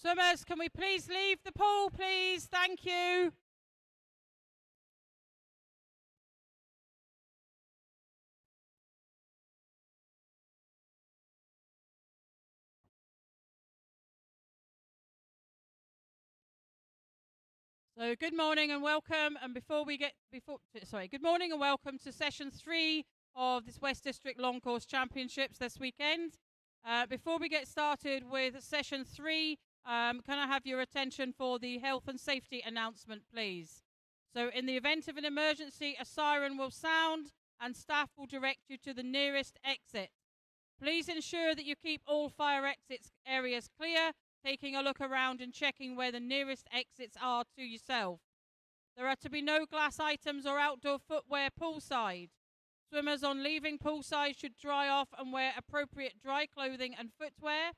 Swimmers, can we please leave the pool, please? Thank you. So good morning and welcome. And good morning and welcome to session 3 of this West District Long Course Championships this weekend. Before we get started with session 3, can I have your attention for the health and safety announcement, please? So in the event of an emergency, a siren will sound and staff will direct you to the nearest exit. Please ensure that you keep all fire exit areas clear, taking a look around and checking where the nearest exits are to yourself. There are to be no glass items or outdoor footwear poolside. Swimmers on leaving poolside should dry off and wear appropriate dry clothing and footwear.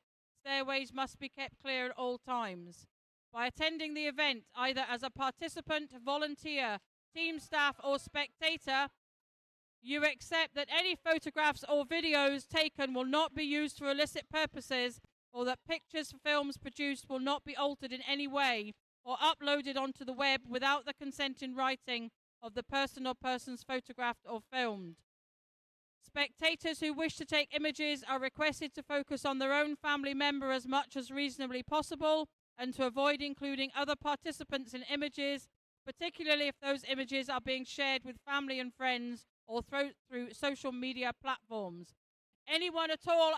Stairways must be kept clear at all times. By attending the event, either as a participant, volunteer, team staff or spectator, you accept that any photographs or videos taken will not be used for illicit purposes, or that pictures or films produced will not be altered in any way or uploaded onto the web without the consent in writing of the person or persons photographed or filmed. Spectators who wish to take images are requested to focus on their own family member as much as reasonably possible and to avoid including other participants in images, particularly if those images are being shared with family and friends or through social media platforms. Anyone at all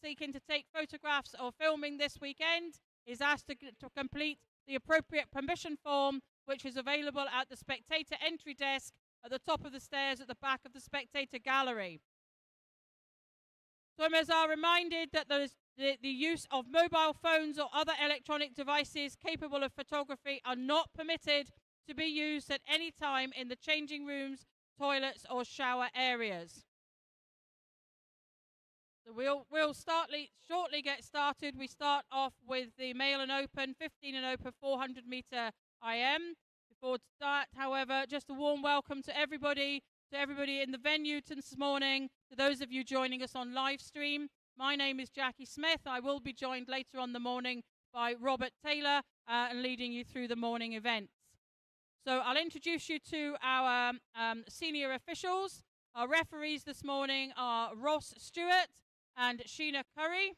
seeking to take photographs or filming this weekend is asked to complete the appropriate permission form, which is available at the spectator entry desk at the top of the stairs at the back of the spectator gallery. Swimmers are reminded that the use of mobile phones or other electronic devices capable of photography are not permitted to be used at any time in the changing rooms, toilets or shower areas. So we'll shortly get started. We start off with the male and open, 15 and open 400 meter IM. Before start, however, just a warm welcome to everybody in the venue this morning, to those of you joining us on live stream. My name is Jackie Smith. I will be joined later on the morning by Robert Taylor and leading you through the morning events. So I'll introduce you to our senior officials. Our referees this morning are Ross Stewart and Sheena Curry.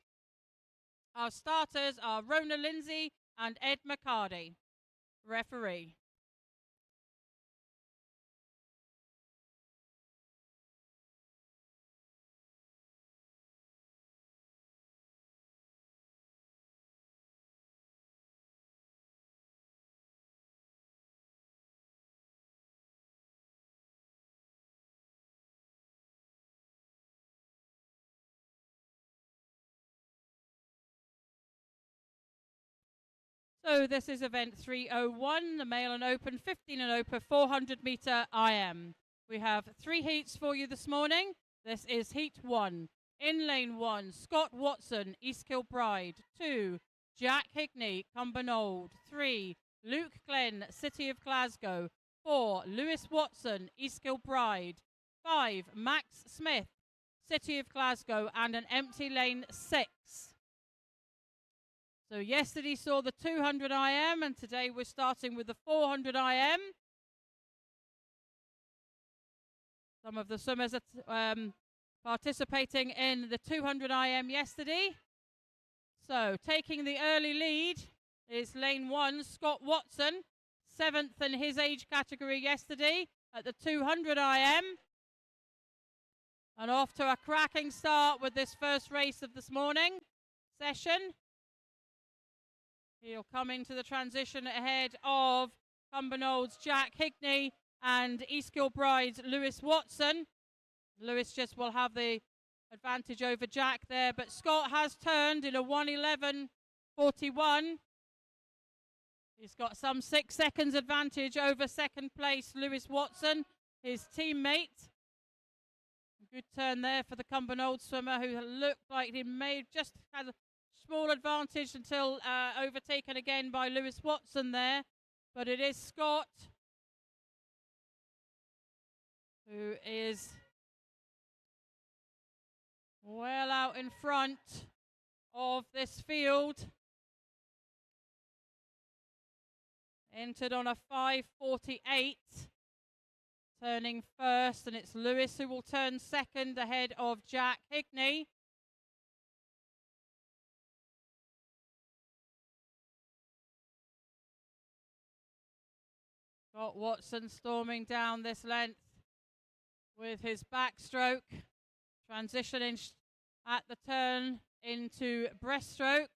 Our starters are Rona Lindsay and Ed McCarty. Referee. So this is event 301, the male and open, 15 and open 400 meter IM. We have 3 heats for you this morning. This is heat 1. In lane 1, Scott Watson, East Kilbride. 2, Jack Higney, Cumbernauld. 3, Luke Glenn, City of Glasgow. 4, Lewis Watson, East Kilbride. 5, Max Smith, City of Glasgow, and an empty lane 6. So yesterday saw the 200 IM, and today we're starting with the 400 IM. Some of the swimmers are participating in the 200 IM yesterday. So taking the early lead is lane 1, Scott Watson, 7th in his age category yesterday at the 200 IM. And off to a cracking start with this first race of this morning session. He'll come into the transition ahead of Cumbernaulds Jack Higney and East Kilbride's Lewis Watson. Lewis just will have the advantage over Jack there, but Scott has turned in a 1:11.41. He's got some 6 seconds advantage over second place Lewis Watson, his teammate. Good turn there for the Cumbernauld swimmer, who looked like he may have just had a small advantage until overtaken again by Lewis Watson there. But it is Scott who is well out in front of this field. Entered on a 5:48. Turning first, and it's Lewis who will turn second ahead of Jack Higney. Got Watson storming down this length with his backstroke, transitioning at the turn into breaststroke.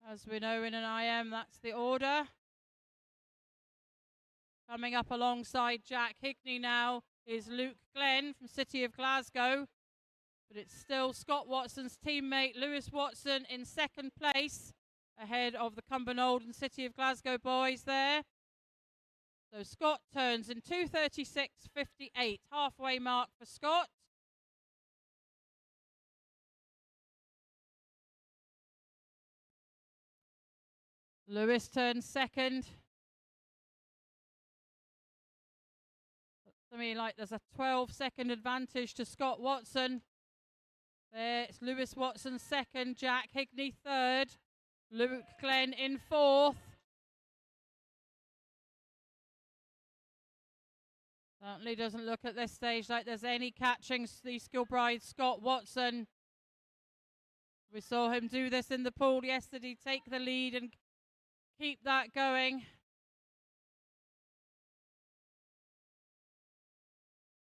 As we know in an IM, that's the order. Coming up alongside Jack Higney now is Luke Glenn from City of Glasgow. But it's still Scott Watson's teammate Lewis Watson in second place, ahead of the Cumbernauld and City of Glasgow boys there. So Scott turns in 2:36.58, halfway mark for Scott. Lewis turns second. Looks to me like there's a 12-second advantage to Scott Watson. There, it's Lewis Watson second, Jack Higney third, Luke Glenn in fourth. Certainly doesn't look at this stage like there's any catching the Kilbride Scott Watson. We saw him do this in the pool yesterday, take the lead and keep that going.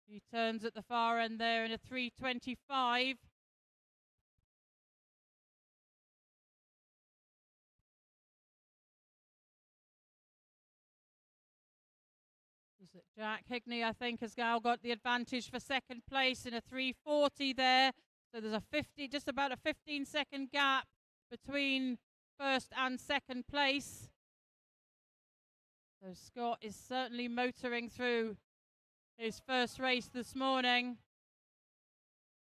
He turns at the far end there in a 3:25. Jack Higney, I think, has now got the advantage for second place in a 3:40 there. So there's just about a 15-second gap between first and second place. So Scott is certainly motoring through his first race this morning.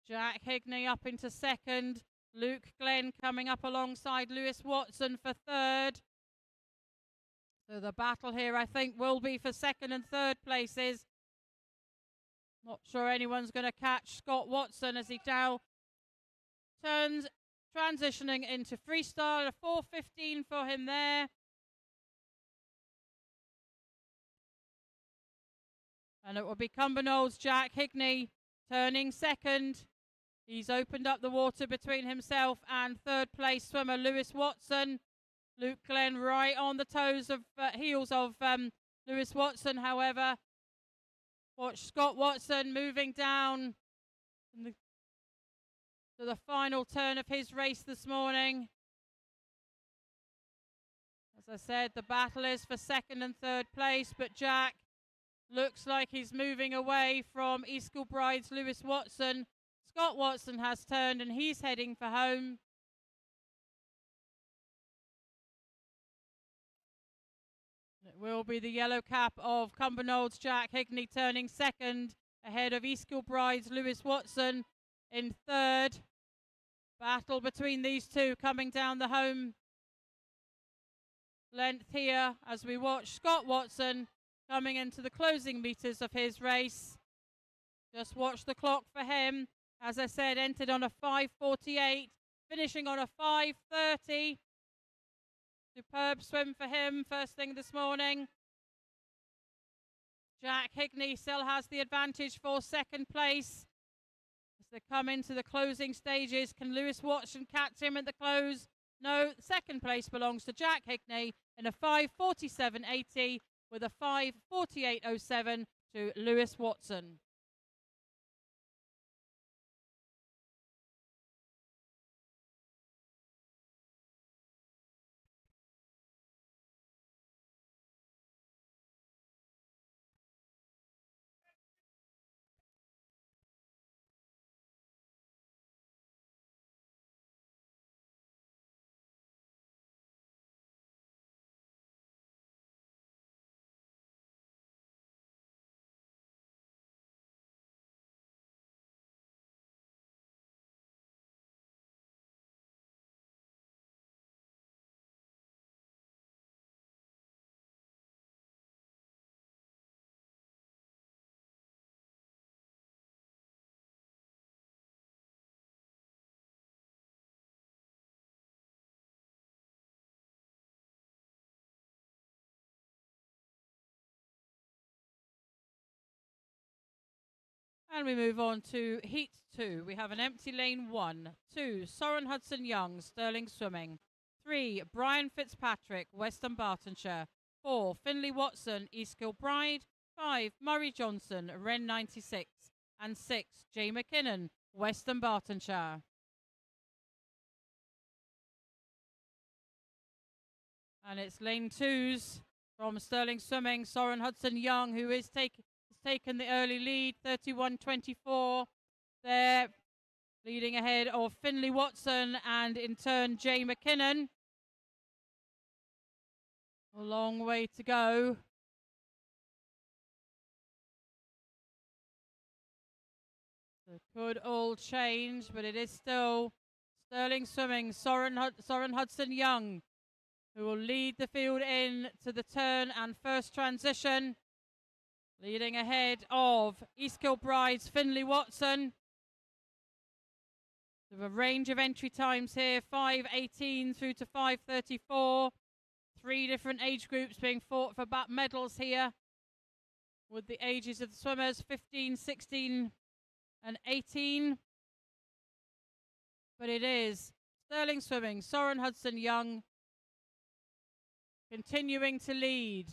Jack Higney up into second. Luke Glenn coming up alongside Lewis Watson for third. So the battle here, I think, will be for second and third places. Not sure anyone's going to catch Scott Watson as he now turns, transitioning into freestyle. A 4:15 for him there. And it will be Cumbernaulds Jack Higney turning second. He's opened up the water between himself and third place swimmer Lewis Watson. Luke Glenn right on the heels of Lewis Watson, however. Watch Scott Watson moving down to the final turn of his race this morning. As I said, the battle is for second and third place, but Jack looks like he's moving away from East Kilbride's Lewis Watson. Scott Watson has turned and he's heading for home. It will be the yellow cap of Cumbernaulds Jack Higney turning second, ahead of East Kilbride's Lewis Watson in third. Battle between these two coming down the home length here as we watch Scott Watson coming into the closing meters of his race. Just watch the clock for him. As I said, entered on a 5:48, finishing on a 5:30. Superb swim for him first thing this morning. Jack Higney still has the advantage for second place. As they come into the closing stages, can Lewis Watson catch him at the close? No, second place belongs to Jack Higney in a 5:47.80 with a 5:48.07 to Lewis Watson. And we move on to Heat 2. We have an empty lane 1, 2, Soren Hudson Young, Sterling Swimming. 3, Brian Fitzpatrick, Western Bartonshire. 4, Finley Watson, East Kilbride. 5, Murray Johnson, Wren 96. And 6, Jay McKinnon, Western Bartonshire. And it's lane 2's from Sterling Swimming, Soren Hudson Young, who is taken the early lead, 31-24. They're leading ahead of Finley Watson and in turn Jay McKinnon. A long way to go. It could all change, but it is still Sterling Swimming, Soren Hudson Young, who will lead the field in to the turn and first transition. Leading ahead of East Kilbride's Finley Watson. There's a range of entry times here, 5:18 through to 5:34. 3 different age groups being fought for medals here, with the ages of the swimmers 15, 16 and 18. But it is Sterling Swimming, Soren Hudson Young, continuing to lead.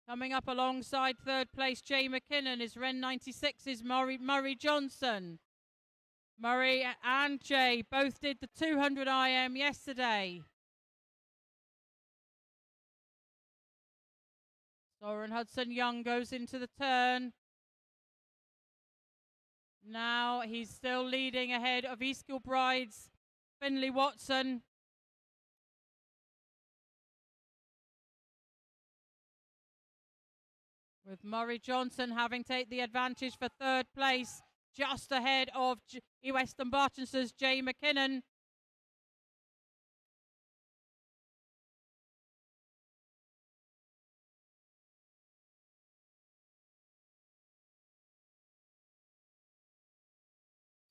Coming up alongside third place, Jay McKinnon, is Wren 96's Murray Johnson. Murray and Jay both did the 200 IM yesterday. Soren Hudson Young goes into the turn. Now he's still leading ahead of East Kilbride's Finley Watson. With Murray Johnson having taken the advantage for third place, just ahead of Western Bartonshire's Jay McKinnon.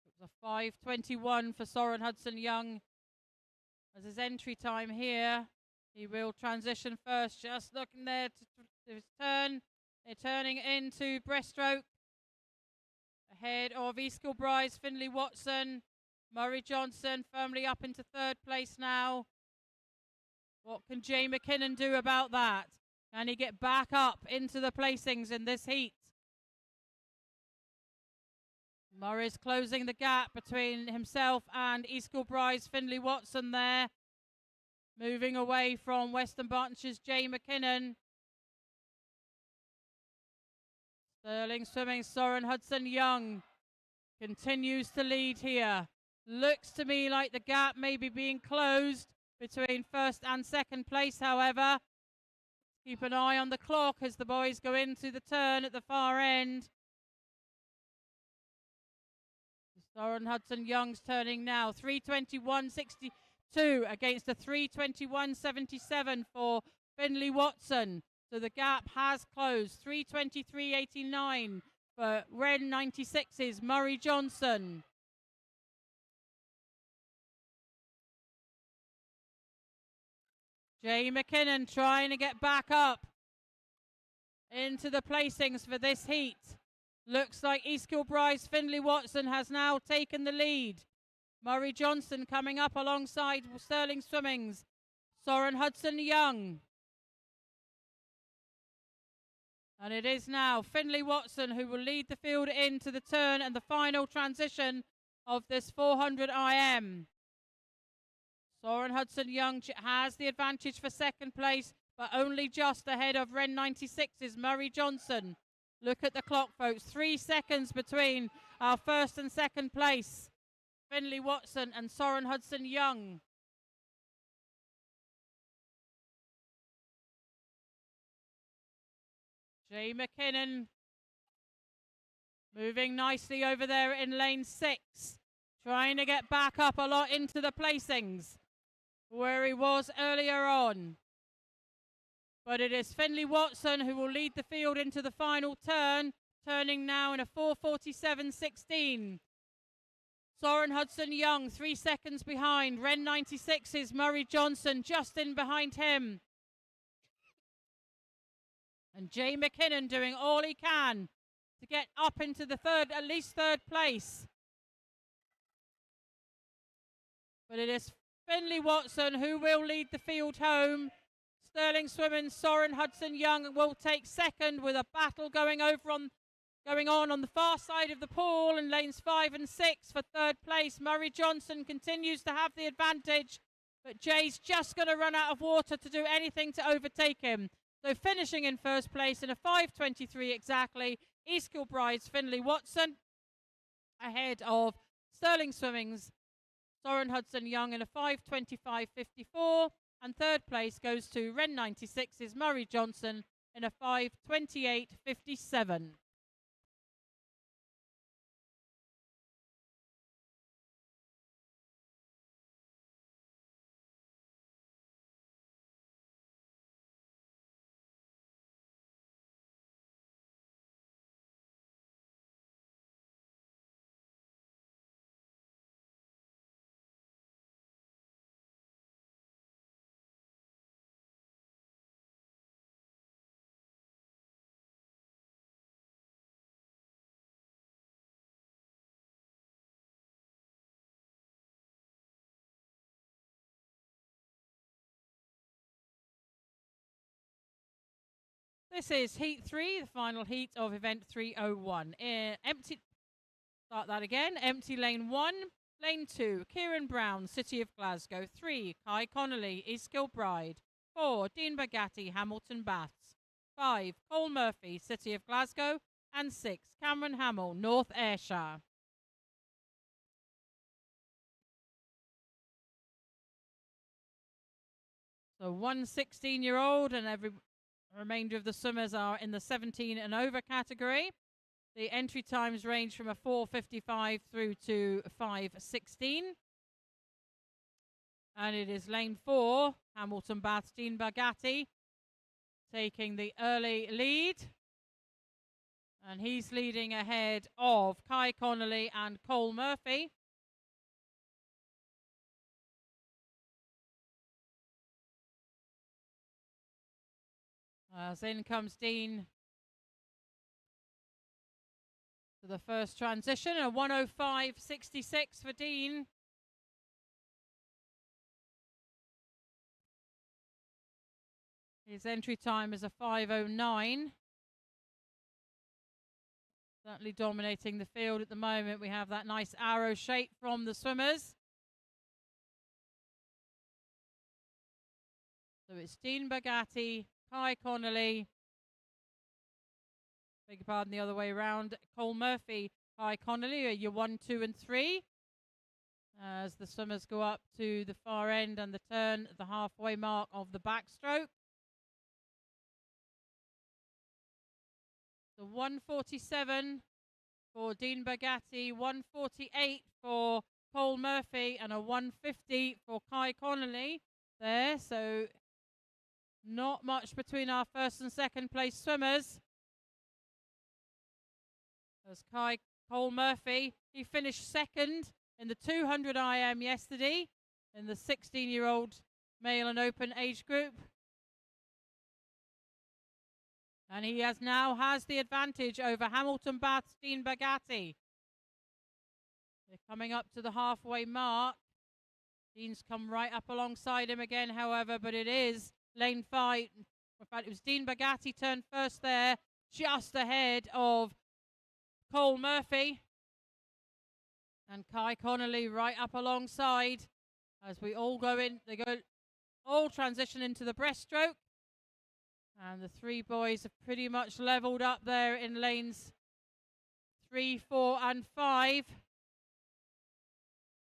It was a 5:21 for Soren Hudson Young as his entry time here. He will transition first, just looking there to his turn. They're turning into breaststroke. Ahead of East Kilbride's Finley Watson. Murray Johnson firmly up into third place now. What can Jay McKinnon do about that? Can he get back up into the placings in this heat? Murray's closing the gap between himself and East Kilbride's Finley Watson there. Moving away from Western Bartonshire's Jay McKinnon. Sterling Swimming, Soren Hudson Young continues to lead here. Looks to me like the gap may be being closed between first and second place, however. Keep an eye on the clock as the boys go into the turn at the far end. Soren Hudson Young's turning now. 3:21.62 against a 3:21.77 for Finley Watson. So the gap has closed. 3:23.89 for Wren 96's Murray Johnson. Jay McKinnon trying to get back up into the placings for this heat. Looks like East Kilbride's Finley Watson has now taken the lead. Murray Johnson coming up alongside Sterling Swimming's Soren Hudson Young. And it is now Finley Watson who will lead the field into the turn and the final transition of this 400 IM. Soren Hudson Young has the advantage for second place, but only just ahead of Wren 96's Murray Johnson. Look at the clock, folks. 3 seconds between our first and second place. Finley Watson and Soren Hudson Young. Jay McKinnon moving nicely over there in lane 6. Trying to get back up a lot into the placings where he was earlier on. But it is Finley Watson who will lead the field into the final turn, turning now in a 4:47.16. Soren Hudson Young 3 seconds behind. Wren 96's Murray Johnson just in behind him. And Jay McKinnon doing all he can to get up into the third, at least third place. But it is Finley Watson who will lead the field home. Sterling Swimming's Soren Hudson-Young will take second, with a battle going on the far side of the pool in lanes 5 and 6 for third place. Murray Johnson continues to have the advantage, but Jay's just going to run out of water to do anything to overtake him. So finishing in first place in a 5:23 exactly, East Kilbride's Finley Watson, ahead of Sterling Swimming's Soren Hudson-Young in a 5:25.54, and third place goes to Ren 96's Murray Johnson in a 5:28.57. This is Heat 3, the final heat of Event 301. Start that again. Empty lane 1, lane 2, Kieran Brown, City of Glasgow. 3, Kai Connolly, East Kilbride. 4, Dean Bagatti, Hamilton Baths. 5, Cole Murphy, City of Glasgow. And 6, Cameron Hamill, North Ayrshire. So one 16-year-old and every remainder of the swimmers are in the 17 and over category. The entry times range from a 4:55 through to 5:16. And it is lane 4, Hamilton Baths, Dean Bagatti, taking the early lead. And he's leading ahead of Kai Connolly and Cole Murphy. As in comes Dean to the first transition, a 1:05.66 for Dean. His entry time is a 5:09. Certainly dominating the field at the moment. We have that nice arrow shape from the swimmers. So it's Dean Bagatti, Kai Connolly, beg your pardon, the other way around, Cole Murphy, Kai Connolly are your 1, 2 and 3. As the swimmers go up to the far end and the turn at the halfway mark of the backstroke. So 1:47 for Dean Bagatti, 1:48 for Cole Murphy, and a 1:50 for Kai Connolly there. So not much between our first and second place swimmers. As Cole Murphy, he finished second in the 200 IM yesterday in the 16-year-old male and open age group. And he now has the advantage over Hamilton Baths' Dean Bagatti. They're coming up to the halfway mark. Dean's come right up alongside him again, however, but it is lane 5. In fact, it was Dean Bagatti turned first there, just ahead of Cole Murphy. And Kai Connolly right up alongside as we all go in. They all transition into the breaststroke. And the three boys have pretty much leveled up there in lanes 3, 4 and 5.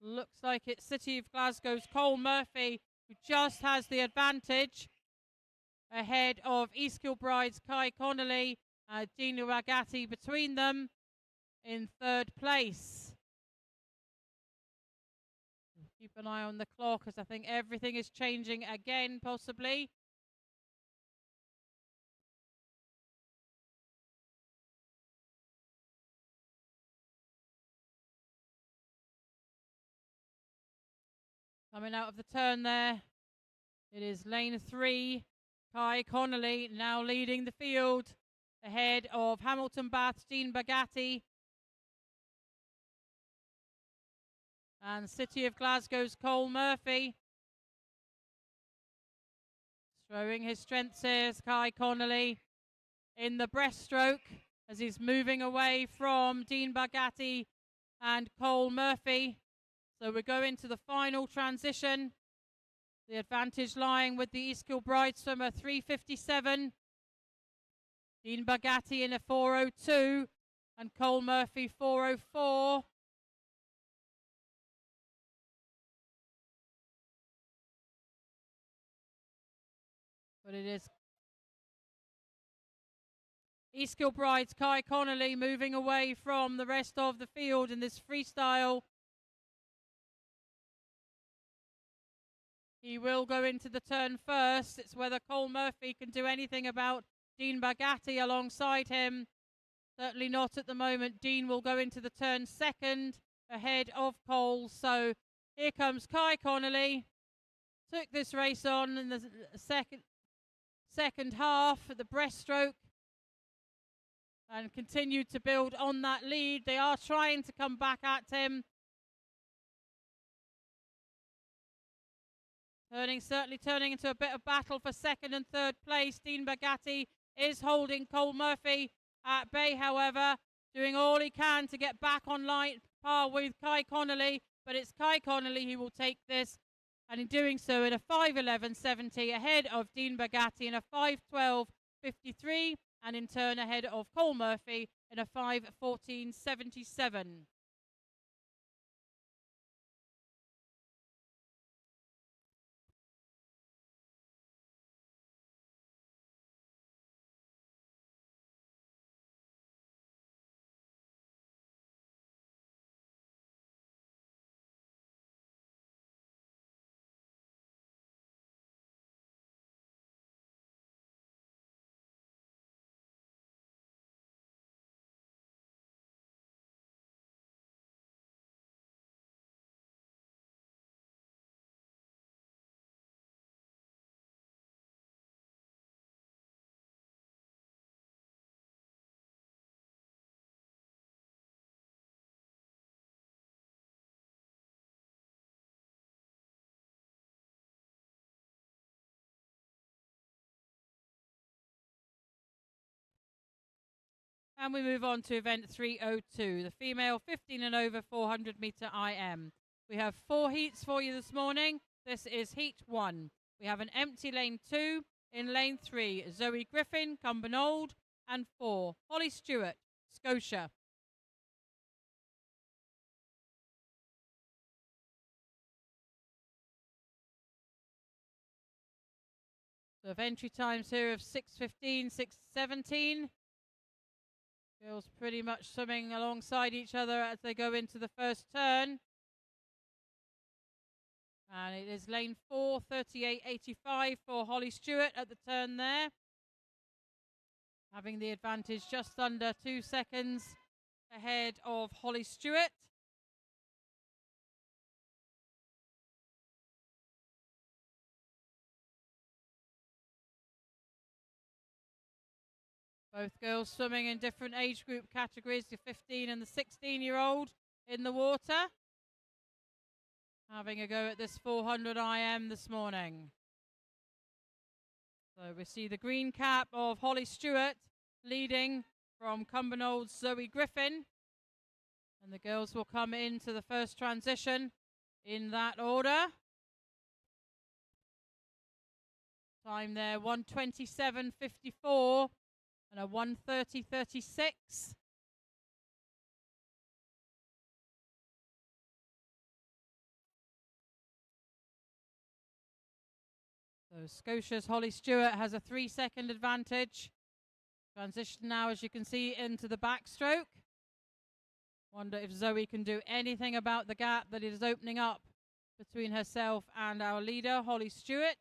Looks like it's City of Glasgow's Cole Murphy who just has the advantage ahead of East Kilbride's Kai Connolly, Dean Bagatti between them in third place. Keep an eye on the clock as I think everything is changing again possibly. Coming out of the turn there, it is lane 3. Kai Connolly now leading the field. ahead of Hamilton Bath's Dean Bagatti. And City of Glasgow's Cole Murphy. Showing his strengths here is Kai Connolly in the breaststroke as he's moving away from Dean Bagatti and Cole Murphy. So we're going to the final transition. The advantage lying with the East Kilbride swimmer 3:57. Dean Bagatti in a 4:02 and Cole Murphy 4:04. But it is East Kilbride's Kai Connolly moving away from the rest of the field in this freestyle. He will go into the turn first. It's whether Cole Murphy can do anything about Dean Bagatti alongside him. Certainly not at the moment. Dean will go into the turn second ahead of Cole. So here comes Kai Connolly. Took this race on in the second half at the breaststroke and continued to build on that lead. They are trying to come back at him. Certainly turning into a bit of battle for second and third place. Dean Bagatti is holding Cole Murphy at bay, however, doing all he can to get back on line par with Kai Connolly, but it's Kai Connolly who will take this, and in doing so in a 5:11.70 ahead of Dean Bagatti in a 5:12.53, and in turn ahead of Cole Murphy in a 5:14.77. And we move on to event 302, the female 15 and over 400 metre IM. We have 4 heats for you this morning. This is heat 1. We have an empty lane 2. In lane 3, Zoe Griffin, Cumbernauld, and 4, Holly Stewart, Scotia. So entry times here of 6:15, 6:17. Girls pretty much swimming alongside each other as they go into the first turn. And it is lane 4, 38.85 for Holly Stewart at the turn there. Having the advantage just under 2 seconds ahead of Holly Stewart. Both girls swimming in different age group categories, the 15 and the 16-year-old in the water. Having a go at this 400 IM this morning. So we see the green cap of Holly Stewart leading from Cumbernauld Zoe Griffin. And the girls will come into the first transition in that order. Time there 1:27.54 and a 1:30.36. So Scotia's Holly Stewart has a 3-second advantage. Transition now, as you can see, into the backstroke. Wonder if Zoe can do anything about the gap that is opening up between herself and our leader, Holly Stewart.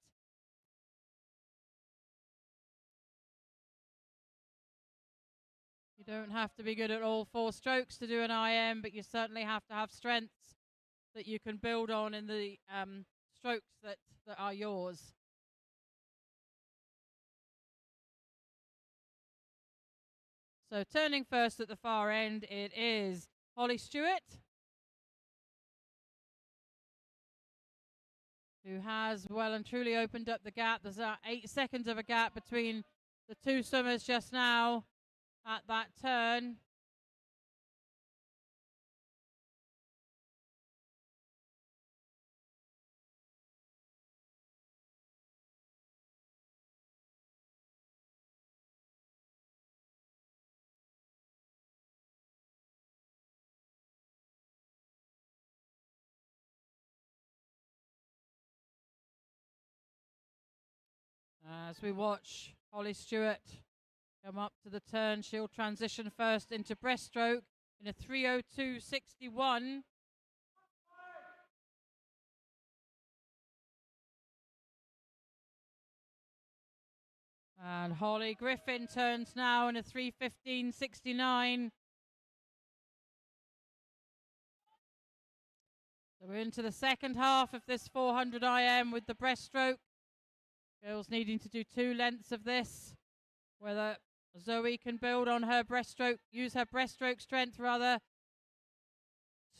You don't have to be good at all 4 strokes to do an IM, but you certainly have to have strengths that you can build on in the strokes that are yours. So turning first at the far end, it is Holly Stewart, who has well and truly opened up the gap. There's 8 seconds of a gap between the two swimmers just now at that turn. As we watch Holly Stewart come up to the turn, she'll transition first into breaststroke in a 3:02.61. And Holly Griffin turns now in a 3:15.69. So we're into the second half of this 400 IM with the breaststroke. Girls needing to do 2 lengths of this. Whether Zoe can build on her breaststroke, use her breaststroke strength rather,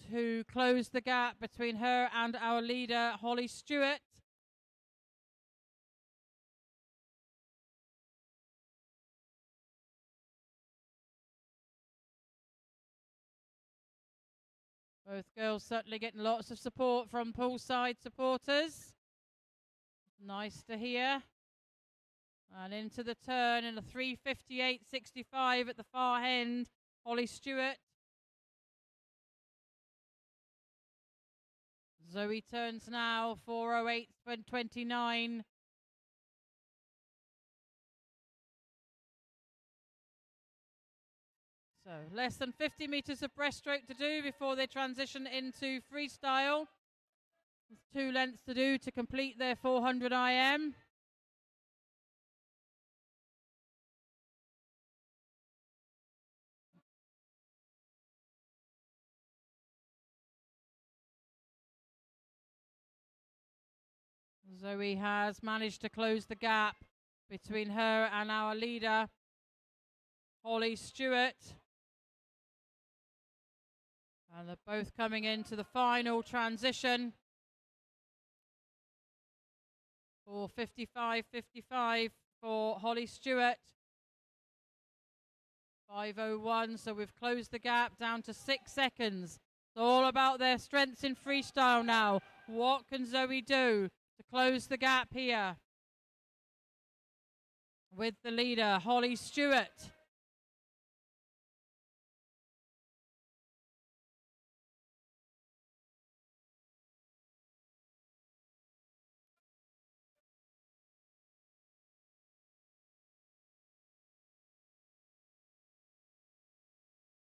to close the gap between her and our leader, Holly Stewart. Both girls certainly getting lots of support from poolside supporters. Nice to hear. And into the turn in a 3:58.65 at the far end, Holly Stewart. Zoe turns now, 4:08.29. So less than 50 meters of breaststroke to do before they transition into freestyle. With 2 lengths to do to complete their 400 IM. Zoe has managed to close the gap between her and our leader, Holly Stewart. And they're both coming into the final transition for 55.55 for Holly Stewart. 5:01, so we've closed the gap down to 6 seconds. It's all about their strengths in freestyle now. What can Zoe do to close the gap here with the leader, Holly Stewart?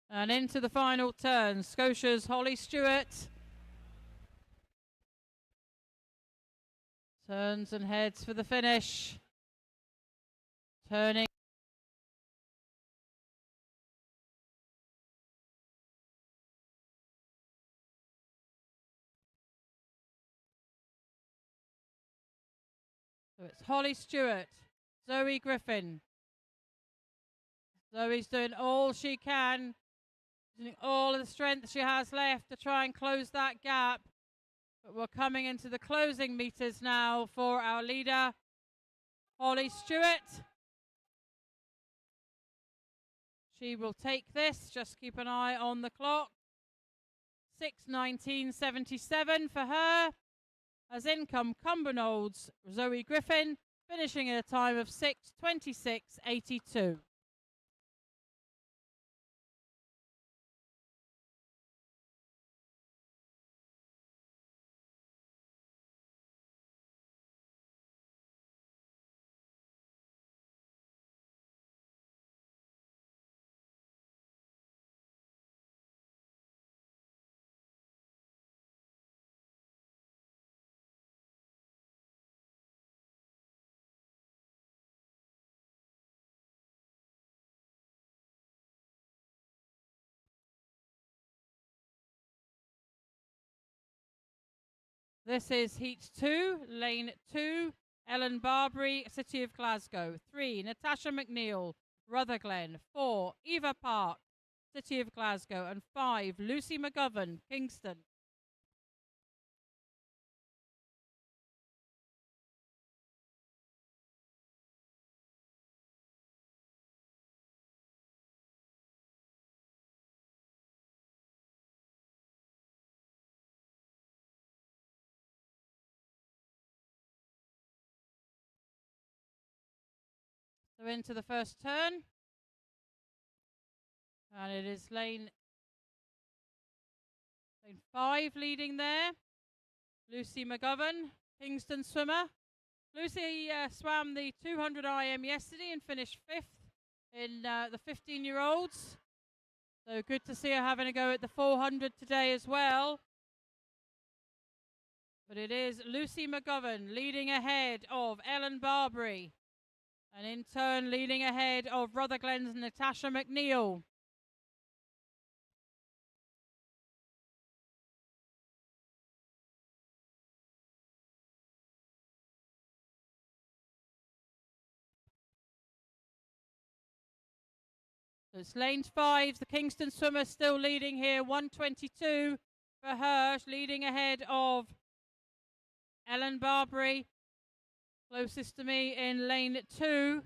And into the final turn, Scotia's Holly Stewart turns and heads for the finish. Turning. So it's Holly Stewart, Zoe Griffin. Zoe's doing all she can, using all of the strength she has left to try and close that gap. But we're coming into the closing meters now for our leader, Holly Stewart. She will take this, just keep an eye on the clock. 6:19.77 for her. As in come Cumbernaulds, Zoe Griffin, finishing at a time of 6:26.82. This is Heat 2, Lane 2, Ellen Barbary, City of Glasgow. 3, Natasha McNeil, Rutherglen. 4, Eva Park, City of Glasgow. And 5, Lucy McGovern, Kingston. So into the first turn. And it is lane 5 leading there. Lucy McGovern, Kingston swimmer. Lucy swam the 200 IM yesterday and finished 5th in the 15-year-olds. So good to see her having a go at the 400 today as well. But it is Lucy McGovern leading ahead of Ellen Barbary. And in turn leading ahead of Rutherglen's Natasha McNeil. So it's lane 5, the Kingston swimmer still leading here, 1:22 for her, leading ahead of Ellen Barbary, closest to me in lane 2.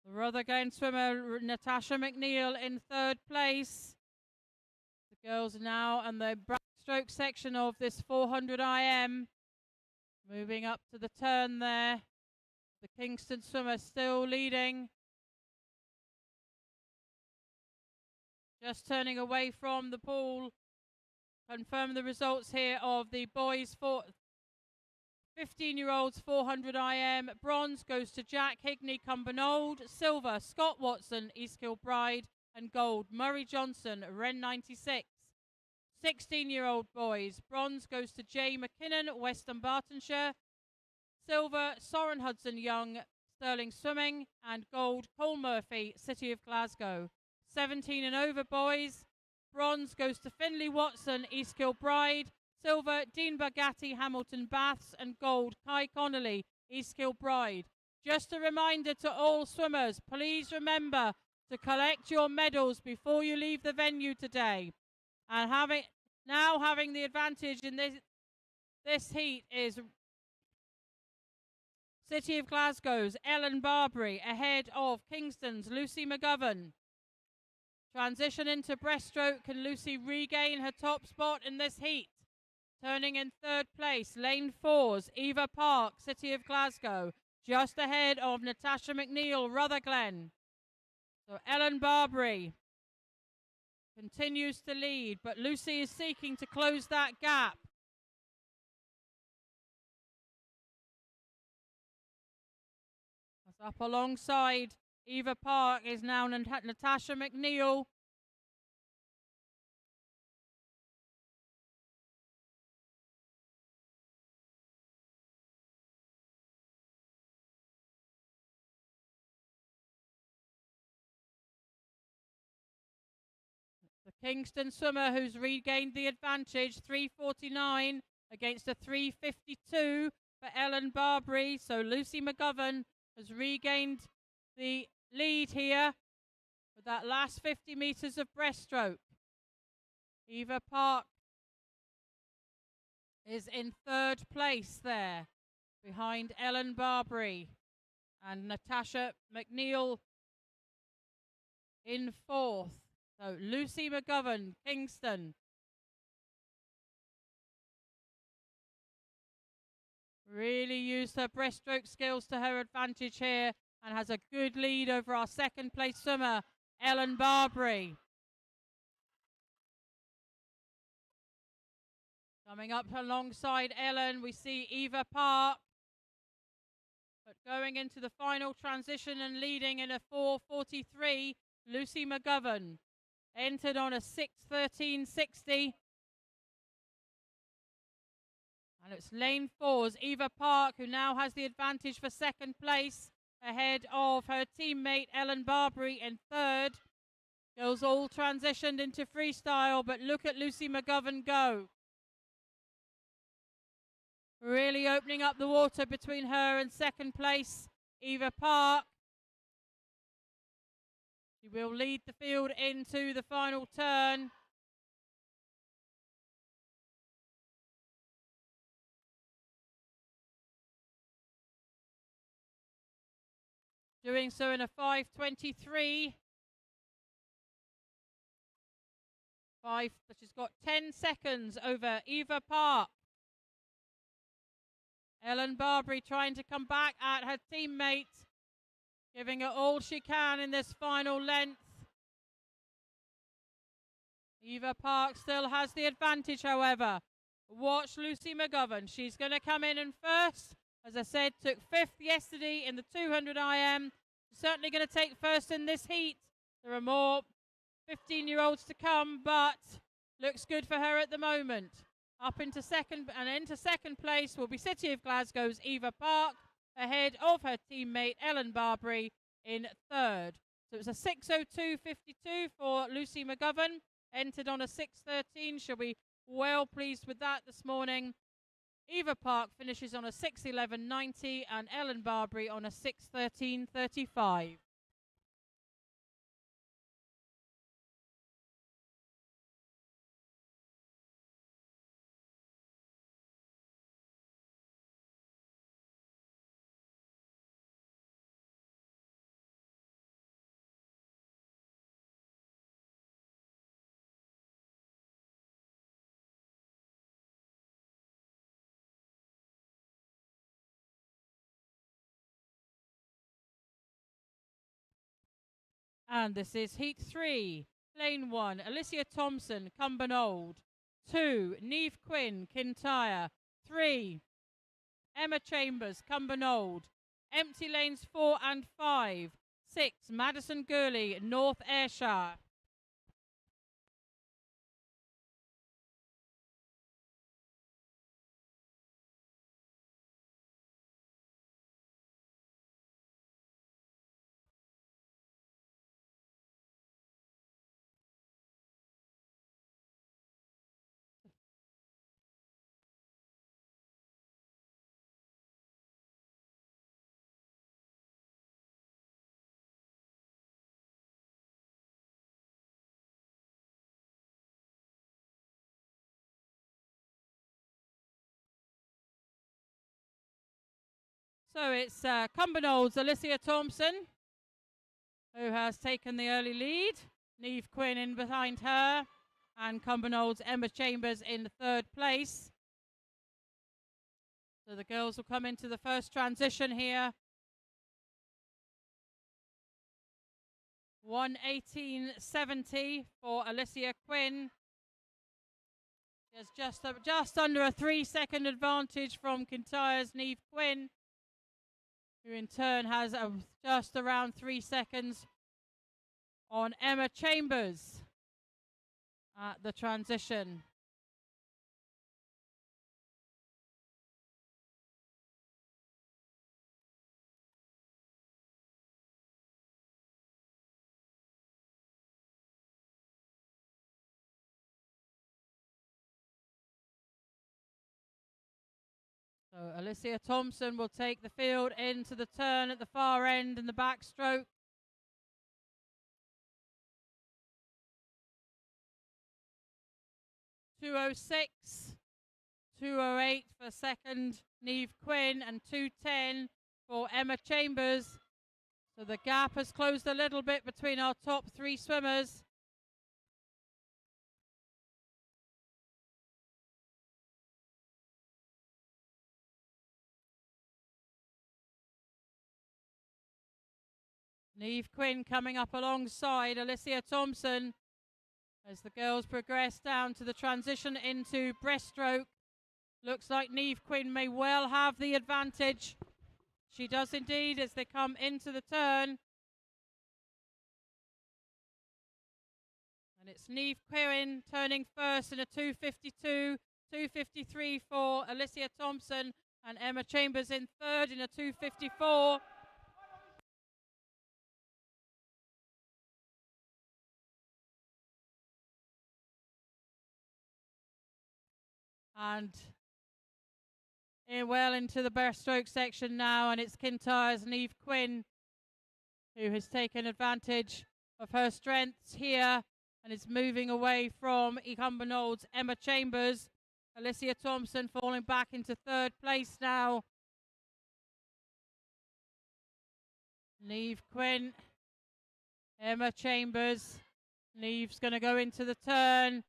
The Rutherglen swimmer, Natasha McNeil, in 3rd place. The girls now and the backstroke section of this 400 IM. Moving up to the turn there. The Kingston swimmer still leading. Just turning away from the pool. Confirm the results here of the boys' 15-year-olds 400 IM. Bronze goes to Jack Higney, Cumbernauld. Silver, Scott Watson, East Kilbride. And gold, Murray Johnson, Wren 96. 16-year-old boys. Bronze goes to Jay McKinnon, Western Bartonshire. Silver, Soren Hudson Young, Stirling Swimming. And gold, Cole Murphy, City of Glasgow. 17 and over boys. Bronze goes to Finley Watson, East Kilbride. Silver, Dean Bagatti, Hamilton Baths. And gold, Kai Connolly, East Kilbride. Just a reminder to all swimmers, please remember to collect your medals before you leave the venue today. And having the advantage in this heat is City of Glasgow's Ellen Barbary ahead of Kingston's Lucy McGovern. Transition into breaststroke. Can Lucy regain her top spot in this heat? Turning in 3rd place, lane 4's Eva Park, City of Glasgow, just ahead of Natasha McNeil, Rutherglen. So Ellen Barbary continues to lead, but Lucy is seeking to close that gap. Up alongside Eva Park is now Natasha McNeil. The Kingston swimmer who's regained the advantage, 3:49 against a 3:52 for Ellen Barbary. So Lucy McGovern has regained the lead here with that last 50 metres of breaststroke. Eva Park is in 3rd place there behind Ellen Barbary, and Natasha McNeil in 4th. So Lucy McGovern, Kingston. Really used her breaststroke skills to her advantage here and has a good lead over our 2nd place swimmer, Ellen Barbary. Coming up alongside Ellen, we see Eva Park. But going into the final transition and leading in a 4:43, Lucy McGovern. Entered on a 6:13.60. And it's lane 4's Eva Park, who now has the advantage for 2nd place, ahead of her teammate Ellen Barbary in 3rd. Girls all transitioned into freestyle, but look at Lucy McGovern go. Really opening up the water between her and 2nd place, Eva Park. She will lead the field into the final turn. Doing so in a 5:23. She's got 10 seconds over Eva Park. Ellen Barbary trying to come back at her teammate, giving her all she can in this final length. Eva Park still has the advantage, however. Watch Lucy McGovern. She's going to come in first. As I said, took 5th yesterday in the 200 IM. Certainly going to take first in this heat. There are more 15-year-olds to come, but looks good for her at the moment. Up into second place will be City of Glasgow's Eva Park, ahead of her teammate Ellen Barbary in 3rd. So it was a 6:02.52 for Lucy McGovern, entered on a 6:13. She'll be well pleased with that this morning. Eva Park finishes on a 6:11.90 and Ellen Barbary on a 6:13.35. And this is Heat 3, Lane 1, Alicia Thompson, Cumbernauld. 2, Neve Quinn, Kintyre. 3, Emma Chambers, Cumbernauld. Empty lanes 4 and 5. 6, Madison Gurley, North Ayrshire. So it's Cumbernaulds Alicia Thompson, who has taken the early lead. Neve Quinn in behind her, and Cumbernaulds Emma Chambers in 3rd place. So the girls will come into the first transition here. 1:18.70 for Alicia Quinn. She has just under a 3-second advantage from Kintyre's Neve Quinn, who in turn has just around 3 seconds on Emma Chambers at the transition. So Alicia Thompson will take the field into the turn at the far end in the backstroke. .206, 2:08 for second Neve Quinn, and 2:10 for Emma Chambers. So the gap has closed a little bit between our top 3 swimmers. Neve Quinn coming up alongside Alicia Thompson as the girls progress down to the transition into breaststroke. Looks like Neve Quinn may well have the advantage. She does indeed as they come into the turn. And it's Neve Quinn turning first in a 2:52, 2:53 for Alicia Thompson, and Emma Chambers in 3rd in a 2:54. And well into the breaststroke section now, and it's Kintyre's Neve Quinn who has taken advantage of her strengths here and is moving away from Cumbernaulds' Emma Chambers. Alicia Thompson falling back into third place now. Neve Quinn, Emma Chambers. Neve's going to go into the turn.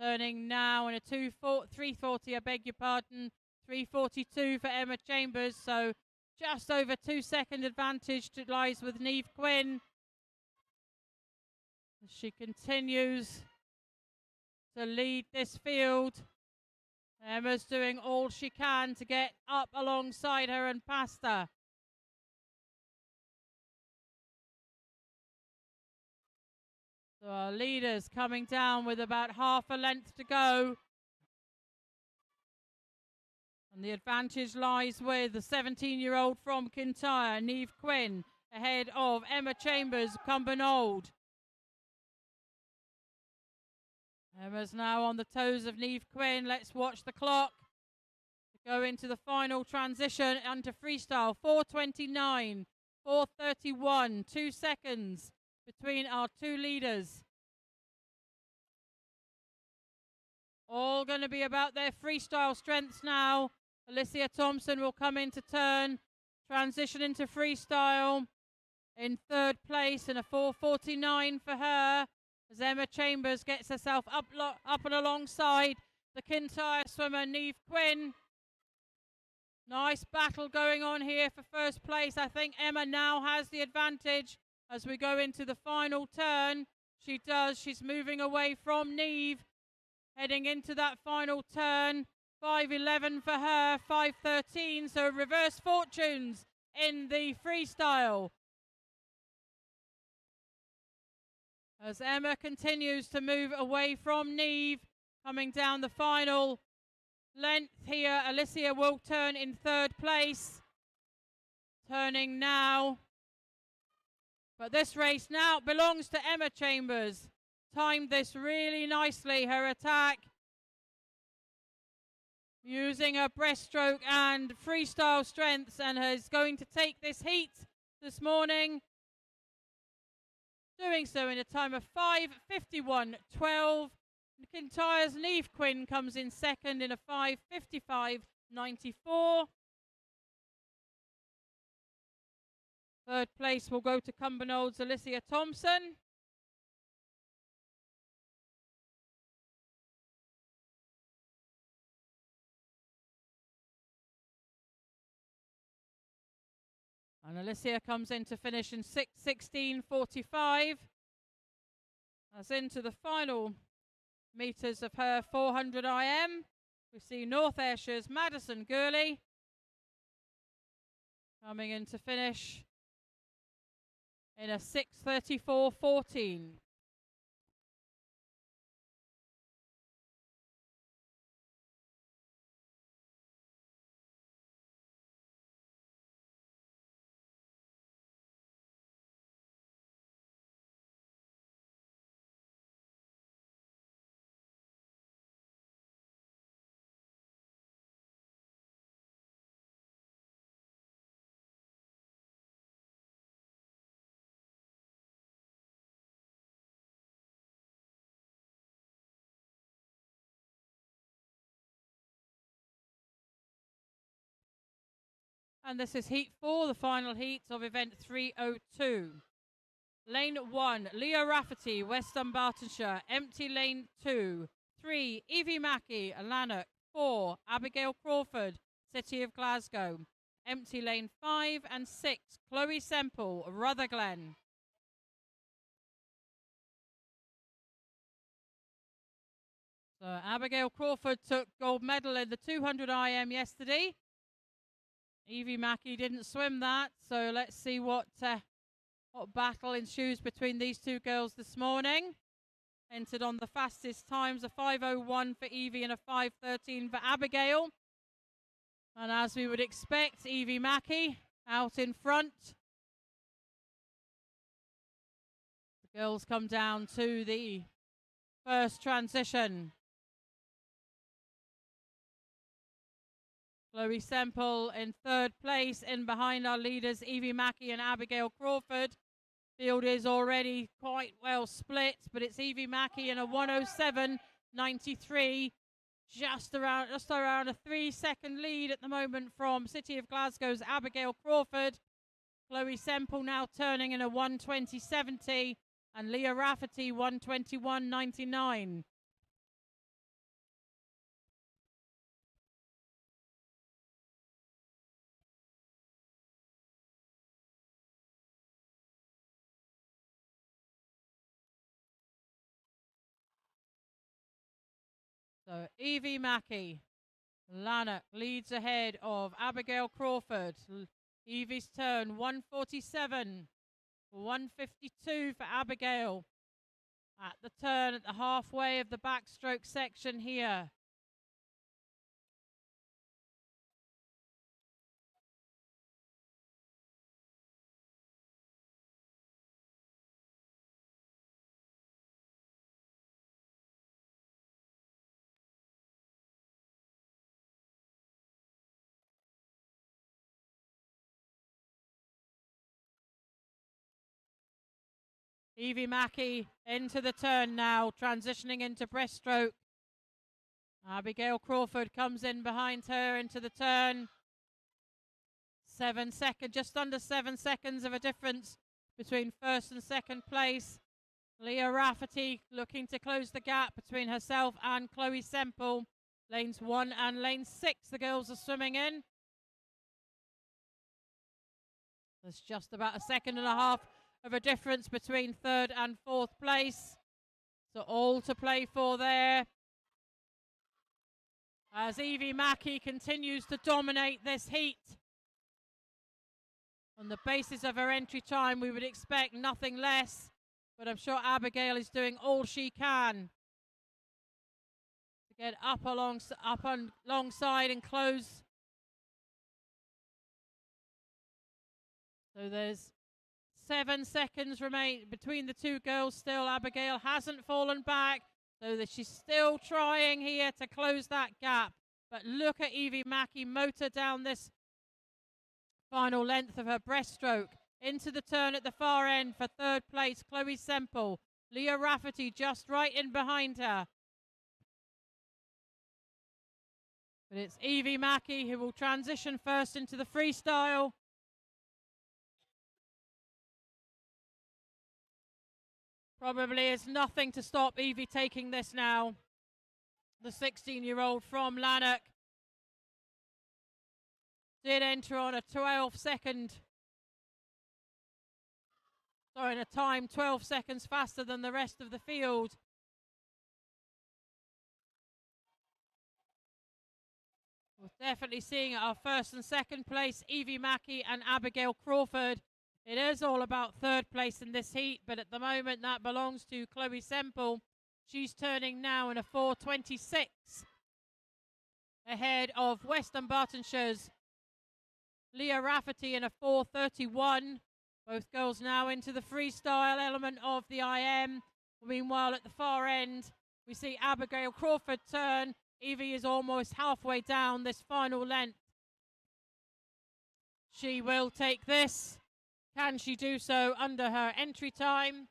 Turning now in a 340, I beg your pardon. 342 for Emma Chambers, so just over 2-second advantage lies with Neve Quinn. She continues to lead this field. Emma's doing all she can to get up alongside her and past her. So our leaders coming down with about half a length to go. And the advantage lies with the 17-year-old from Kintyre, Neve Quinn, ahead of Emma Chambers, Cumbernauld. Emma's now on the toes of Neve Quinn. Let's watch the clock to go into the final transition onto freestyle. 4:29, 4:31, 2 seconds between our two leaders. All going to be about their freestyle strengths now. Alicia Thompson will come into turn, transition into freestyle in third place, and a 4:49 for her as Emma Chambers gets herself up and alongside the Kintyre swimmer Neve Quinn. Nice battle going on here for first place. I think Emma now has the advantage as we go into the final turn. She does. She's moving away from Neve, heading into that final turn. 5:11 for her, 5:13, so reverse fortunes in the freestyle. As Emma continues to move away from Neve, coming down the final length here, Alicia will turn in third place. Turning now. But this race now belongs to Emma Chambers. Timed this really nicely, her attack. Using her breaststroke and freestyle strengths, and is going to take this heat this morning. Doing so in a time of 5:51.12. Kintyre's Neve Quinn comes in second in a 5:55.94. Third place will go to Cumbernaulds' Alicia Thompson. And Alicia comes in to finish in 6:16.45. As into the final meters of her 400 IM, we see North Ayrshire's Madison Gurley coming in to finish in a 6:34.14. And this is heat 4, the final heat of event 302. Lane 1, Leah Rafferty, West Dunbartonshire. Empty lane 2. 3, Evie Mackey, Lanark. 4, Abigail Crawford, City of Glasgow. Empty lane 5 and 6, Chloe Semple, Rutherglen. So Abigail Crawford took gold medal in the 200 IM yesterday. Evie Mackey didn't swim that, so let's see what battle ensues between these two girls this morning. Entered on the fastest times, a 5:01 for Evie and a 5:13 for Abigail. And as we would expect, Evie Mackey out in front. The girls come down to the first transition. Chloe Semple in third place. In behind our leaders, Evie Mackey and Abigail Crawford. Field is already quite well split, but it's Evie Mackey in a 107.93. Just around a 3-second lead at the moment from City of Glasgow's Abigail Crawford. Chloe Semple now turning in a 120.70 and Leah Rafferty 121.99. So Evie Mackey, Lanark leads ahead of Abigail Crawford. Evie's turn 147, 152 for Abigail. At the turn at the halfway of the backstroke section here. Evie Mackey into the turn now, transitioning into breaststroke. Abigail Crawford comes in behind her into the turn. 7 seconds, just under 7 seconds of a difference between first and second place. Leah Rafferty looking to close the gap between herself and Chloe Semple. Lanes 1 and lane 6 the girls are swimming in. There's just about a second and a half of a difference between third and fourth place. So all to play for there. As Evie Mackey continues to dominate this heat. On the basis of her entry time, we would expect nothing less. But I'm sure Abigail is doing all she can to get up alongside and close. So there's 7 seconds remain between the two girls still. Abigail hasn't fallen back, so that she's still trying here to close that gap. But look at Evie Mackey motor down this final length of her breaststroke. Into the turn at the far end for third place, Chloe Semple. Leah Rafferty just right in behind her. But it's Evie Mackey who will transition first into the freestyle. Probably is nothing to stop Evie taking this now. The 16-year-old from Lanark did enter on a 12-second. Sorry, in a time 12 seconds faster than the rest of the field. We're definitely seeing our first and second place, Evie Mackey and Abigail Crawford. It is all about third place in this heat, but at the moment that belongs to Chloe Semple. She's turning now in a 4:26 ahead of Western Bartonshire's Leah Rafferty in a 4:31. Both girls now into the freestyle element of the IM. Meanwhile, at the far end, we see Abigail Crawford turn. Evie is almost halfway down this final length. She will take this. Can she do so under her entry time?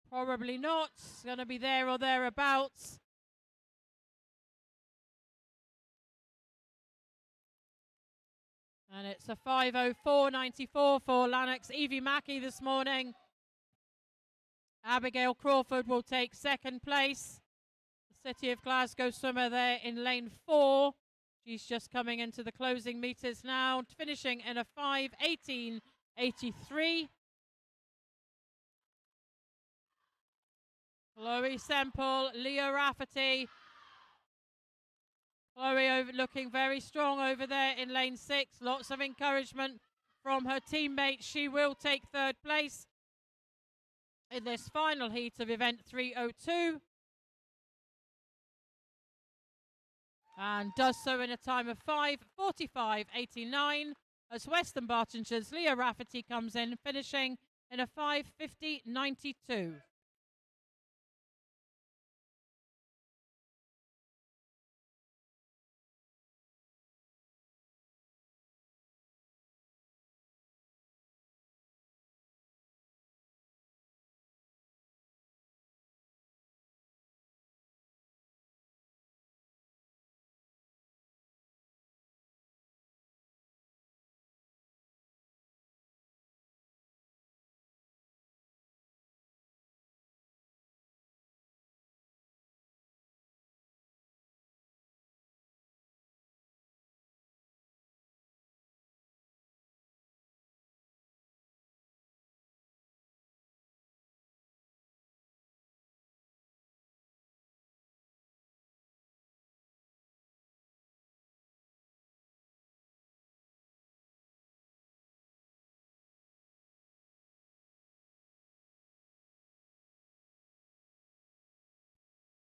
Probably not. It's going to be there or thereabouts. And it's a 5:04.94 for Lanark's Evie Mackey this morning. Abigail Crawford will take second place. The City of Glasgow swimmer there in lane 4. She's just coming into the closing meters now, finishing in a 5:18.83. Chloe Semple, Leah Rafferty. Chloe looking very strong over there in lane 6. Lots of encouragement from her teammates. She will take third place in this final heat of event 302. And does so in a time of 5:45.89 as Western Bartonshire's Leah Rafferty comes in, finishing in a 5:50.92.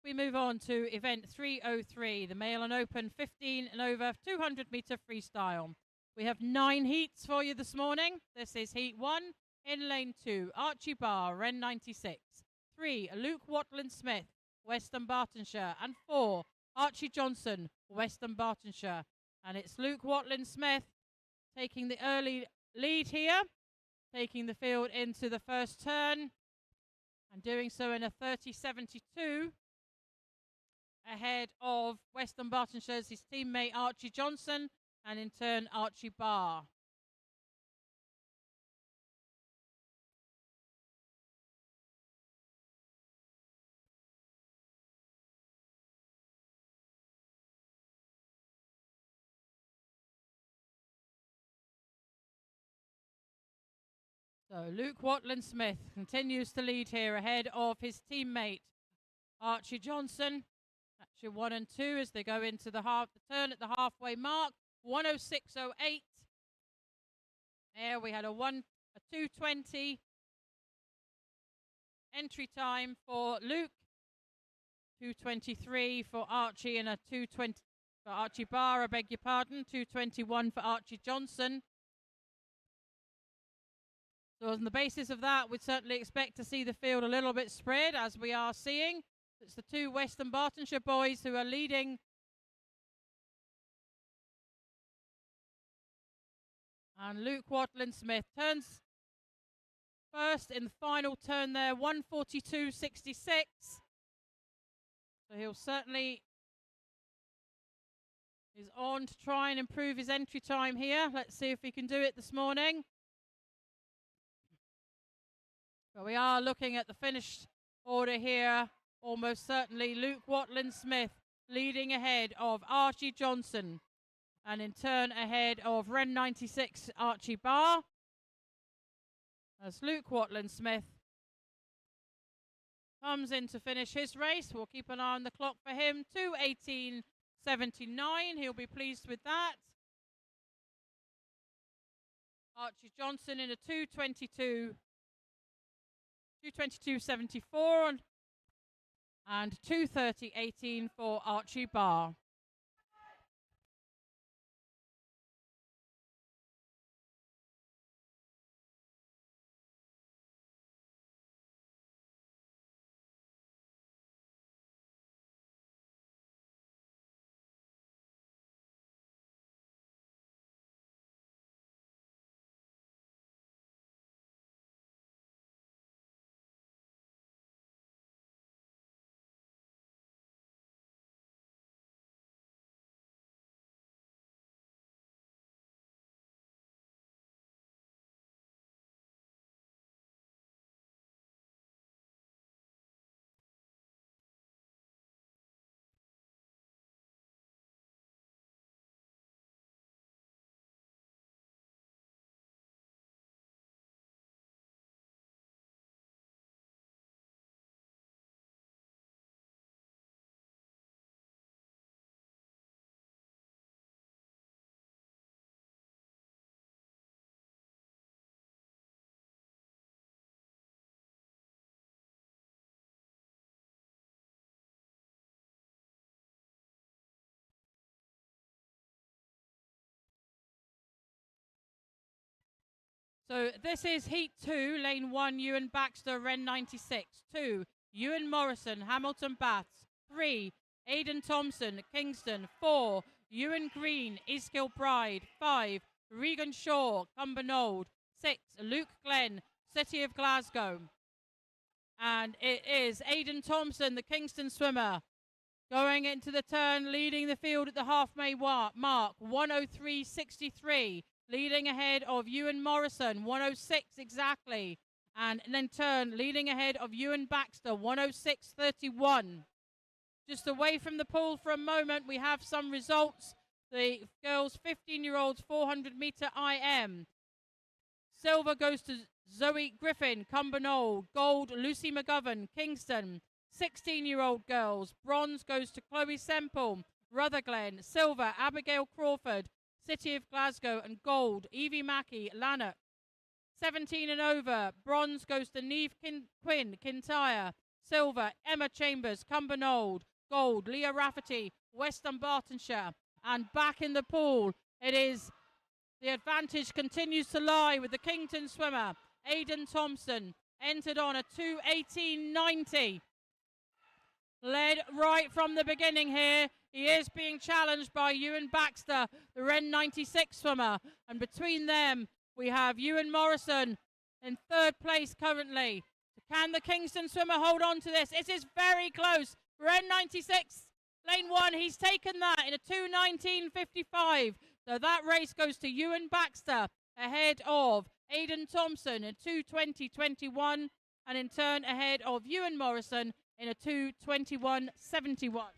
We move on to event 303, the male and open 15 and over 200 meter freestyle. We have 9 heats for you this morning. This is heat 1 in lane 2, Archie Barr, Ren 96. 3, Luke Watland-Smith, Western Bartonshire. And 4, Archie Johnson, Western Bartonshire. And it's Luke Watland-Smith taking the early lead here, taking the field into the first turn and doing so in a 30.72 ahead of Western Bartonshire's his teammate Archie Johnson and in turn Archie Barr. So Luke Watland-Smith continues to lead here ahead of his teammate Archie Johnson. Actually 1 and 2 as they go into the turn at the halfway mark. 106.08. There we had a 2:20 entry time for Luke. 2:23 for Archie and a 2:20 for Archie Barr, I beg your pardon. 2:21 for Archie Johnson. So on the basis of that, we'd certainly expect to see the field a little bit spread, as we are seeing. It's the 2 Western Bartonshire boys who are leading. And Luke Watland-Smith turns first in the final turn there, 1:42.66. So he'll certainly is on to try and improve his entry time here. Let's see if he can do it this morning. But we are looking at the finished order here. Almost certainly Luke Watland-Smith leading ahead of Archie Johnson and in turn ahead of Ren 96 Archie Barr. As Luke Watland-Smith comes in to finish his race, we'll keep an eye on the clock for him. 2:18.79, he'll be pleased with that. Archie Johnson in a 2:22.74 and 2:30.18 for Archie Barr. So this is Heat 2, Lane 1, Ewan Baxter, Ren 96. 2, Ewan Morrison, Hamilton Baths. 3, Aidan Thompson, Kingston. 4, Ewan Green, East Kilbride. 5, Regan Shaw, Cumbernauld. 6, Luke Glenn, City of Glasgow. And it is Aidan Thompson, the Kingston swimmer, going into the turn, leading the field at the halfway mark, 1:03.63. Leading ahead of Ewan Morrison, 1:06 exactly. And then turn, leading ahead of Ewan Baxter, 1:06.31. Just away from the pool for a moment, we have some results. The girls' 15-year-olds 400 meter IM. Silver goes to Zoe Griffin, Cumbernauld. Gold, Lucy McGovern, Kingston. 16-year-old girls. Bronze goes to Chloe Semple, Rutherglen. Silver, Abigail Crawford, City of Glasgow. And gold, Evie Mackey, Lanark. 17 and over. Bronze goes to Neve Quinn, Kintyre. Silver, Emma Chambers, Cumbernauld. Gold, Leah Rafferty, Western Bartonshire. And back in the pool, it is the advantage continues to lie with the Kington swimmer, Aidan Thompson, entered on a 2:18.90. Led right from the beginning here. He is being challenged by Ewan Baxter, the Ren 96 swimmer. And between them, we have Ewan Morrison in third place currently. Can the Kingston swimmer hold on to this? It is very close. Ren 96, lane 1, he's taken that in a 2:19.55. So that race goes to Ewan Baxter ahead of Aidan Thompson in 2:20.21, and in turn ahead of Ewan Morrison in a 2:21.71.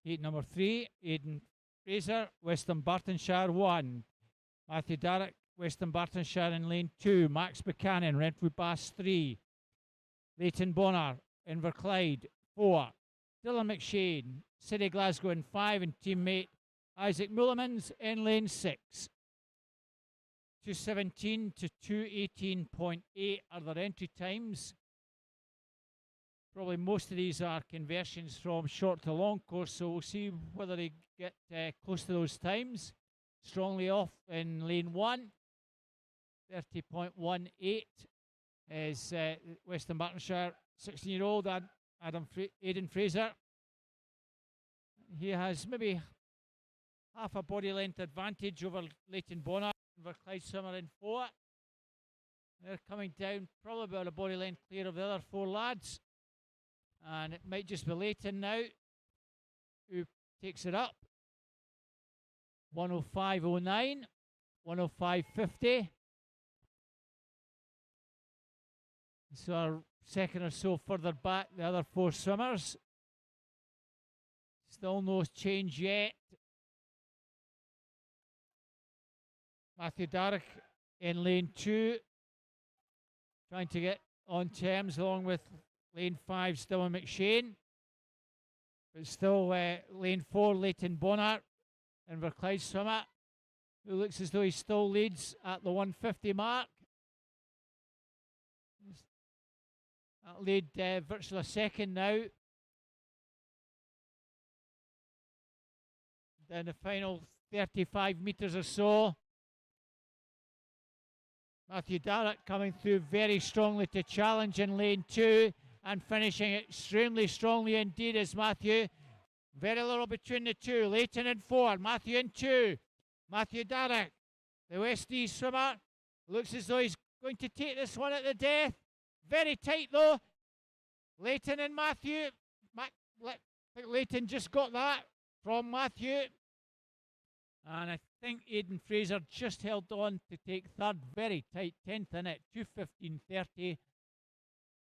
Heat number 3, Aidan Fraser, Western Bartonshire 1. Matthew Darroch, Western Bartonshire in lane 2. Max Buchanan, Renfrew Bass 3. Leighton Bonner, Inverclyde 4. Dylan McShane, City Glasgow in 5, and teammate Isaac Mullimans in lane 6. 2:17 to 2:18.8 are their entry times. Probably most of these are conversions from short to long course, so we'll see whether they get close to those times. Strongly off in lane 1, 30.18 is Western Bartonshire 16-year-old Aidan Fraser. He has maybe half a body length advantage over Leighton Bonner, Inverclyde swimmer in 4. They're coming down probably about a body length clear of the other 4 lads. And it might just be Leighton now who takes it up. 105.09, 105.50. So our second or so further back, the other 4 swimmers. Still no change yet. Matthew Darroch in lane 2, trying to get on terms along with lane 5, Dylan McShane. But still lane 4, Leighton Bonner, Inverclyde swimmer, who looks as though he still leads at the 150 mark. That lead virtually a second now. Down the final 35 metres or so. Matthew Darroch coming through very strongly to challenge in lane 2 and finishing extremely strongly indeed as Matthew. Very little between the two. Leighton in 4, Matthew in 2. Matthew Darroch, the West East swimmer, looks as though he's going to take this one at the death. Very tight though. Leighton and Matthew. Leighton just got that from Matthew. And I think Aidan Fraser just held on to take third. Very tight, 10th in it. 2:15.30,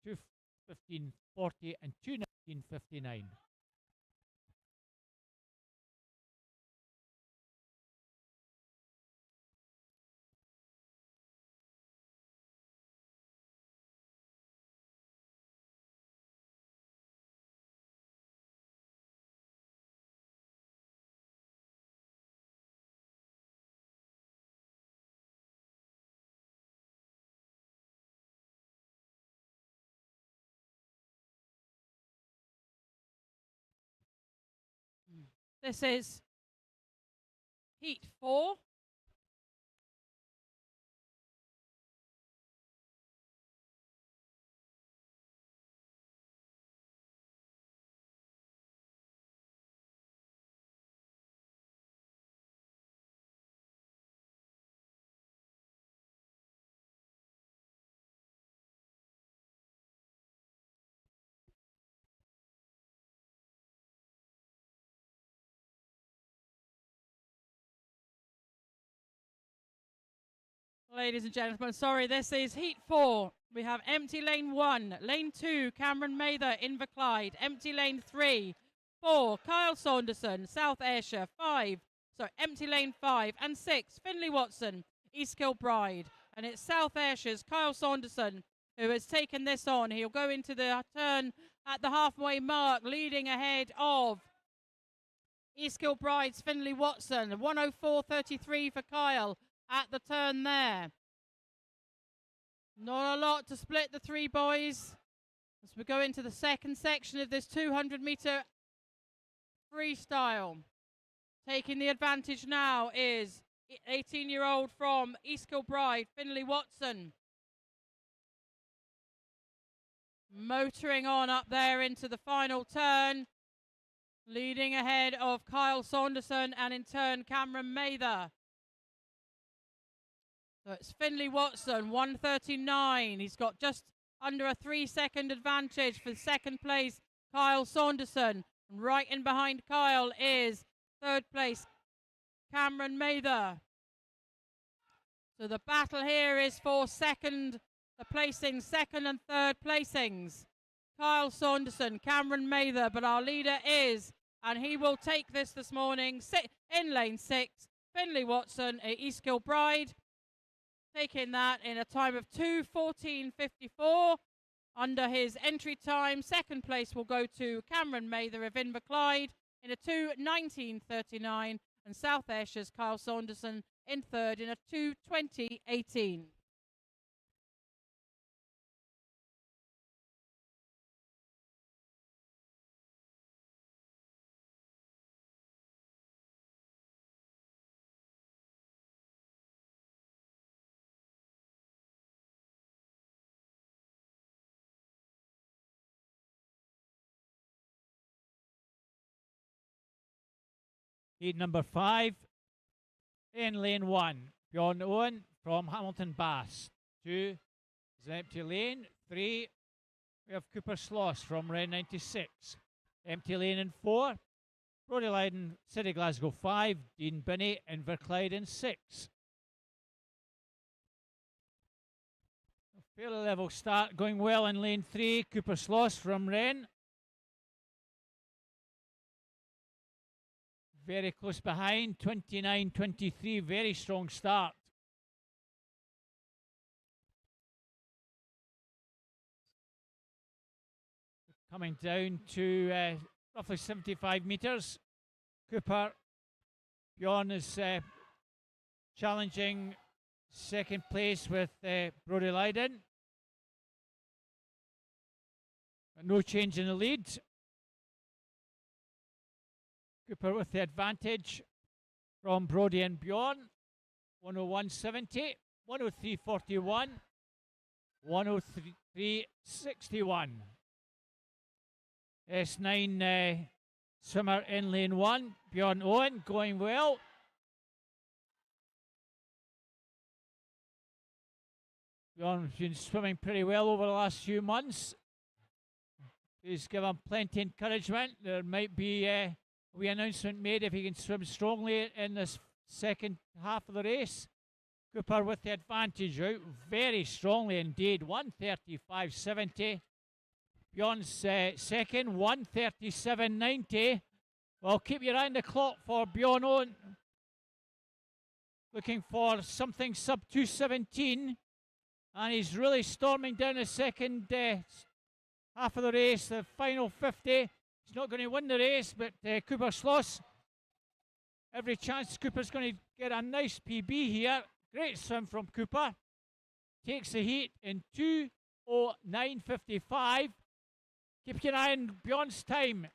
2:15.40 and 2:19.59. This is heat 4. Ladies and gentlemen, sorry, this is heat 4. We have empty lane 1, lane 2, Cameron Mather, Inverclyde, empty lane 3, 4, Kyle Saunderson, South Ayrshire. 5, Empty Lane 5. And 6, Finley Watson, East Kilbride. And it's South Ayrshire's Kyle Saunderson who has taken this on. He'll go into the turn at the halfway mark, leading ahead of East Kilbride's Finley Watson. 104.33 for Kyle at the turn there. Not a lot to split the three boys as we go into the second section of this 200-metre freestyle. Taking the advantage now is 18-year-old from East Kilbride, Finley Watson. Motoring on up there into the final turn, leading ahead of Kyle Saunderson and in turn Cameron Mather. So it's Finley Watson, 1:39. He's got just under a 3-second advantage for second place, Kyle Saunderson. And right in behind Kyle is third place, Cameron Mather. So the battle here is for the placings, second and third placings. Kyle Saunderson, Cameron Mather, but our leader is, and he will take this morning, in lane 6, Finley Watson at East Kilbride, taking that in a time of 2:14.54 under his entry time. Second place will go to Cameron Mather of Inverclyde in a 2:19.39, and South Ayrshire's Kyle Saunderson in third in a 2:20.18. Heat number 5 in lane 1. Bjorn Owen from Hamilton Bass. 2 is Empty Lane. 3 we have Cooper Sloss from Ren 96. Empty Lane in 4. Brody Leiden, City Glasgow 5. Dean Binney, Inverclyde in 6. Fairly level start, going well in lane 3. Cooper Sloss from Ren. Very close behind, 29.23, very strong start. Coming down to roughly 75 metres. Cooper, Bjorn is challenging second place with Brody Leiden. No change in the lead. Cooper with the advantage from Brody and Bjorn. 101.70, 103.41, 103.61. S9 swimmer in lane 1. Bjorn Owen going well. Bjorn's been swimming pretty well over the last few months. He's given plenty of encouragement. There might be a wee announcement made if he can swim strongly in this second half of the race. Cooper with the advantage out very strongly indeed. 1:35.70. Bjorn's second, 1:37.90. Well, keep your eye on the clock for Bjorn Owen. Looking for something sub 2:17. And he's really storming down the second half of the race, the final 50. He's not going to win the race, but Cooper Sloss, every chance Cooper's going to get a nice PB here. Great swim from Cooper. Takes the heat in 2:09.55. Keep your eye on Bjorn's time.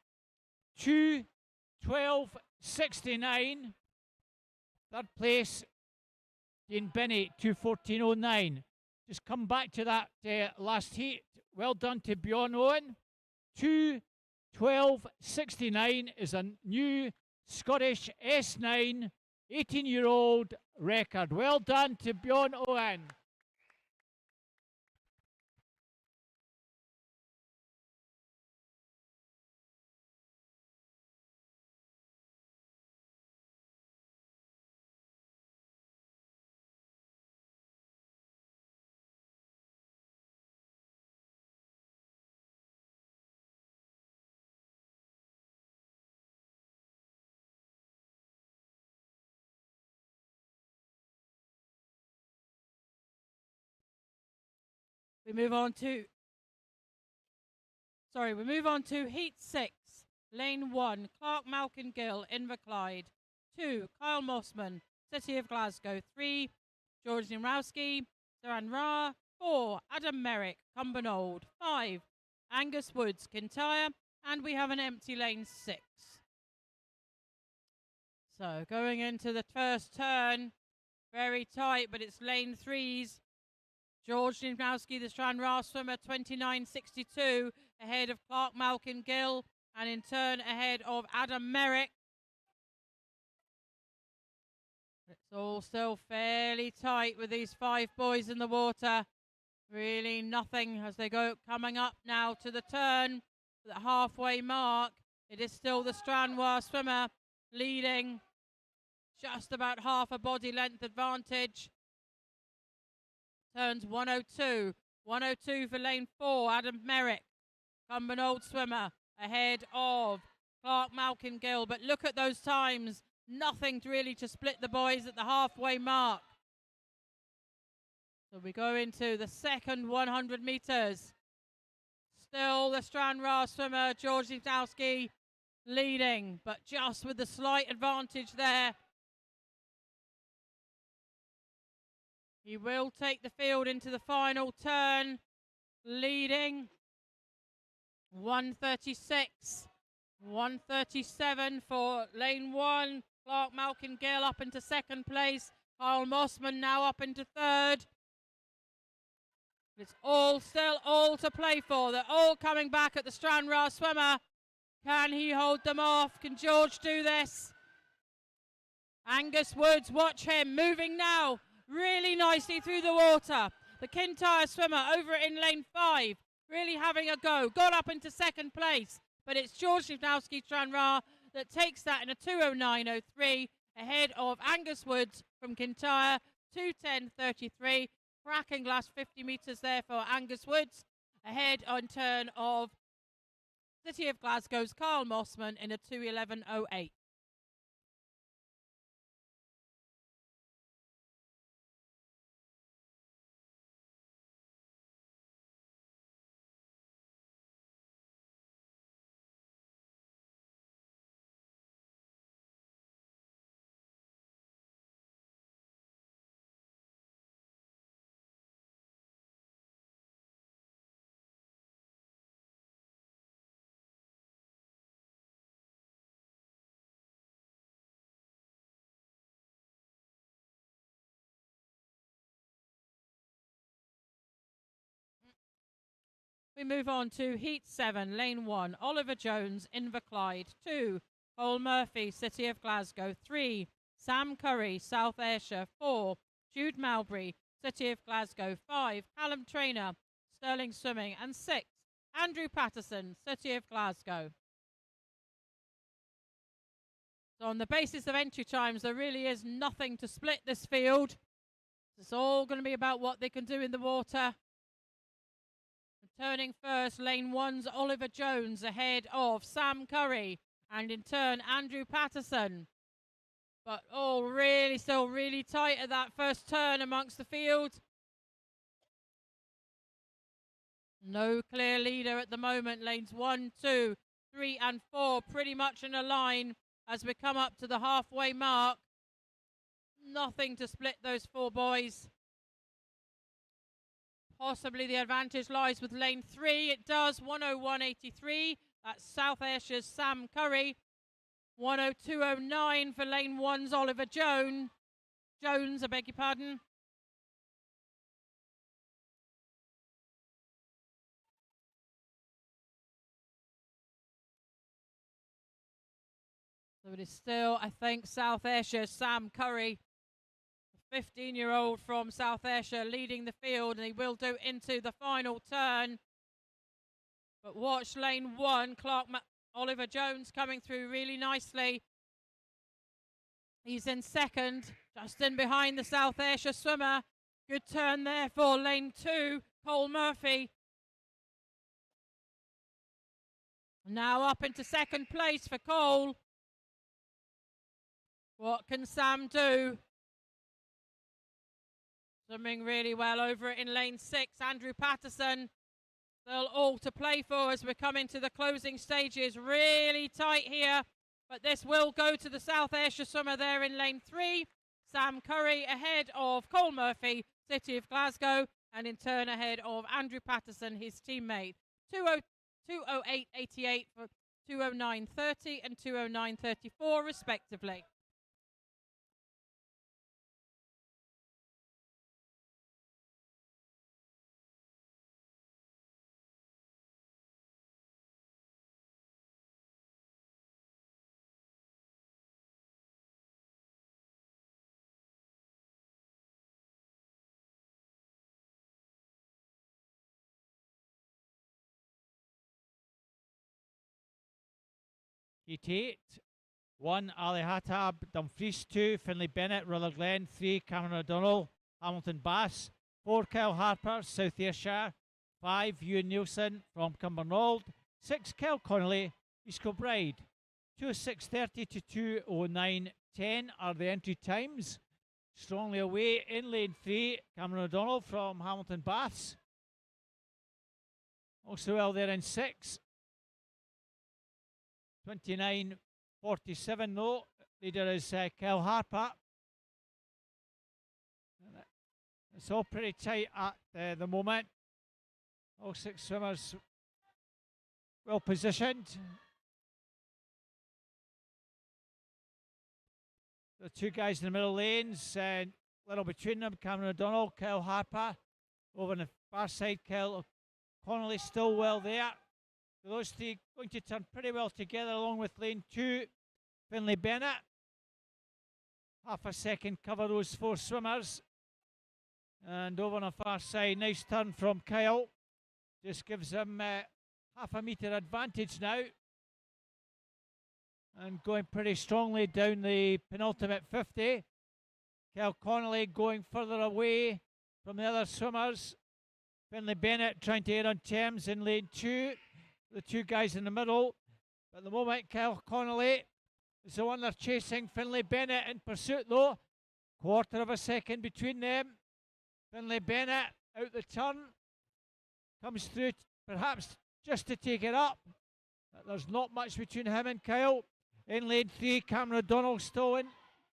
2:12.69. Third place, Dean Binney, 2:14.09. Just come back to that last heat. Well done to Bjorn Owen. 2:12.69 is a new Scottish S9 18-year-old record. Well done to Bjorn Owen. We move on to heat 6. Lane 1, Clark Malkin Gill, Inverclyde. 2, Kyle Mossman, City of Glasgow. 3, George Nimrowski, Saran Ra. 4, Adam Merrick, Cumbernauld. 5, Angus Woods, Kintyre. And we have an empty lane 6. So going into the first turn, very tight, but it's lane 3's. George Nimrowski, the Saran Ra swimmer, 29.62, ahead of Clark Malkin Gill, and in turn ahead of Adam Merrick. It's all still fairly tight with these 5 boys in the water. Really nothing as they go coming up now to the turn, the halfway mark. It is still the Saran Ra swimmer leading, just about half a body length advantage. Turns 102. 102 for lane 4, Adam Merrick, Cumbernauld swimmer, ahead of Clark Malkin Gill. But look at those times. Nothing really to split the boys at the halfway mark. So we go into the second 100 metres. Still the Saran Ra swimmer, George Nimrowski, leading, but just with the slight advantage there. He will take the field into the final turn, leading 136, 137 for lane 1. Clark Malkin Gill up into second place. Kyle Mossman now up into third. It's still all to play for. They're all coming back at the Saran Ra swimmer. Can he hold them off? Can George do this? Angus Woods, watch him, moving now really nicely through the water. The Kintyre swimmer over in lane 5, really having a go. Got up into second place, but it's George Nimrowski Saran Ra that takes that in a 2:09.03, ahead of Angus Woods from Kintyre, 2:10.33. Cracking last 50 metres there for Angus Woods, ahead on turn of City of Glasgow's Kyle Mossman in a 2:11.08. We move on to Heat 7, Lane 1, Oliver Jones, Inverclyde. 2, Cole Murphy, City of Glasgow. 3, Sam Curry, South Ayrshire. 4, Jude Mowbray, City of Glasgow. 5, Callum Trainer, Stirling Swimming. And 6, Andrew Patterson, City of Glasgow. So on the basis of entry times, there really is nothing to split this field. It's all going to be about what they can do in the water. Turning first, lane 1's Oliver Jones ahead of Sam Curry and in turn Andrew Patterson. But really still really tight at that first turn amongst the field. No clear leader at the moment. Lanes 1, 2, 3 and 4 pretty much in a line as we come up to the halfway mark. Nothing to split those 4 boys. Possibly the advantage lies with lane 3. It does. 1:01.83. That's South Ayrshire's Sam Curry. 1:02.09 for lane 1's Oliver Jones. I beg your pardon. So it is still, I think, South Ayrshire, Sam Curry, the 15-year-old from South Ayrshire, leading the field, and he will do into the final turn. But watch lane 1, Oliver Jones coming through really nicely. He's in second, just in behind the South Ayrshire swimmer. Good turn there for lane 2, Cole Murphy. Now up into second place for Cole. What can Sam do? Swimming really well over it in lane 6. Andrew Patterson. Still all to play for as we come into the closing stages. Really tight here, but this will go to the South Ayrshire swimmer there in lane 3. Sam Curry ahead of Cole Murphy, City of Glasgow, and in turn ahead of Andrew Patterson, his teammate. 2:08.88 for 2:09.30 and 2:09.34 respectively. Heat 8, 1, Ali Hattab, Dumfries 2, Finlay Bennett, Rutherglen 3, Cameron O'Donnell, Hamilton Bass 4, Kyle Harper, South Ayrshire 5, Ewan Nielsen from Cumbernauld 6, Kyle Connolly, East Kilbride. 2:06.30 to 2:09.10 are the entry times. Strongly away in lane 3, Cameron O'Donnell from Hamilton Baths. Also well there in 6. 29.47 though. Leader is Kyle Harper. It's all pretty tight at the moment. All 6 swimmers well positioned. The 2 guys in the middle lanes, little between them, Cameron O'Donnell, Kyle Harper. Over on the far side, Kyle Connolly still well there. So those 3 going to turn pretty well together along with lane 2, Finlay Bennett. Half a second cover those 4 swimmers. And over on the far side, nice turn from Kyle. Just gives him half a metre advantage now. And going pretty strongly down the penultimate 50. Kyle Connolly going further away from the other swimmers. Finlay Bennett trying to aid on terms in lane 2. The 2 guys in the middle. But at the moment, Kyle Connolly is the one they're chasing. Finlay Bennett in pursuit though. Quarter of a second between them. Finlay Bennett out the turn. Comes through perhaps just to take it up. But there's not much between him and Kyle. In lane 3, Cameron O'Donnell still in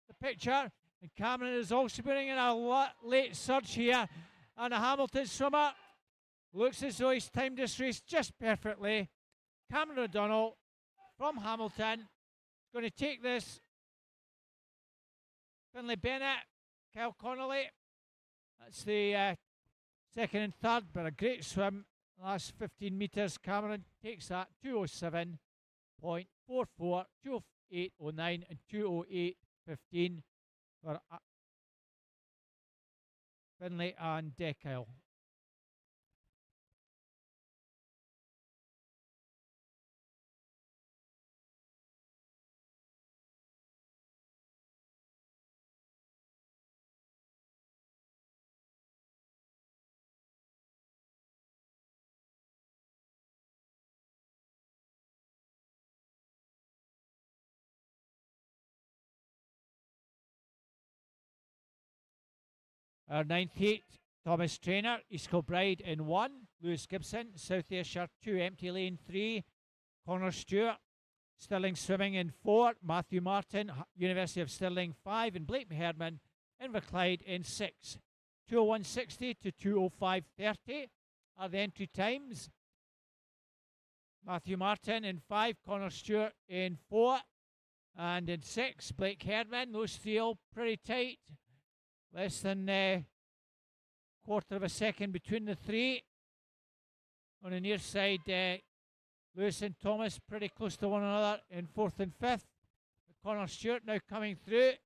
the picture. And Cameron is also bringing in a late surge here. And a Hamilton swimmer looks as though he's timed this race just perfectly. Cameron O'Donnell from Hamilton is going to take this. Finlay Bennett, Kyle Connolly. That's the second and third, but a great swim. Last 15 metres, Cameron takes that 2:07.44, 2:08.09 and 2:08.15 for Finlay and Kyle. Our 9th heat, Thomas Traynor, East Kilbride in 1. Lewis Gibson, South Ayrshire 2, empty lane 3. Connor Stewart, Stirling swimming in 4. Matthew Martin, University of Stirling 5. And Blake Herdman, Inverclyde in 6. 2:01.60 to 2:05.30 are the entry times. Matthew Martin in 5. Connor Stewart in 4. And in 6, Blake Herdman. Those 3 all pretty tight. Less than quarter of a second between the 3. On the near side, Lewis and Thomas pretty close to one another in 4th and 5th. Connor Stewart now coming through.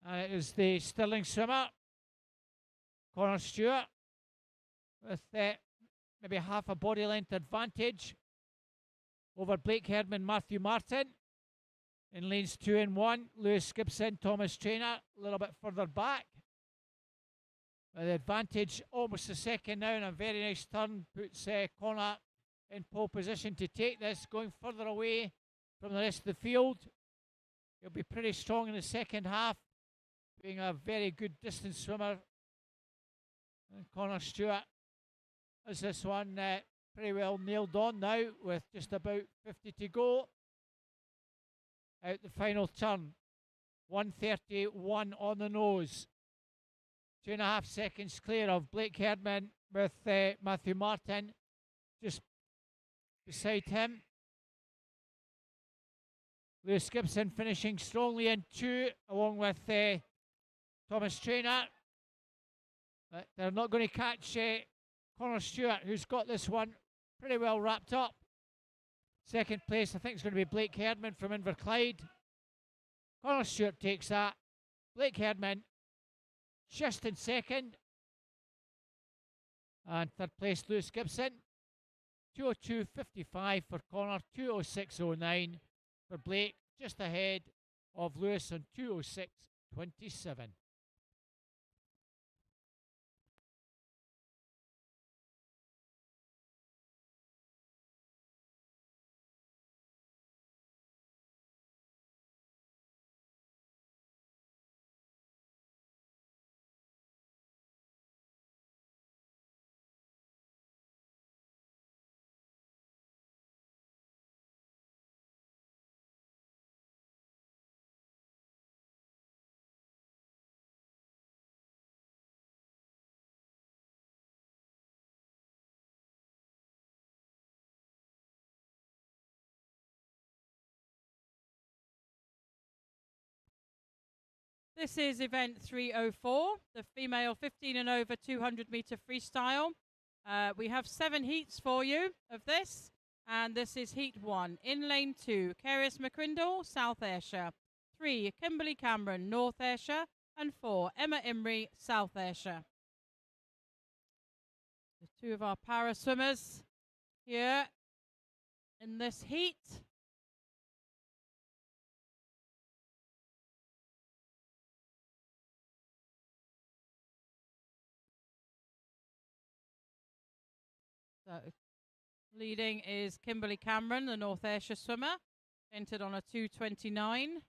And it is the Stirling swimmer, Connor Stewart, with maybe half a body length advantage over Blake Herdman, Matthew Martin. In lanes 2 and 1, Lewis Gibson, Thomas Traynor, a little bit further back. The advantage almost a second now, and a very nice turn puts Connor in pole position to take this, going further away from the rest of the field. He'll be pretty strong in the second half, being a very good distance swimmer. And Connor Stewart has this one pretty well nailed on now with just about 50 to go. Out the final turn, 1:31 on the nose. 2.5 seconds clear of Blake Herdman with Matthew Martin just beside him. Lewis Gibson finishing strongly in 2 along with Thomas Traynor. But they're not going to catch Connor Stewart, who's got this one pretty well wrapped up. Second place, I think, is going to be Blake Herdman from Inverclyde. Connor Stewart takes that. Blake Herdman just in second. And third place, Lewis Gibson. 2:02.55 for Connor, 2:06.09 for Blake, just ahead of Lewis on 2:06.27. This is event 304, the female 15 and over 200 metre freestyle. We have 7 heats for you of this, and this is heat 1. In lane 2, Keris McCrindle, South Ayrshire. 3, Kimberly Cameron, North Ayrshire. And 4, Emma Imrie, South Ayrshire. The 2 of our para swimmers here in this heat. So leading is Kimberly Cameron, the North Ayrshire swimmer, entered on a 2:29.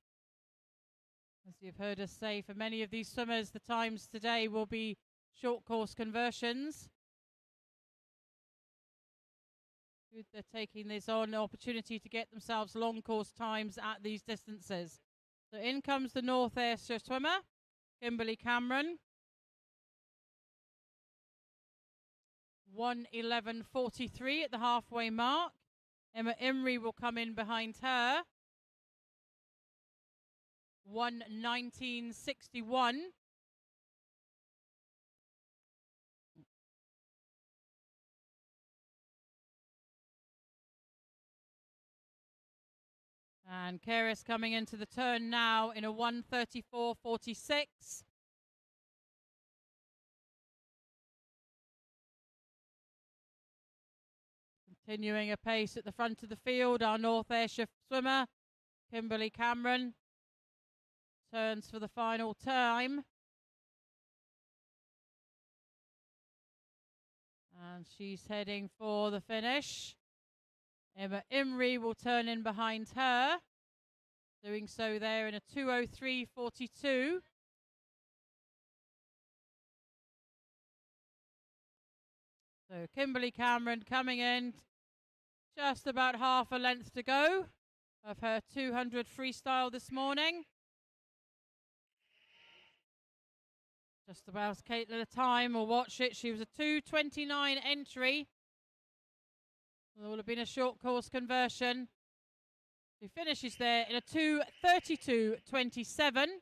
As you've heard us say, for many of these swimmers, the times today will be short course conversions. Good, they're taking this on, an opportunity to get themselves long course times at these distances. So in comes the North Ayrshire swimmer, Kimberly Cameron. 1:11.43 at the halfway mark. Emma Imrie will come in behind her. 1:19.61. And Keris coming into the turn now in a 1:34.46. Continuing apace at the front of the field, our North Ayrshire swimmer, Kimberly Cameron, turns for the final time. And she's heading for the finish. Emma Imrie will turn in behind her, doing so there in a 2:03.42. So Kimberly Cameron coming in, just about half a length to go of her 200 freestyle this morning. Just about Caitlin a time, we'll watch it. She was a 2:29 entry. There will have been a short course conversion. She finishes there in a 2:32.27.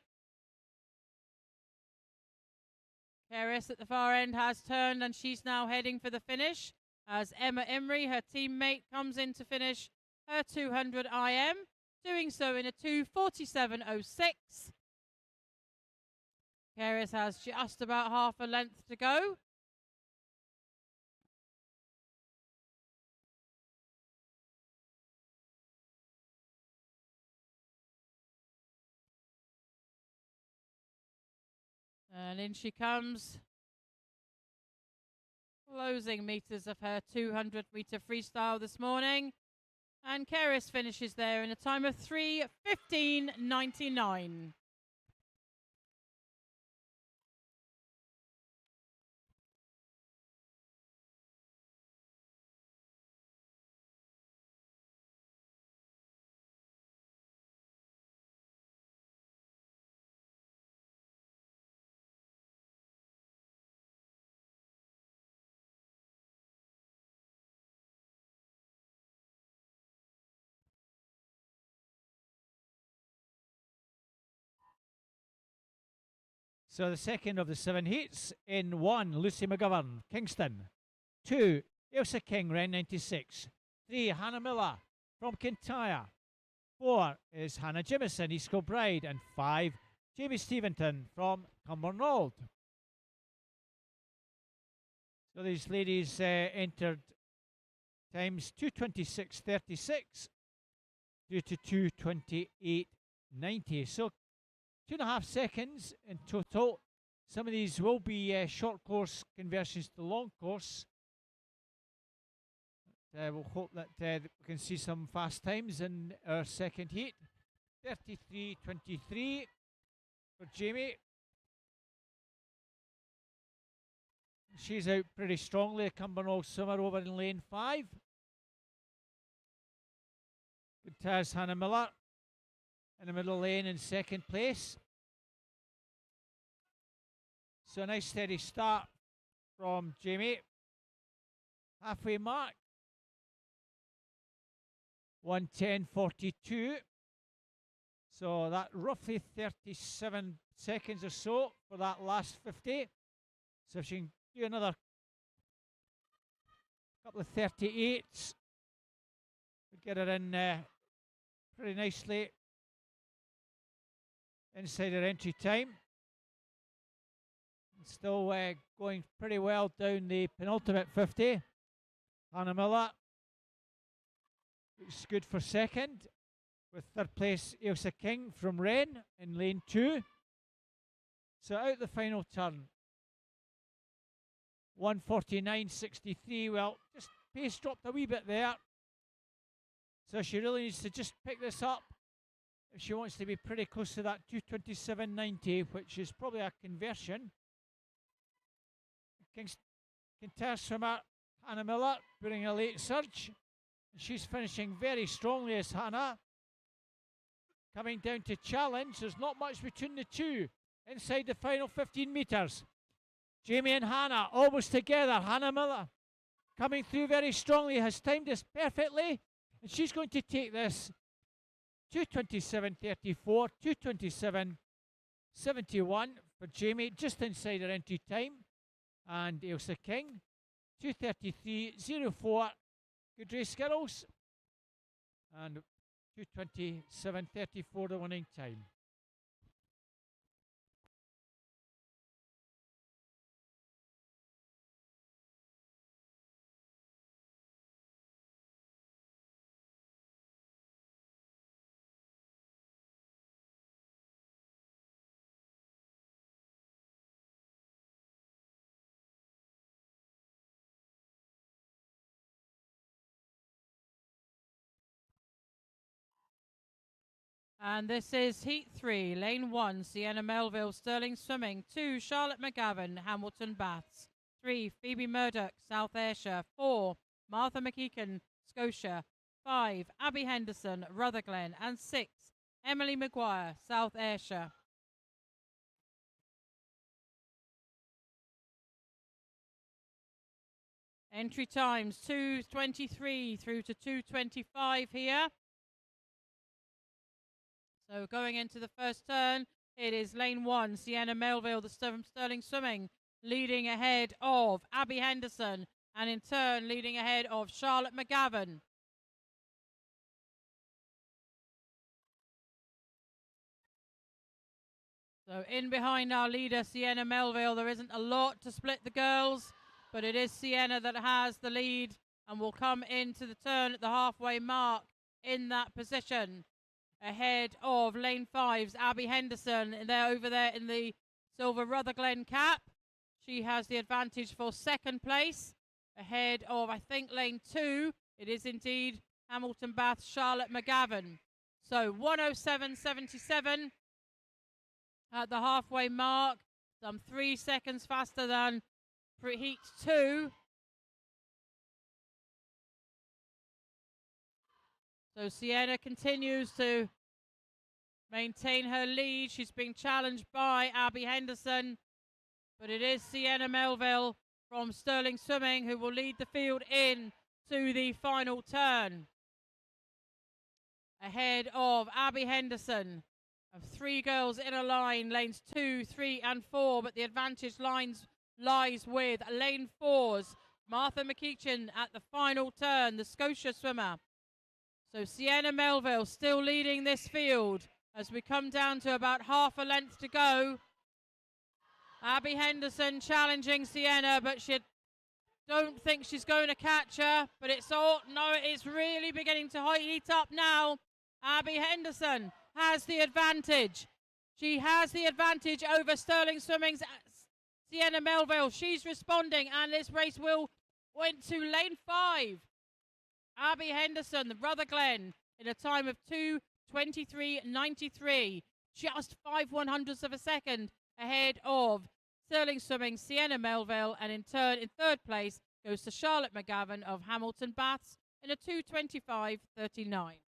Keris at the far end has turned and she's now heading for the finish as Emma Imrie, her teammate, comes in to finish her 200 IM, doing so in a 2:47.06. Keris has just about half a length to go. And in she comes. Closing meters of her 200 metre freestyle this morning. And Keris finishes there in a time of 3:15.99. So the second of the 7 heats in 1, Lucy McGovern, Kingston. 2, Ailsa King, Ren 96. 3, Hannah Miller from Kintyre. 4 is Hannah Jimison, East Kilbride. And 5, Jamie Steventon from Cumbernauld. So these ladies entered times 2:26.36 due to 2:28.90. So 2.5 seconds in total. Some of these will be short course conversions to long course. We'll hope that we can see some fast times in our second heat. 33:23 for Jamie. She's out pretty strongly. Cumbernauld swimmer over in lane 5. Good Taz Hannah Miller in the middle lane in second place. So a nice steady start from Jamie. Halfway mark. 1:10.42. So that roughly 37 seconds or so for that last 50. So if she can do another couple of 38s, we'll get her in pretty nicely inside her entry time. And still going pretty well down the penultimate 50. Hannah Miller looks good for second, with third place Ailsa King from Wren in lane 2. So out the final turn. 1:49.63. Well, just pace dropped a wee bit there. So she really needs to just pick this up if she wants to be pretty close to that 2:27.90, which is probably a conversion. Kintyre swimmer Hannah Miller putting a late surge. She's finishing very strongly as Hannah. Coming down to challenge. There's not much between the two inside the final 15 metres. Jamie and Hannah almost together. Hannah Miller coming through very strongly, has timed this perfectly, and she's going to take this 2:27.34, 2:27.71 for Jamie, just inside her entry time, and Ailsa King 2:33.04. Good race, girls, and 2:27.34 the winning time. And this is Heat 3, Lane 1, Sienna Melville, Stirling Swimming. 2, Charlotte McGavin, Hamilton Baths. 3, Phoebe Murdoch, South Ayrshire. 4, Martha McEachen, Scotia. 5, Abby Henderson, Rutherglen. And 6, Emily Maguire, South Ayrshire. Entry times 2:23 through to 2:25 here. So going into the first turn, it is lane 1, Sienna Melville, the Stirling Swimming, leading ahead of Abby Henderson, and in turn leading ahead of Charlotte McGavin. So in behind our leader, Sienna Melville, there isn't a lot to split the girls, but it is Sienna that has the lead and will come into the turn at the halfway mark in that position. Ahead of lane 5's Abby Henderson. They're over there in the silver Rutherglen cap. She has the advantage for second place. Ahead of, I think, lane 2. It is indeed Hamilton Bath, Charlotte McGavin. So 107.77 at the halfway mark. Some 3 seconds faster than Heat 2. So Sienna continues to maintain her lead. She's being challenged by Abby Henderson, but it is Sienna Melville from Sterling Swimming who will lead the field in to the final turn. Ahead of Abby Henderson of 3 girls in a line, lanes 2, 3 and 4, but the advantage lies with lane 4's Martha McEachin at the final turn, the Scotia swimmer. So Sienna Melville still leading this field as we come down to about half a length to go. Abby Henderson challenging Sienna, but she don't think she's going to catch her. But it's really beginning to heat up now. Abby Henderson has the advantage. She has the advantage over Sterling Swimming's Sienna Melville. She's responding, and this race will went to lane 5. Abby Henderson, the Rutherglen, in a time of 2:23.93, just 5/100ths of a second ahead of Sterling Swimming, Sienna Melville, and in turn, in third place, goes to Charlotte McGavin of Hamilton Baths in a 2:25.39.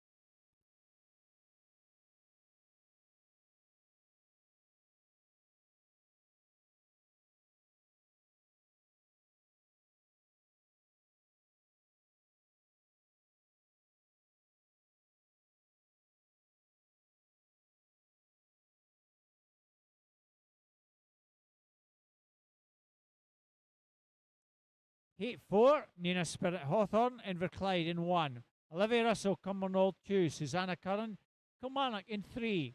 Heat 4, Nina Spirit Hawthorne, Inverclyde in 1. Olivia Russell, Cumbernauld 2. Susanna Curran, Kilmarnock in 3.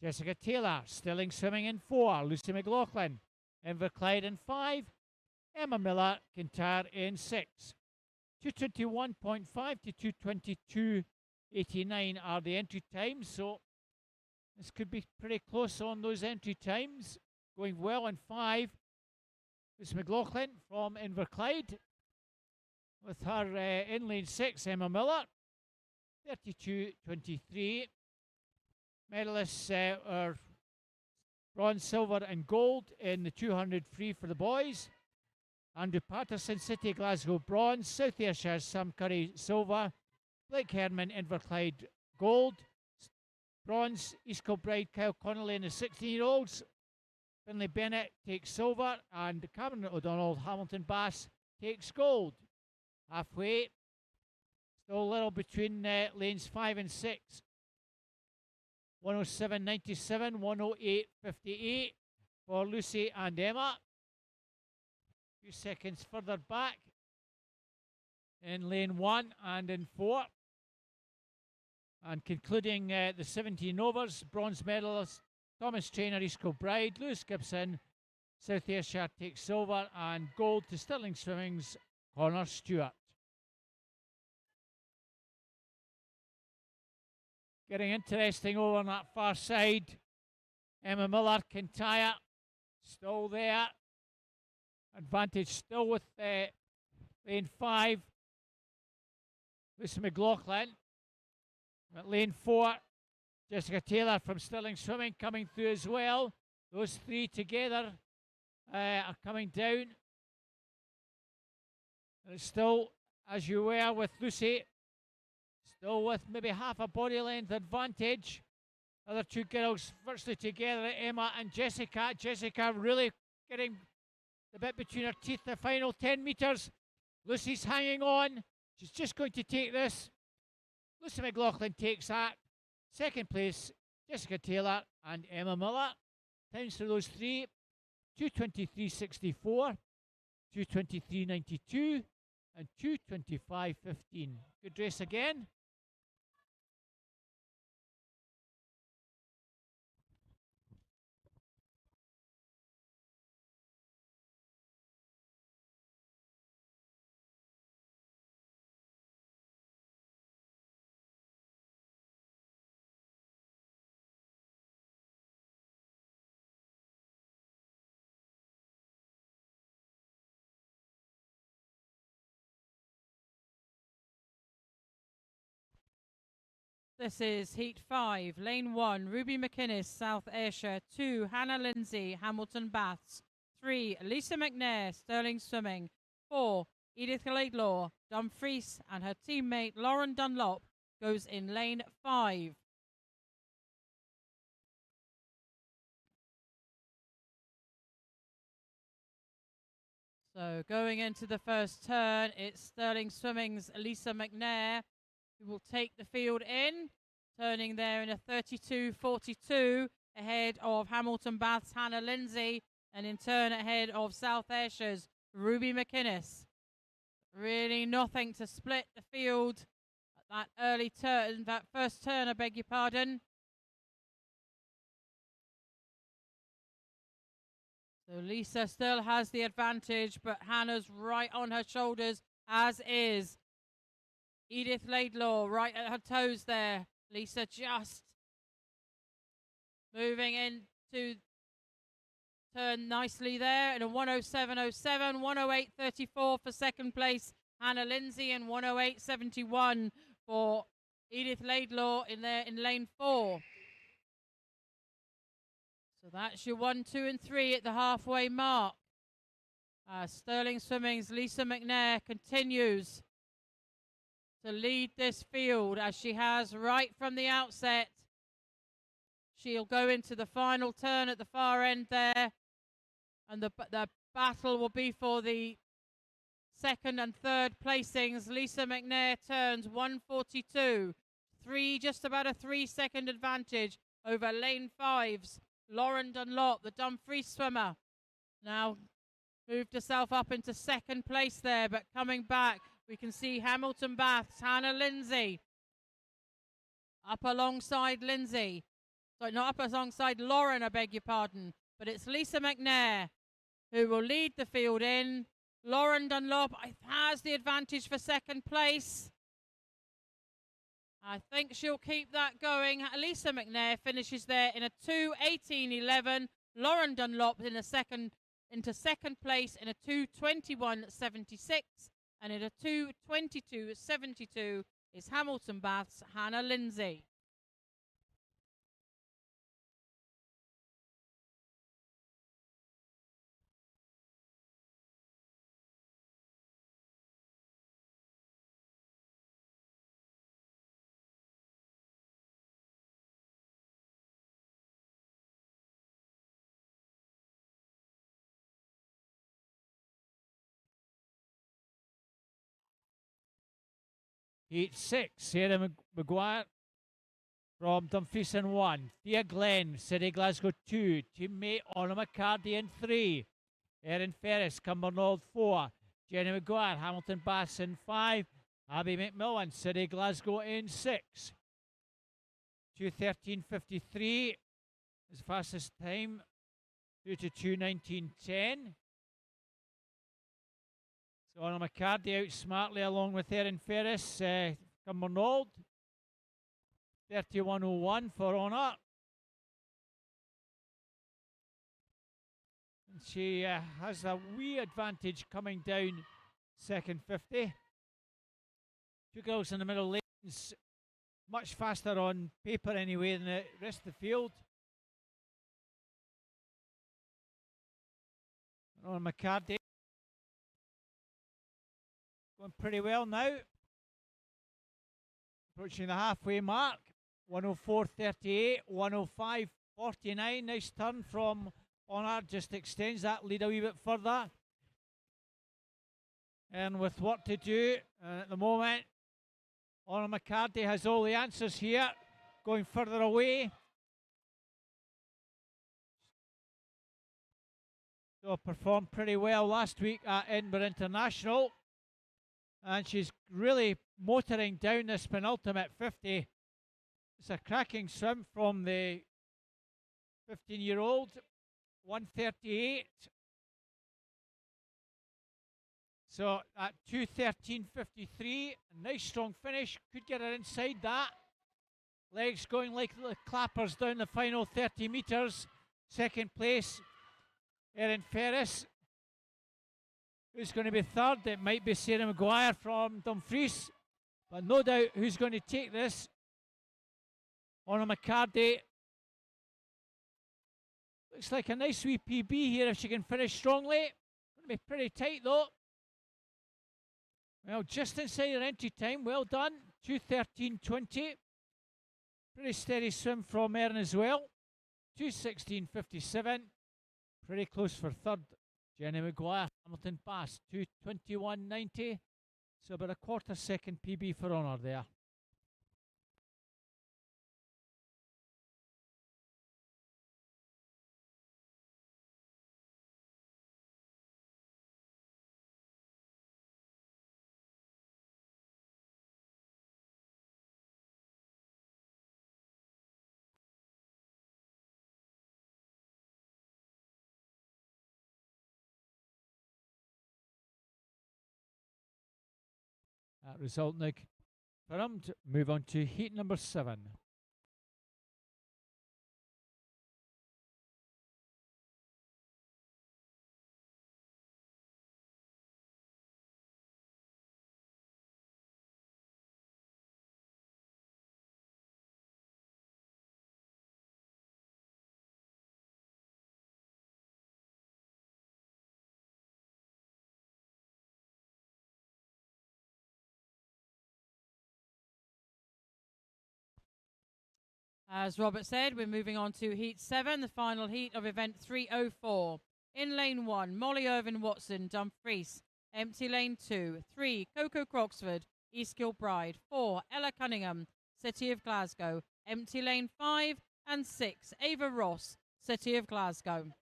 Jessica Taylor, Stirling Swimming in 4. Lucy McLaughlin, Inverclyde in 5. Emma Miller, Kintyre in 6. 2:21.5 to 2:22.89 are the entry times, so this could be pretty close on those entry times. Going well in 5. Lucy McLaughlin from Inverclyde with her in lane 6, Emma Miller, 32.23. Medalists are bronze, silver and gold in the 200 free for the boys. Andrew Patterson, City Glasgow, bronze. South Ayrshire, Sam Curry, silver. Blake Herman, Inverclyde, gold. Bronze, East Kilbride, Kyle Connolly and the 16-year-olds. Finlay Bennett takes silver, and Cameron O'Donnell, Hamilton Bass, takes gold. Halfway, still a little between lanes 5 and 6. 107.97, 108.58 for Lucy and Emma. A few seconds further back in lane 1 and in 4. And concluding the 17 overs, bronze medalist Thomas Traynor, East Kilbride. Lewis Gibson, South Ayrshire, takes silver, and gold to Stirling Swimming's Connor Stewart. Getting interesting over on that far side. Emma Miller, Kintyre, still there. Advantage still with lane 5. Lucy McLaughlin. At lane 4, Jessica Taylor from Stirling Swimming coming through as well. Those 3 together are coming down. And it's still, as you were with Lucy, still with maybe half a body length advantage. Other 2 girls virtually together, Emma and Jessica. Jessica really getting the bit between her teeth, the final 10 metres. Lucy's hanging on. She's just going to take this. Lucy McLaughlin takes that. Second place, Jessica Taylor and Emma Miller. Times for those 3, 2:23.64, 2:23.92 and 2:25.15. Good race again. This is Heat 5, Lane 1, Ruby McInnes, South Ayrshire. 2, Hannah Lindsay, Hamilton Baths. 3, Lisa McNair, Stirling Swimming. 4, Edith Laidlaw, Dumfries, and her teammate Lauren Dunlop goes in Lane 5. So going into the first turn, it's Stirling Swimming's Lisa McNair who will take the field in, turning there in a 32.42 ahead of Hamilton Bath's Hannah Lindsay, and in turn ahead of South Ayrshire's Ruby McInnes. Really nothing to split the field at that early turn, that first turn, I beg your pardon. So Lisa still has the advantage, but Hannah's right on her shoulders, as is Edith Laidlaw, right at her toes there. Lisa just moving into turn nicely there in a 107.07, 108.34 for second place Hannah Lindsay, and 108.71 for Edith Laidlaw in there in lane 4. So that's your 1, 2 and 3 at the halfway mark. Stirling Swimming's Lisa McNair continues to lead this field as she has right from the outset. She'll go into the final turn at the far end there, and the battle will be for the second and third placings. Lisa McNair turns 1:42, just about a 3-second advantage over lane 5's Lauren Dunlop, the Dumfries swimmer. Now moved herself up into second place there, but coming back, we can see Hamilton Bath's Hannah Lindsay up alongside Lindsay. Sorry, not up alongside Lauren, I beg your pardon. But it's Lisa McNair who will lead the field in. Lauren Dunlop has the advantage for second place. I think she'll keep that going. Lisa McNair finishes there in a 2:18.11. Lauren Dunlop into second place in a 2:21.76. And in a 2:22.72 is Hamilton Bath's Hannah Lindsay. Heat 6, Sarah Maguire from Dumfries in 1. Thea Glenn, City Glasgow 2. Teammate Anna McCarty in 3. Erin Ferris, Cumbernauld 4. Jenny Maguire, Hamilton Baths in 5. Abby McMillan, City Glasgow in 6. 2:13.53 is the fastest time, through to 2:19.10. So Anna McCarty out smartly along with Erin Ferris, Cumbernauld. 31.01 for Anna. And she has a wee advantage coming down second 50. Two girls in the middle lanes, much faster on paper anyway than the rest of the field. Anna McCarty going pretty well now. Approaching the halfway mark. 104.38, 105.49. Nice turn from Honor, just extends that lead a wee bit further. And with work to do at the moment, Honor McCarty has all the answers here, going further away. So performed pretty well last week at Edinburgh International. And she's really motoring down this penultimate 50. It's a cracking swim from the 15-year-old. 1:38. So at 2:13.53, a nice strong finish. Could get her inside that. Legs going like the clappers down the final 30 metres. Second place, Erin Ferris. Who's going to be third? It might be Sarah Maguire from Dumfries. But no doubt who's going to take this on a McCarty. Looks like a nice wee PB here if she can finish strongly. Going to be pretty tight though. Well, just inside her entry time. Well done. 2:13.20. Pretty steady swim from Erin as well. 2:16.57. Pretty close for third. Jenny Maguire, Hamilton Pass, 2:21.90. So about a quarter second PB for honour there. That result now confirmed. Move on to heat number 7. As Robert said, we're moving on to Heat 7, the final heat of event 304. In lane 1, Molly Irvin Watson, Dumfries. Empty lane 2, 3, Coco Croxford, East Kilbride. 4, Ella Cunningham, City of Glasgow. Empty lane 5 and 6, Ava Ross, City of Glasgow.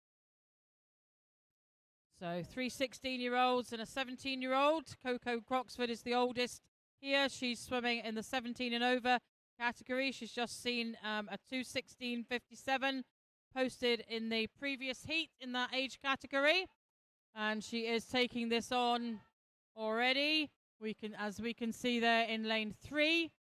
So 3 16-year-olds and a 17-year-old. Coco Croxford is the oldest here. She's swimming in the 17 and over category. She's just seen a 2:16.57 posted in the previous heat in that age category, and she is taking this on already. As we can see there in lane 3,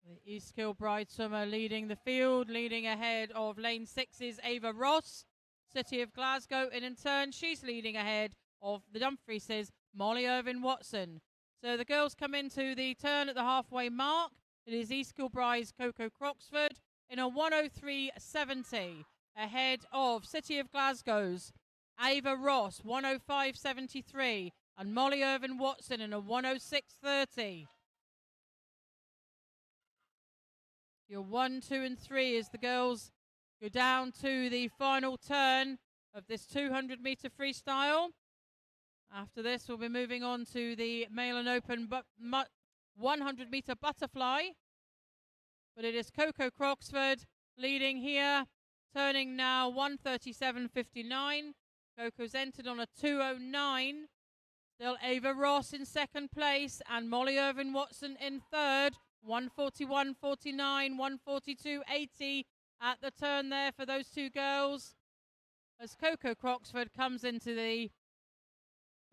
the East Kilbride swimmer leading the field, leading ahead of lane 6's Ava Ross, City of Glasgow, and in turn she's leading ahead of the Dumfries' Molly Irvin Watson. So the girls come into the turn at the halfway mark. It is East Kilbride's Coco Croxford in a 1:03.70 ahead of City of Glasgow's Ava Ross, 1:05.73, and Molly Irvin Watson in a 1:06.30. Your 1, 2, and 3 as the girls go down to the final turn of this 200-meter freestyle. After this, we'll be moving on to the male and open 100-meter butterfly. But it is Coco Croxford leading here, turning now 1:37.59. Coco's entered on a 2:09. Still Ava Ross in second place and Molly Irvin Watson in third. 1:41.49, 1:42.80 at the turn there for those two girls. As Coco Croxford comes into the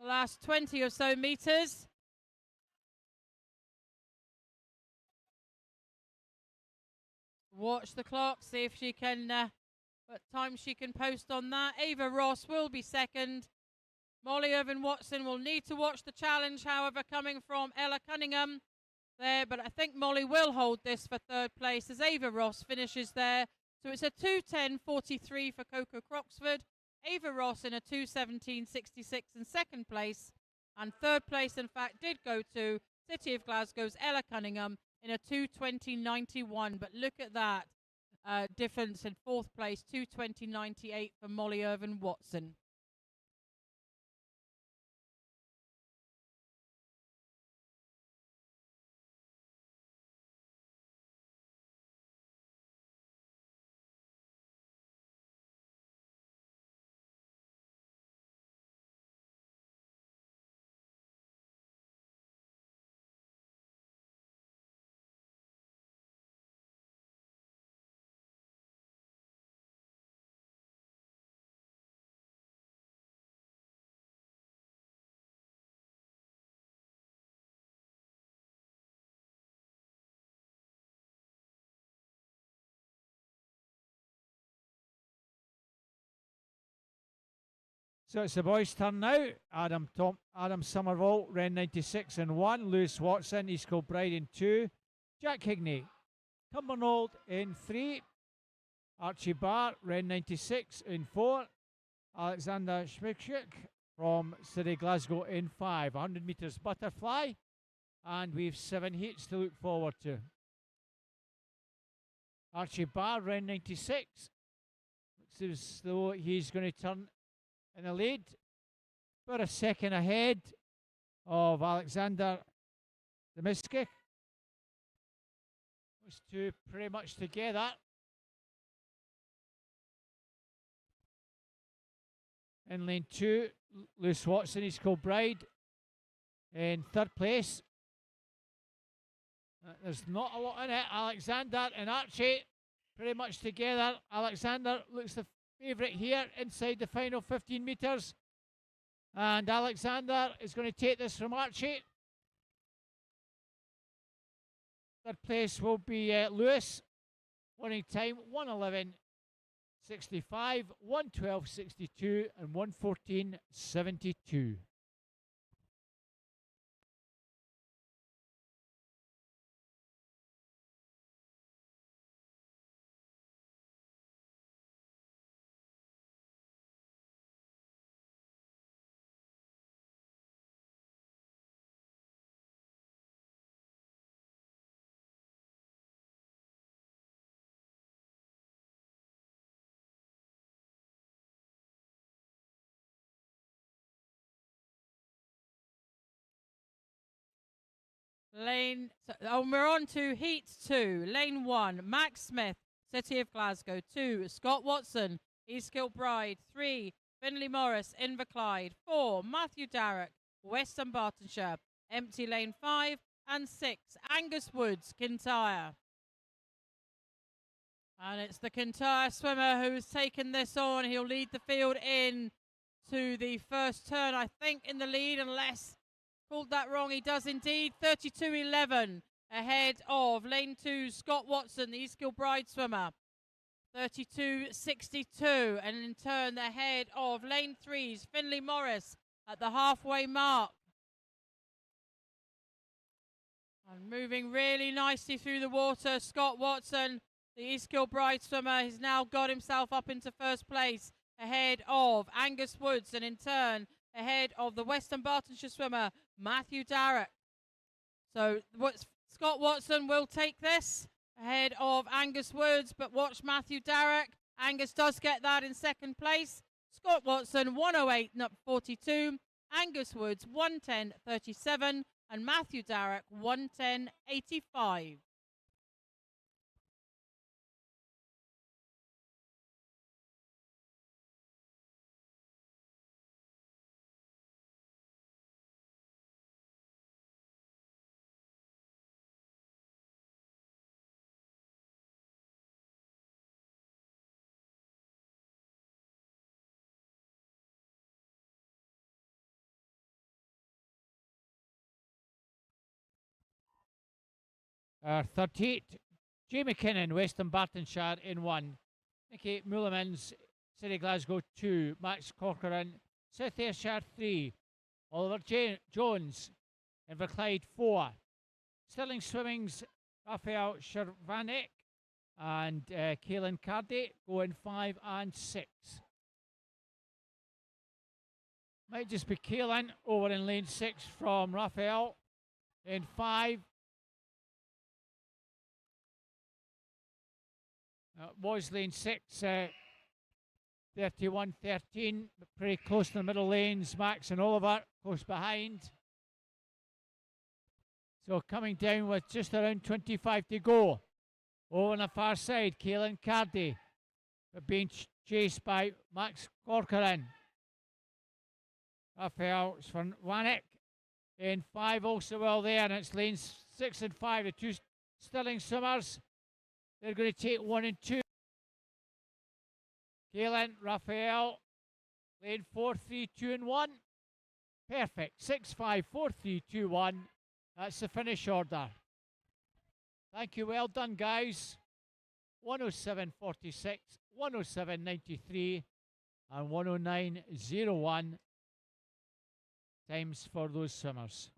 last 20 or so meters. Watch the clock, see if she can, what time she can post on that. Ava Ross will be second. Molly Irvin Watson will need to watch the challenge, however, coming from Ella Cunningham there. But I think Molly will hold this for third place as Ava Ross finishes there. So it's a 2:10.43 for Coco Croxford. Ava Ross in a 2:17.66 in second place. And third place, in fact, did go to City of Glasgow's Ella Cunningham in a 2:20.91. But look at that difference in fourth place, 2:20.98 for Molly Irvin Watson. So it's the boys' turn now. Adam Somerville, Ren 96 in 1. Lewis Watson, East Kilbride in 2. Jack Higney, Cumbernauld in 3. Archie Barr, Ren 96 in 4. Alexander Schmidtschuk from City Glasgow in 5. 100 metres butterfly. And we've 7 heats to look forward to. Archie Barr, Ren 96. Looks as though he's going to turn in the lead. About a second ahead of Alexander Demiskik. Those two pretty much together. In lane 2, Lewis Watson, East Kilbride in 3rd place. There's not a lot in it. Alexander and Archie pretty much together. Alexander looks the favourite here inside the final 15 metres. And Alexander is going to take this from Archie. 3rd place will be Lewis. Winning time 1:11.65, 1:12.62 and 1:14.72. We're on to Heat 2. Lane 1, Max Smith, City of Glasgow. 2, Scott Watson, East Kilbride. 3, Finlay Morris, Inverclyde. 4, Matthew Darroch, Western Bartonshire. Empty lane 5. And 6, Angus Woods, Kintyre. And it's the Kintyre swimmer who's taken this on. He'll lead the field in to the first turn, I think, in the lead, unless called that wrong. He does indeed. 32.11 ahead of lane 2, Scott Watson, the East Kilbride swimmer. 32.62, and in turn ahead of lane 3's Finlay Morris at the halfway mark. And moving really nicely through the water, Scott Watson, the East Kilbride swimmer, has now got himself up into first place ahead of Angus Woods, and in turn ahead of the Western Bartonshire swimmer, Matthew Darroch. So Scott Watson will take this ahead of Angus Woods, but watch Matthew Darroch. Angus does get that in 2nd place. Scott Watson 1:08.42, Angus Woods 1:10.37, and Matthew Darroch 1:10.85. Our 38, Jamie Kinnan, Western Bartonshire in 1. Nicky Mullimans, City Glasgow 2. Max Corcoran, South Ayrshire 3. Oliver Jones, Inverclyde 4. Stirling Swimming's Raphael Shervanek and Caelan Cardy go in 5 and 6. Might just be Caelan over in lane 6 from Raphael in 5. Was lane 6, 31.13, but pretty close to the middle lanes. Max and Oliver close behind. So coming down with just around 25 to go. Over on the far side, Caelan Cardy, but being chased by Max Corcoran. Raphael Svanwanek in 5 also well there, and it's lanes 6 and 5, the 2 Stirling swimmers. They're going to take 1 and 2. Caelan, Raphael, lane 4, 3, 2 and 1. Perfect. 6, 5, 4, 3, 2, 1. That's the finish order. Thank you. Well done, guys. 1:07.46, 1:07.93, and 109.01 times for those swimmers.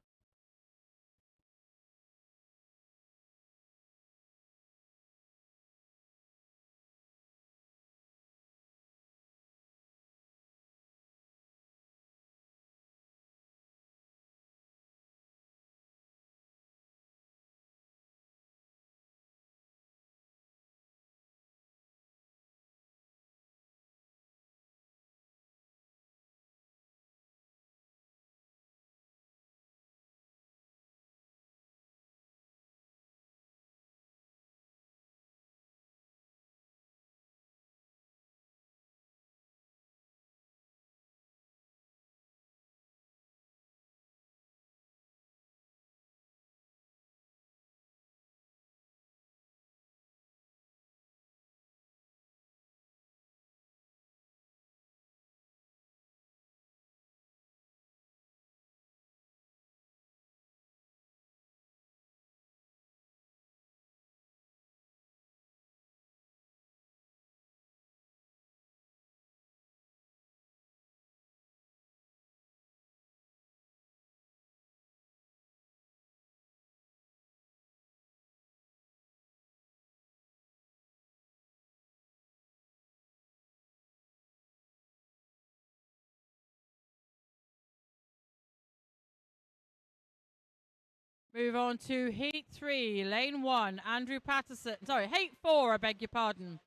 Move on to heat 3, lane 1, Andrew Patterson. Sorry, heat 4, I beg your pardon.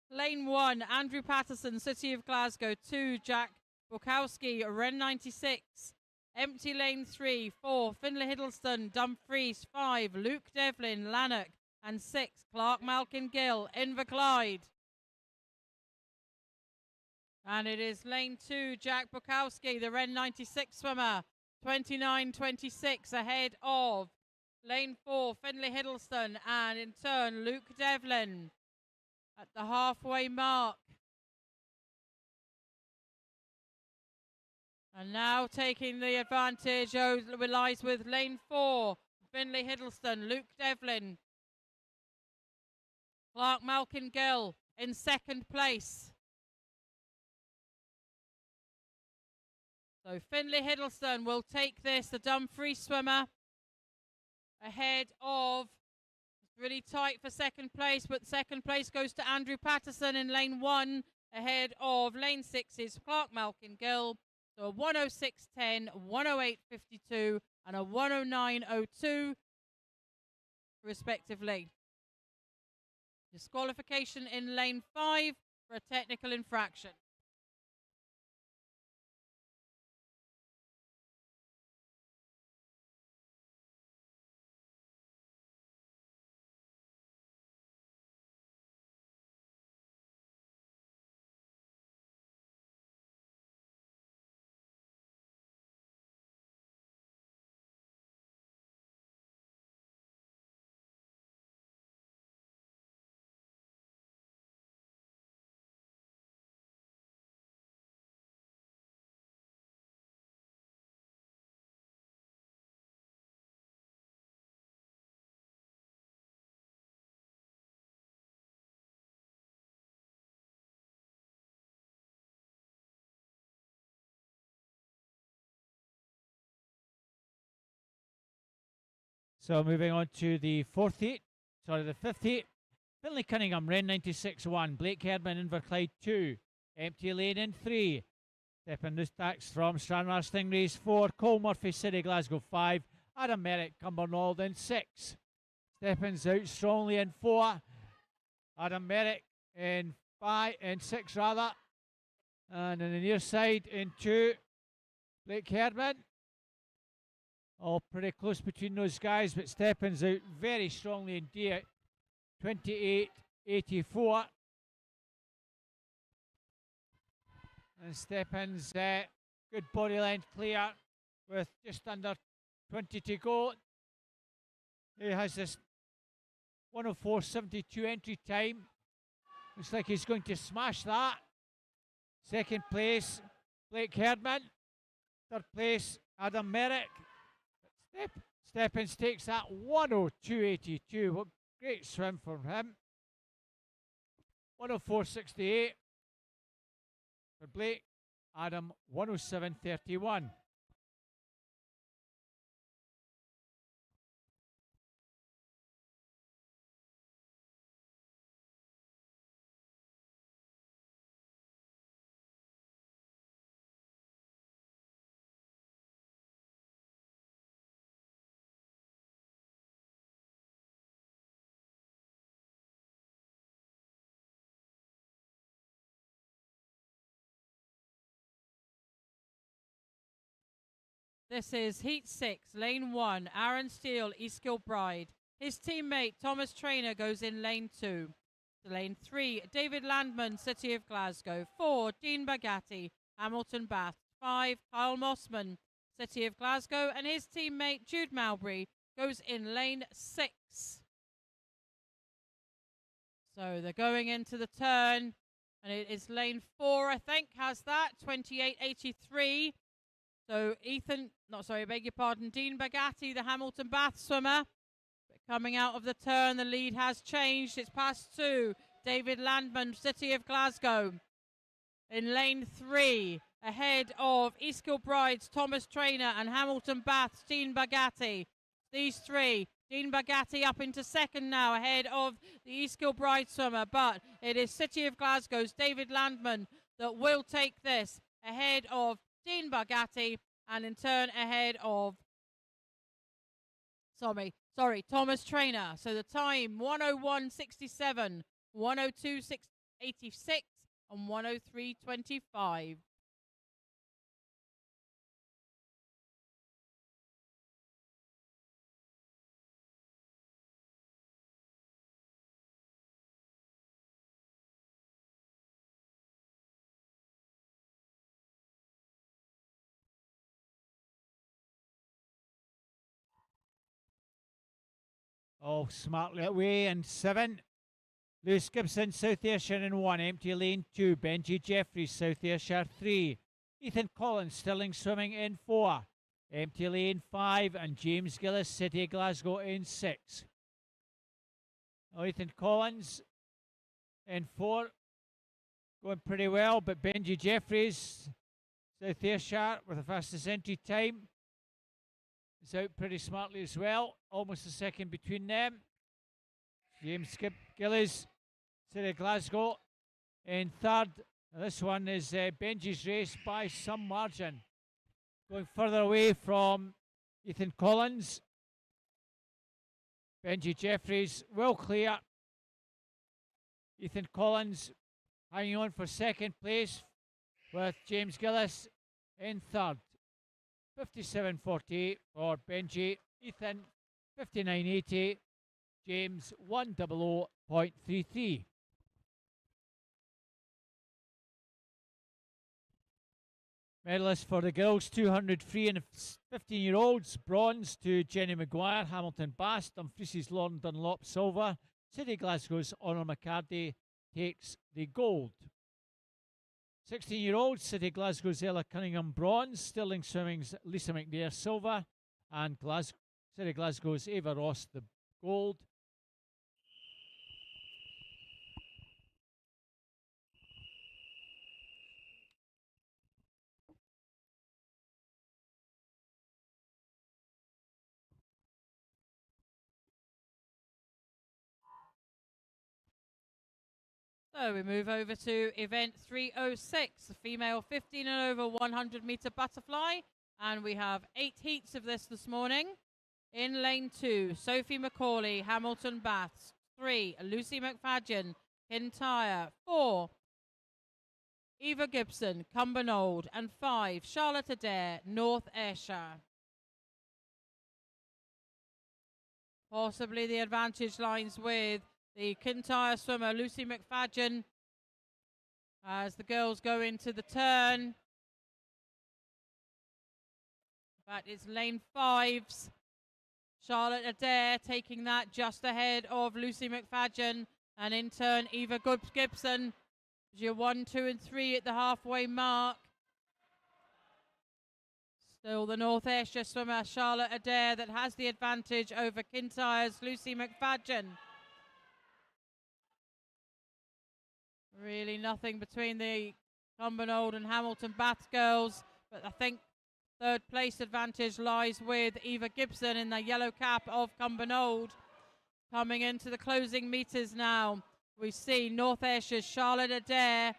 Lane 1, Andrew Patterson, City of Glasgow. 2, Jack Bukowski, Ren 96. Empty lane 3, 4, Finlay Hiddleston, Dumfries. 5, Luke Devlin, Lanark. And 6, Clark Malkin Gill, Inverclyde. And it is lane 2, Jack Bukowski, the Ren 96 swimmer. 29.26 ahead of lane 4, Finlay Hiddleston, and in turn Luke Devlin at the halfway mark. And now taking the advantage lies with lane 4, Finlay Hiddleston, Luke Devlin, Clark Malkin Gill in second place. So Finlay Hiddleston will take this, the Dumfries swimmer, ahead of, it's really tight for second place, but second place goes to Andrew Patterson in lane 1, ahead of lane 6's Clark Malkin Gill. So a 106.10, 108.52 and a 109.02 respectively. Disqualification in lane 5 for a technical infraction. So moving on to the fifth heat. Finlay Cunningham, Ren 96 1, Blake Herdman, Inverclyde 2, Empty Lane in 3, Stephen Nustax from Stranraer Stingrays 4, Cole Murphy, City Glasgow 5, Adam Merrick, Cumbernauld in 6, Stephens out strongly in 4, Adam Merrick in 6 rather, and on the near side in 2, Blake Herdman. All pretty close between those guys, but Stephens out very strongly indeed. 28.84. And Stephens, good body length clear with just under 20 to go. He has this 104.72 entry time. Looks like he's going to smash that. Second place, Blake Herdman. Third place, Adam Merrick. Stephens takes that 102.82. What great swim from him. 104.68. For Blake, Adam 107.31. This is Heat 6, Lane 1, Aaron Steele, East Kilbride. His teammate, Thomas Trainer, goes in Lane 2. To Lane 3, David Landman, City of Glasgow. 4, Dean Bagatti, Hamilton Bath. 5, Kyle Mossman, City of Glasgow. And his teammate, Jude Mowbray, goes in Lane 6. So they're going into the turn. And it is Lane 4, I think, has that. 28.83. So Dean Bagatti, the Hamilton Bath swimmer. Coming out of the turn, the lead has changed. It's past 2. David Landman, City of Glasgow. In Lane 3, ahead of East Kilbride's Thomas Trainer and Hamilton Bath's Dean Bagatti. These three. Dean Bagatti up into second now, ahead of the East Kilbride swimmer. But it is City of Glasgow's David Landman that will take this, ahead of Dean Bagatti, and in turn ahead of Thomas Trainer. So the time 101.67, 102.86, and 103.25. Oh, smartly away in 7. Lewis Gibson, South Ayrshire in 1. Empty lane 2. Benji Jeffries, South Ayrshire 3. Ethan Collins, Stirling Swimming in 4. Empty lane 5. And James Gillis, City of Glasgow in 6. Oh, Ethan Collins in 4. Going pretty well, but Benji Jeffries, South Ayrshire, with the fastest entry time, is out pretty smartly as well. Almost a second between them. James Gillis, City of Glasgow, in 3rd. This one is Benji's race by some margin. Going further away from Ethan Collins. Benji Jeffries will clear. Ethan Collins hanging on for 2nd place with James Gillis in 3rd. 57.48 for Benji. Ethan 59.80. James 100.33. Medalists for the girls: 200 free and 15-year-olds. Bronze to Jenny Maguire, Hamilton Bath. Dumfries's Lauren Dunlop, silver. City Glasgow's Honor McCarthy takes the gold. 16-year-olds, City Glasgow's Ella Cunningham, bronze. Stirling Swimming's Lisa McNair, silver. And City Glasgow's Ava Ross, the gold. So we move over to event 306, the female 15 and over 100 meter butterfly. And we have 8 heats of this morning. In lane 2, Sophie McCauley, Hamilton Baths. 3, Lucy McFadden, Kintyre. 4, Eva Gibson, Cumbernauld. And 5, Charlotte Adair, North Ayrshire. Possibly the advantage lines with the Kintyre swimmer, Lucy McFadden, as the girls go into the turn. In fact, it's lane 5's Charlotte Adair taking that just ahead of Lucy McFadden, and in turn Eva Gibson. Your 1, 2, and 3 at the halfway mark. Still the North Ayrshire swimmer, Charlotte Adair, that has the advantage over Kintyre's Lucy McFadden. Really nothing between the Cumbernauld and Hamilton Bath girls, but I think third place advantage lies with Eva Gibson in the yellow cap of Cumbernauld. Coming into the closing meters now, we see North Ayrshire's Charlotte Adair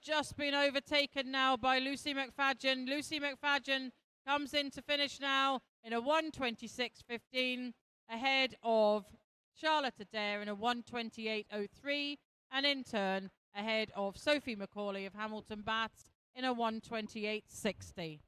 just been overtaken now by Lucy McFadgen. Lucy McFadgen comes in to finish now in a 1:26.15 ahead of Charlotte Adair in a 1:28.03, and in turn ahead of Sophie McCauley of Hamilton Baths in a 1:28.60.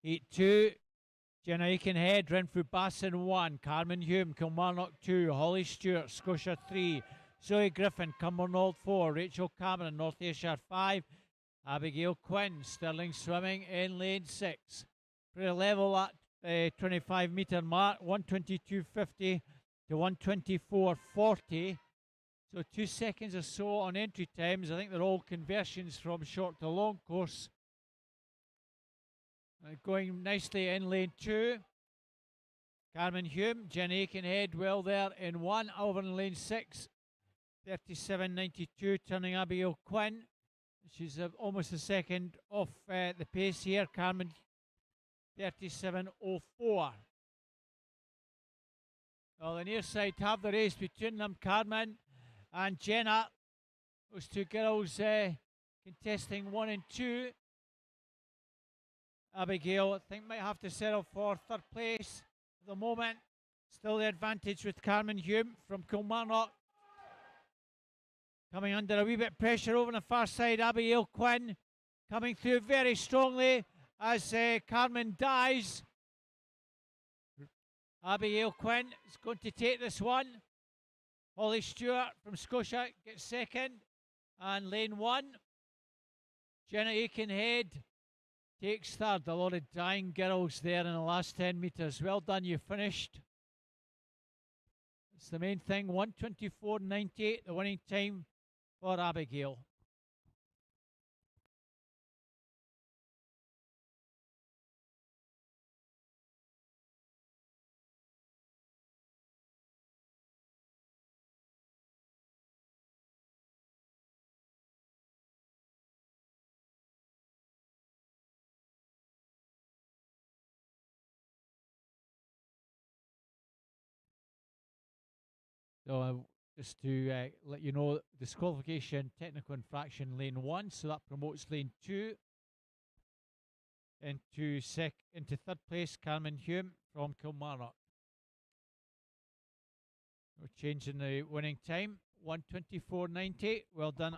Heat 2, Jenna Aikenhead, Renfrew Basson 1, Carmen Hume, Kilmarnock 2, Holly Stewart, Scotia 3, Zoe Griffin, Cumbernauld 4, Rachel Cameron, North Ayrshire 5, Abigail Quinn, Stirling Swimming in lane 6. Pretty level at 25-metre mark, 1:22.50 to 1:24.40. So 2 seconds or so on entry times. I think they're all conversions from short to long course. Going nicely in lane 2. Carmen Hume, Jen Aikenhead well there in 1. Over in lane 6. 37.92 turning Abigail Quinn. She's almost a second off the pace here. Carmen 37.04. Well, the near side have the race between them, Carmen and Jenna. Those two girls contesting 1 and 2. Abigail, I think, might have to settle for third place at the moment. Still the advantage with Carmen Hume from Kilmarnock. Coming under a wee bit of pressure over on the far side, Abigail Quinn coming through very strongly as Carmen dies. Abigail Quinn is going to take this one. Holly Stewart from Scotia gets second. And lane 1, Jenna Aikenhead takes third. A lot of dying girls there in the last 10 metres. Well done, you finished. It's the main thing. 1:24.98, the winning time for Abigail. So just to let you know, disqualification, technical infraction, lane 1, so that promotes lane 2 into third place, Carmen Hume from Kilmarnock. We're changing the winning time, 1:24.90. Well done.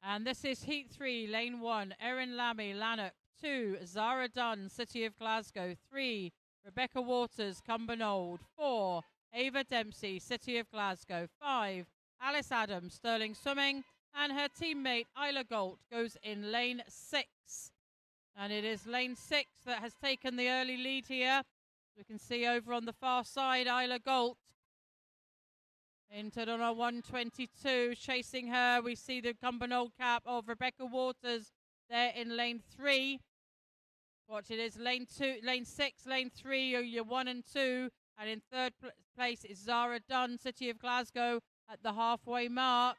And this is Heat 3, Lane 1, Erin Lammy, Lanark. 2, Zara Dunn, City of Glasgow. 3, Rebecca Waters, Cumbernauld. 4, Ava Dempsey, City of Glasgow. 5, Alice Adams, Stirling Swimming. And her teammate, Isla Galt, goes in lane 6. And it is lane 6 that has taken the early lead here. We can see over on the far side, Isla Galt entered on a 1:22, chasing her. We see the Cumbernauld cap of Rebecca Waters there in lane 3. Watch, it is lane 6, lane 3, your 1 and 2. And in third place is Zara Dunn, City of Glasgow, at the halfway mark.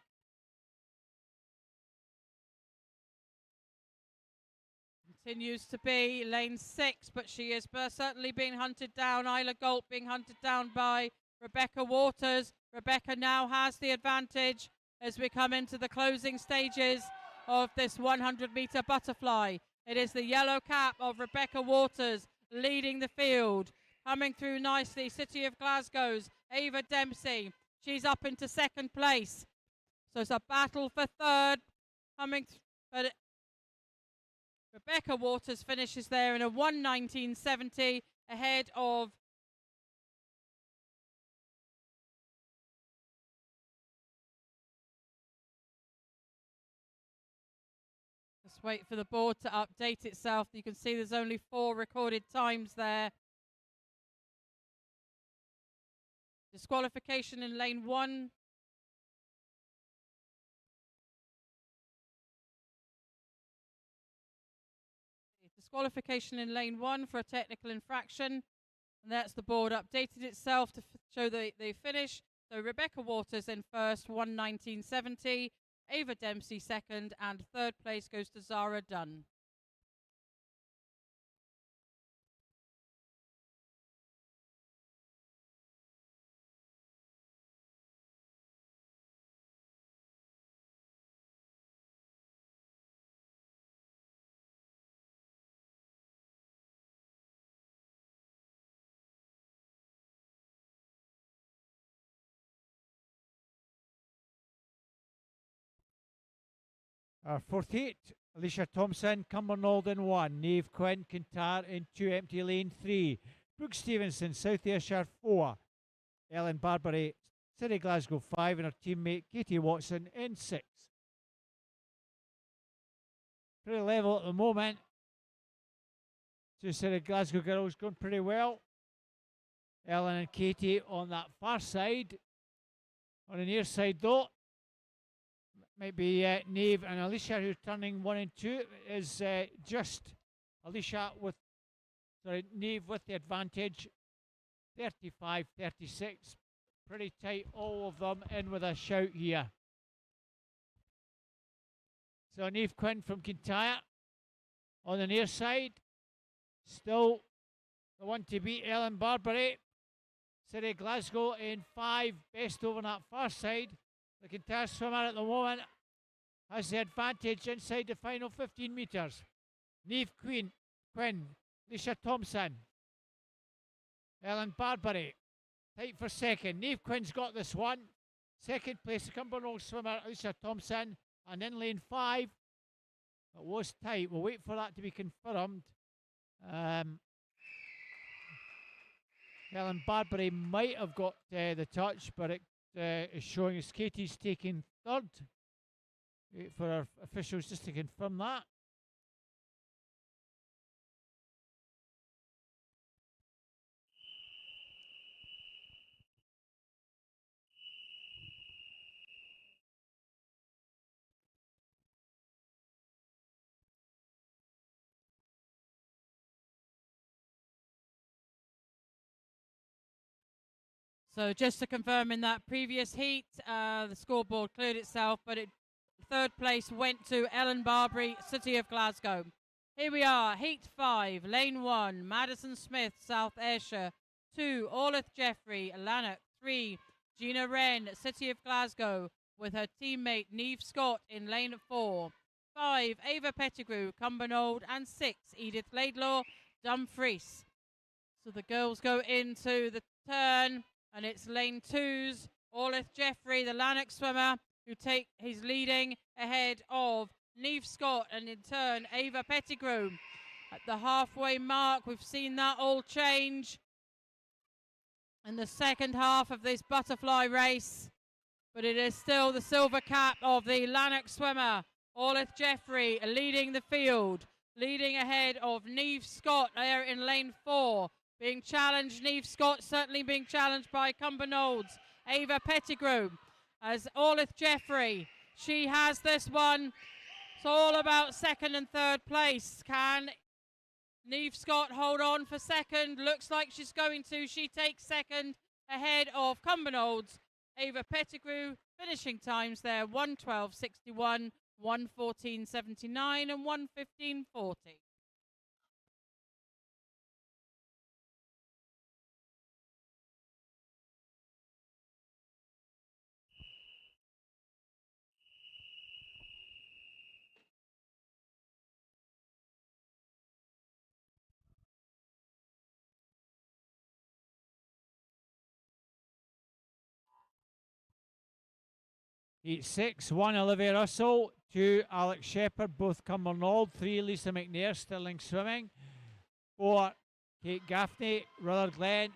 Continues to be lane 6, but she is certainly being hunted down. Isla Galt being hunted down by Rebecca Waters. Rebecca now has the advantage as we come into the closing stages of this 100-metre butterfly. It is the yellow cap of Rebecca Waters leading the field. Coming through nicely, City of Glasgow's Ava Dempsey. She's up into second place. So it's a battle for third coming, but Rebecca Waters finishes there in a 1:19.70 ahead of just wait for the board to update itself. You can see there's only 4 recorded times there. Disqualification in lane 1. Disqualification in lane 1 for a technical infraction. And that's the board updated itself to show the finish. So Rebecca Waters in first, 1:19.70. Ava Dempsey second, and third place goes to Zara Dunn. Our fourth heat, Alicia Thompson, Cumbernauld in 1, Neve Quinn, Kintar in 2, empty lane 3, Brooke Stevenson, South Ayrshire 4, Ellen Barbary, City Glasgow 5, and her teammate Katie Watson in 6. Pretty level at the moment. Two City Glasgow girls going pretty well. Ellen and Katie on that far side. On the near side though, might be Neve and Alicia who are turning 1 and 2. Is just Alicia with, Neve with the advantage. 35-36. Pretty tight, all of them in with a shout here. So Neve Quinn from Kintyre on the near side. Still the one to beat, Ellen Barbary. City Glasgow in 5, best over on that far side. The Kintyre swimmer at the moment has the advantage inside the final 15 metres. Neve Quinn, Alicia Thompson, Ellen Barbary, tight for second. Neve Quinn's got this one. Second place, the Cumbernauld swimmer, Alicia Thompson. And in lane 5, it was tight. We'll wait for that to be confirmed. Ellen Barbary might have got the touch, but it is showing us Katie's taking third. Wait for our officials just to confirm that. So just to confirm, in that previous heat, the scoreboard cleared itself, but third place went to Ellen Barbary, City of Glasgow. Here we are, heat 5, lane 1, Madison Smith, South Ayrshire. 2, Orlith Jeffrey, Lanark. 3, Gina Wren, City of Glasgow, with her teammate Neve Scott in lane 4. 5, Ava Pettigrew, Cumbernauld. And 6, Edith Laidlaw, Dumfries. So the girls go into the turn, and it's lane 2's Orlith Jeffrey, the Lanark swimmer, he's leading ahead of Neve Scott, and in turn Ava Pettigrew. At the halfway mark, we've seen that all change in the second half of this butterfly race, but it is still the silver cap of the Lanark swimmer, Orlith Jeffrey, leading the field, leading ahead of Neve Scott there in lane 4. Being challenged, Neve Scott certainly being challenged by Cumbernaulds. Ava Pettigrew as Orlith Jeffrey. She has this one. It's all about second and third place. Can Neve Scott hold on for second? Looks like she's going to. She takes second ahead of Cumbernaulds. Ava Pettigrew finishing times there, 1:12.61, 1:14.79 and 1:15.40. Heat 6, 1 Olivia Russell, 2 Alex Shepherd, both Cumbernauld, 3 Lisa McNair, Stirling Swimming, 4 Kate Gaffney, Rutherglen Glen,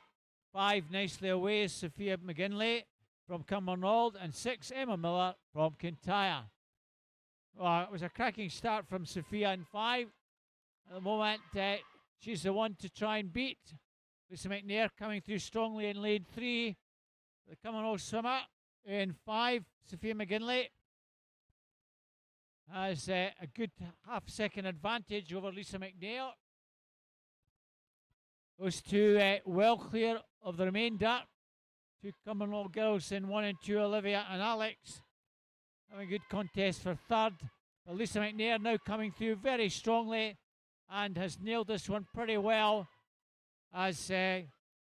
5 Nicely Away, Sophia McGinley from Cumbernauld, and 6 Emma Miller from Kintyre. Well, it was a cracking start from Sophia in 5. At the moment, she's the one to try and beat. Lisa McNair coming through strongly in lane 3. The Cumbernauld swimmer in 5, Sophia McGinley, has a good half-second advantage over Lisa McNair. Those two well clear of the remainder. 2 Cumbernauld girls in 1 and 2, Olivia and Alex, having a good contest for 3rd. But Lisa McNair now coming through very strongly and has nailed this one pretty well as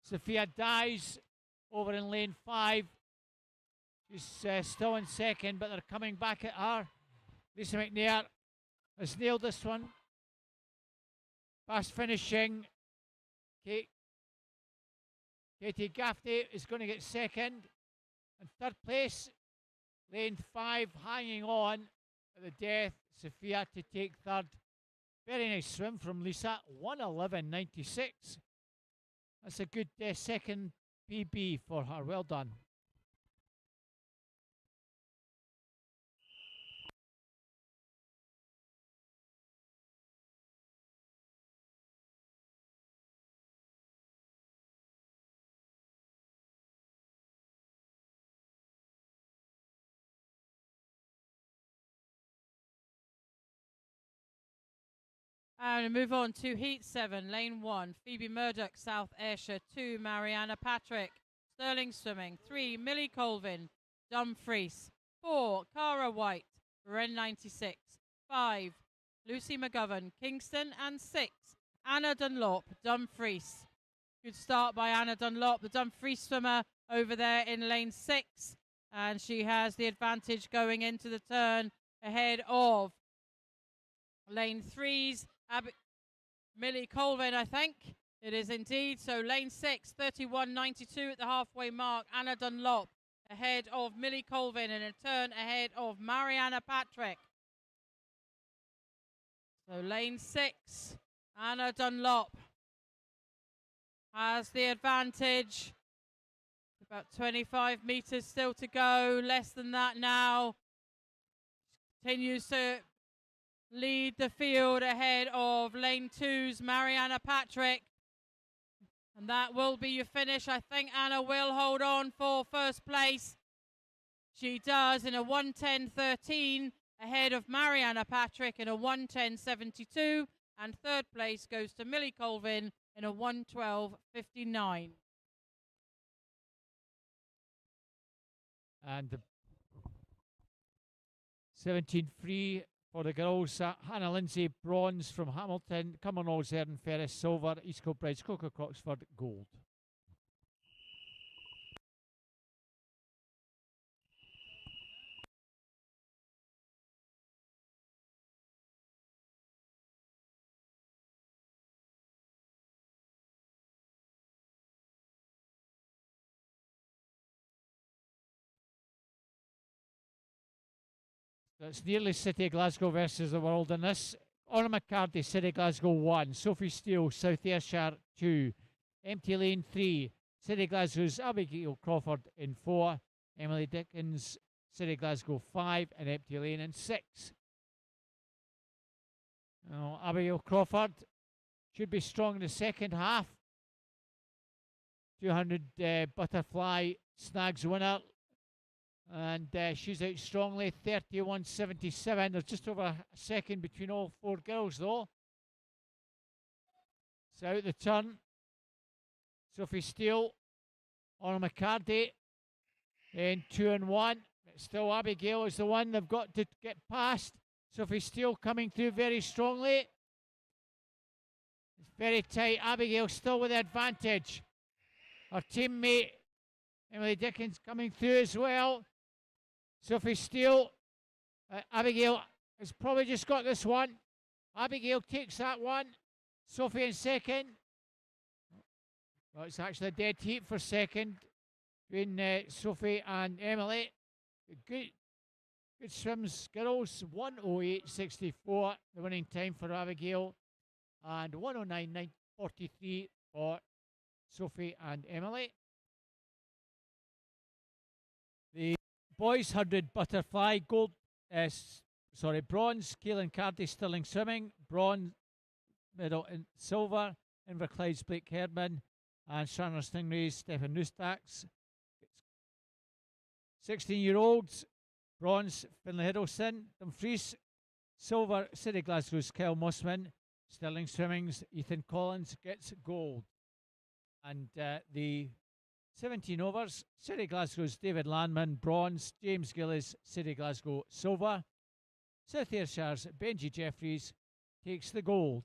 Sophia dies over in lane 5. She's still in 2nd, but they're coming back at her. Lisa McNair has nailed this one. Fast finishing. Katie Gaffney is going to get 2nd. And 3rd place, lane 5, hanging on at the death. Sophia to take 3rd. Very nice swim from Lisa, 1:11.96. That's a good 2nd PB for her. Well done. And we move on to Heat 7, Lane 1, Phoebe Murdoch, South Ayrshire. 2, Mariana Patrick, Stirling Swimming. 3, Millie Colvin, Dumfries. 4, Cara White, Ren 96. 5, Lucy McGovern, Kingston. And 6, Anna Dunlop, Dumfries. Good start by Anna Dunlop, the Dumfries swimmer over there in lane 6. And she has the advantage going into the turn ahead of lane 3's Millie Colvin, I think. It is indeed. So lane 6, 31.92 at the halfway mark. Anna Dunlop ahead of Millie Colvin and a turn ahead of Mariana Patrick. So lane 6, Anna Dunlop has the advantage. About 25 metres still to go. Less than that now. Continues to lead the field ahead of lane 2's Mariana Patrick. And that will be your finish. I think Anna will hold on for 1st place. She does in a 1:10.13 ahead of Mariana Patrick in a 1:10.72. And 3rd place goes to Millie Colvin in a 1:12.59. And the 17 free for the girls. Hannah Lindsay, bronze from Hamilton. Cumbernauld, Erin Ferris, silver. East Kilbride, Coco Croxford, gold. It's nearly City Glasgow versus the world in this. Orla McCarthy, City Glasgow 1. Sophie Steele, South Ayrshire 2. Empty Lane 3. City Glasgow's Abigail Crawford in 4. Emily Dickens, City Glasgow 5. And Empty Lane in 6. Now, Abigail Crawford should be strong in the 2nd half. 200 butterfly snags winner. And she's out strongly, 31.77. There's just over a second between all 4 girls, though. So out the turn. Sophie Steele, Orla McCarthy in 2 and 1. But still, Abigail is the one they've got to get past. Sophie Steele coming through very strongly. It's very tight. Abigail still with the advantage. Her teammate, Emily Dickens, coming through as well. Sophie Steele, Abigail has probably just got this one. Abigail takes that one. Sophie in 2nd. Well, it's actually a dead heat for 2nd between Sophie and Emily. Good swims, girls. 1:08.64, the winning time for Abigail, and 1:09.43 for Sophie and Emily. The boys 100 butterfly, bronze, Keelan Cardy, Stirling swimming, bronze, medal in silver, Inverclyde's Blake Herdman, and Shannon Stingray's Stefan Nustax. 16-year-olds, bronze, Finlay Hiddleston, Dumfries, silver, City Glasgow's Kyle Mossman, Stirling Swimming's Ethan Collins gets gold. And the 17 overs, City Glasgow's David Landman, bronze, James Gillis, City Glasgow, silver. South Ayrshire's Benji Jeffries takes the gold.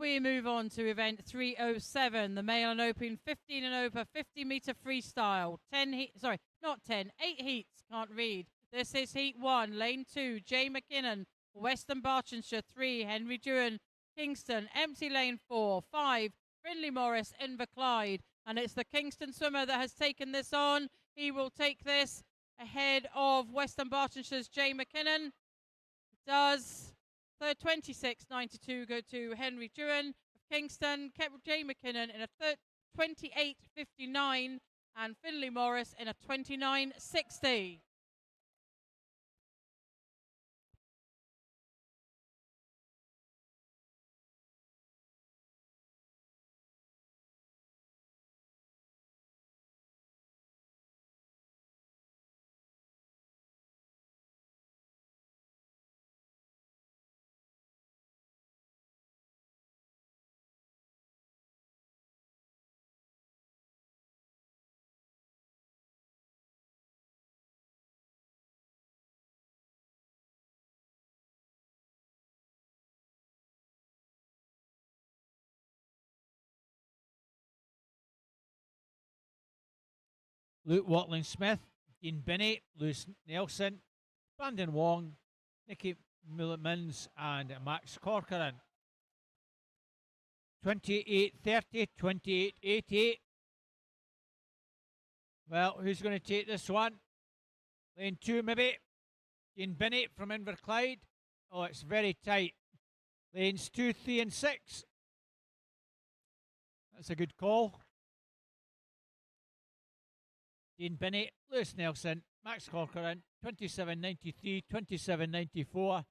We move on to event 307, the male and open 15 and over 50-meter freestyle. 8 heats, can't read. This is heat 1, lane 2, Jay McKinnon, Western Bartonshire 3, Henry Dewan, Kingston, empty lane 4, 5, Finley Morris, Inverclyde. And it's the Kingston swimmer that has taken this on. He will take this ahead of Western Bartonshire's Jay McKinnon. Does 26.92 go to Henry Dewan of Kingston, kept Jay McKinnon in a 28.59 and Finley Morris in a 29.60. Luke Watling-Smith, Dean Binney, Lewis Nelson, Brandon Wong, Nicky Mullet-Mins, and Max Corcoran. 28.30, 28.88. Well, who's going to take this one? Lane 2, maybe. Dean Binney from Inverclyde. Oh, it's very tight. Lanes 2, 3, and 6. That's a good call. Dean Binney, Lewis Nelson, Max Corcoran, 27.93, 27.94,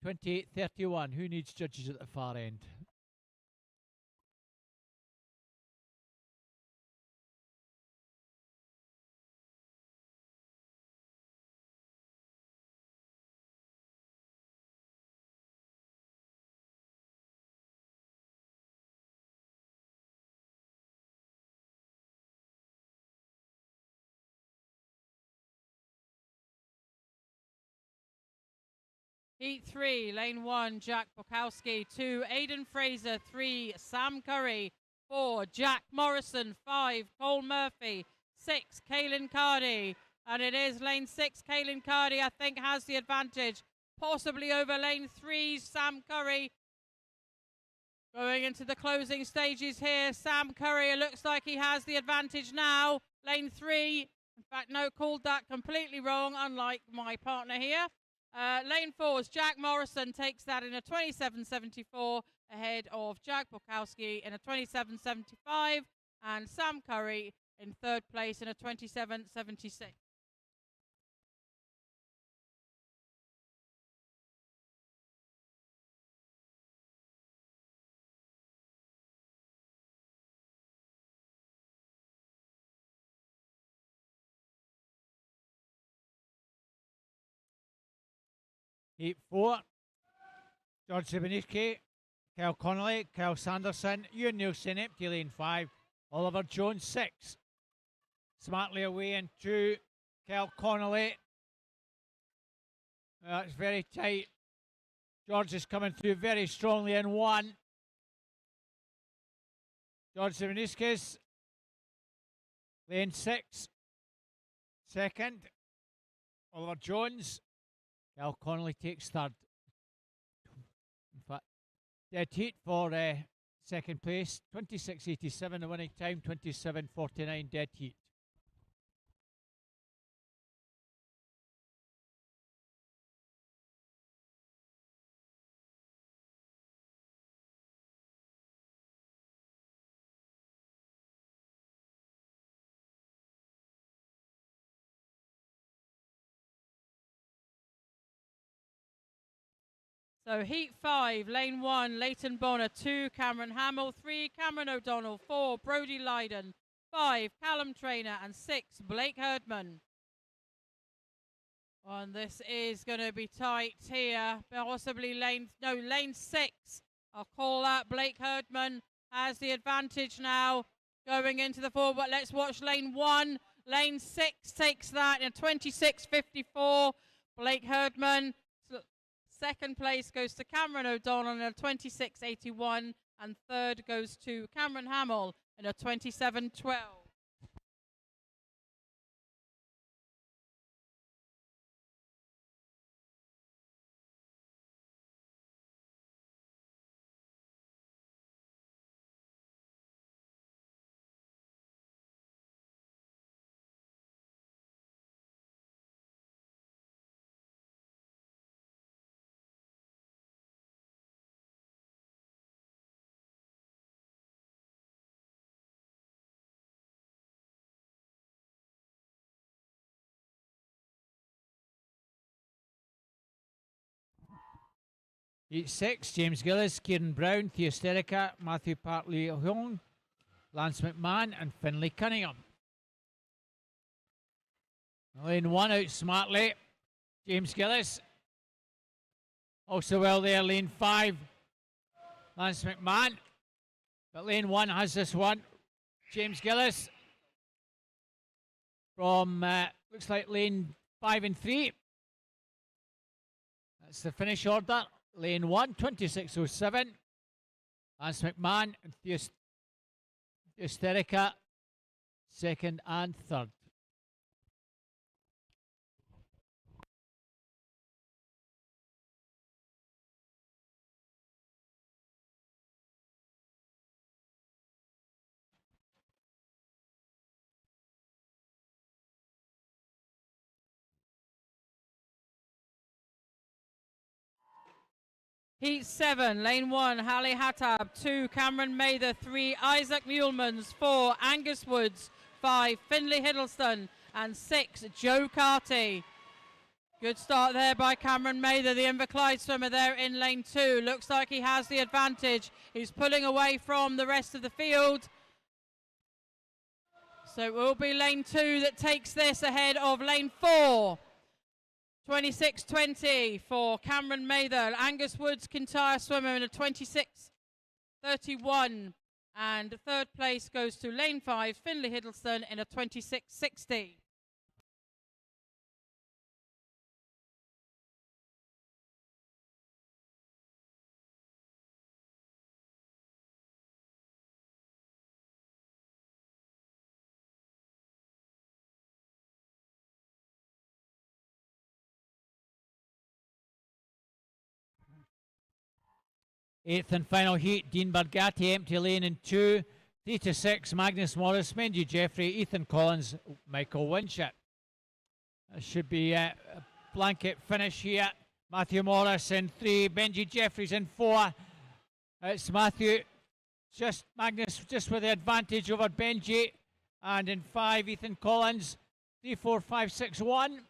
28.31. Who needs judges at the far end? Heat 3, lane 1, Jack Bukowski. 2, Aidan Fraser. 3, Sam Curry. 4, Jack Morrison. 5, Cole Murphy. 6, Kaylin Cardy. And it is lane 6, Kaylin Cardy, I think, has the advantage. Possibly over lane 3, Sam Curry. Going into the closing stages here, Sam Curry, it looks like he has the advantage now. Lane 3, in fact, no, called that completely wrong, unlike my partner here. Lane 4's Jack Morrison takes that in a 27.74 ahead of Jack Bukowski in a 27.75 and Sam Curry in third place in a 27.76. Heat 4, George Zibanejki, Kyle Connolly, Kyle Sanderson, Ewan Nielsen, empty lane 5, Oliver Jones 6. Smartly away in 2, Kyle Connolly. It's very tight. George is coming through very strongly in 1. George Zimaniskis, lane 6. Second, Oliver Jones. Al Connolly takes third. In fact, dead heat for second place. 26.87 the winning time, 27.49 dead heat. So heat 5, lane 1, Leighton Bonner, 2, Cameron Hamill, 3, Cameron O'Donnell, 4, Brody Lydon, 5, Callum Trainer, and 6, Blake Herdman. And this is going to be tight here, possibly lane 6. I'll call that. Blake Herdman has the advantage now going into the forward, but let's watch lane 1. Lane 6 takes that in 26.54. Blake Herdman. Second place goes to Cameron O'Donnell in a 26.81, and third goes to Cameron Hamill in a 27.12. Heat 6, James Gillis, Kieran Brown, Theosterica, Matthew Partley Hong, Lance McMahon, and Finlay Cunningham. Lane 1 out smartly, James Gillis. Also well there, lane 5, Lance McMahon. But lane 1 has this one, James Gillis. From, looks like lane 5 and 3. That's the finish order. Lane 1, 26.07. Lance McMahon and Theosterica, second and third. Heat 7, lane 1, Hallie Hattab, 2, Cameron Mather, 3, Isaac Muleman's, 4, Angus Woods, 5, Finlay Hiddleston, and 6, Joe Carty. Good start there by Cameron Mather, the Inverclyde swimmer there in lane 2. Looks like he has the advantage. He's pulling away from the rest of the field. So it will be lane 2 that takes this ahead of lane 4. 26.20 for Cameron Mather. Angus Woods, Kintyre swimmer in a 26.31. And third place goes to lane 5, Finlay Hiddleston in a 26.60. Eighth and final heat, Dean Bargatti, empty lane in 2. 3 to 6, Magnus Morris, Benji Jeffrey, Ethan Collins, Michael Winship. That should be a blanket finish here. Matthew Morris in 3, Benji Jeffries in 4. It's Matthew, Magnus just with the advantage over Benji. And in 5, Ethan Collins, 3, 4, 5, 6, 1.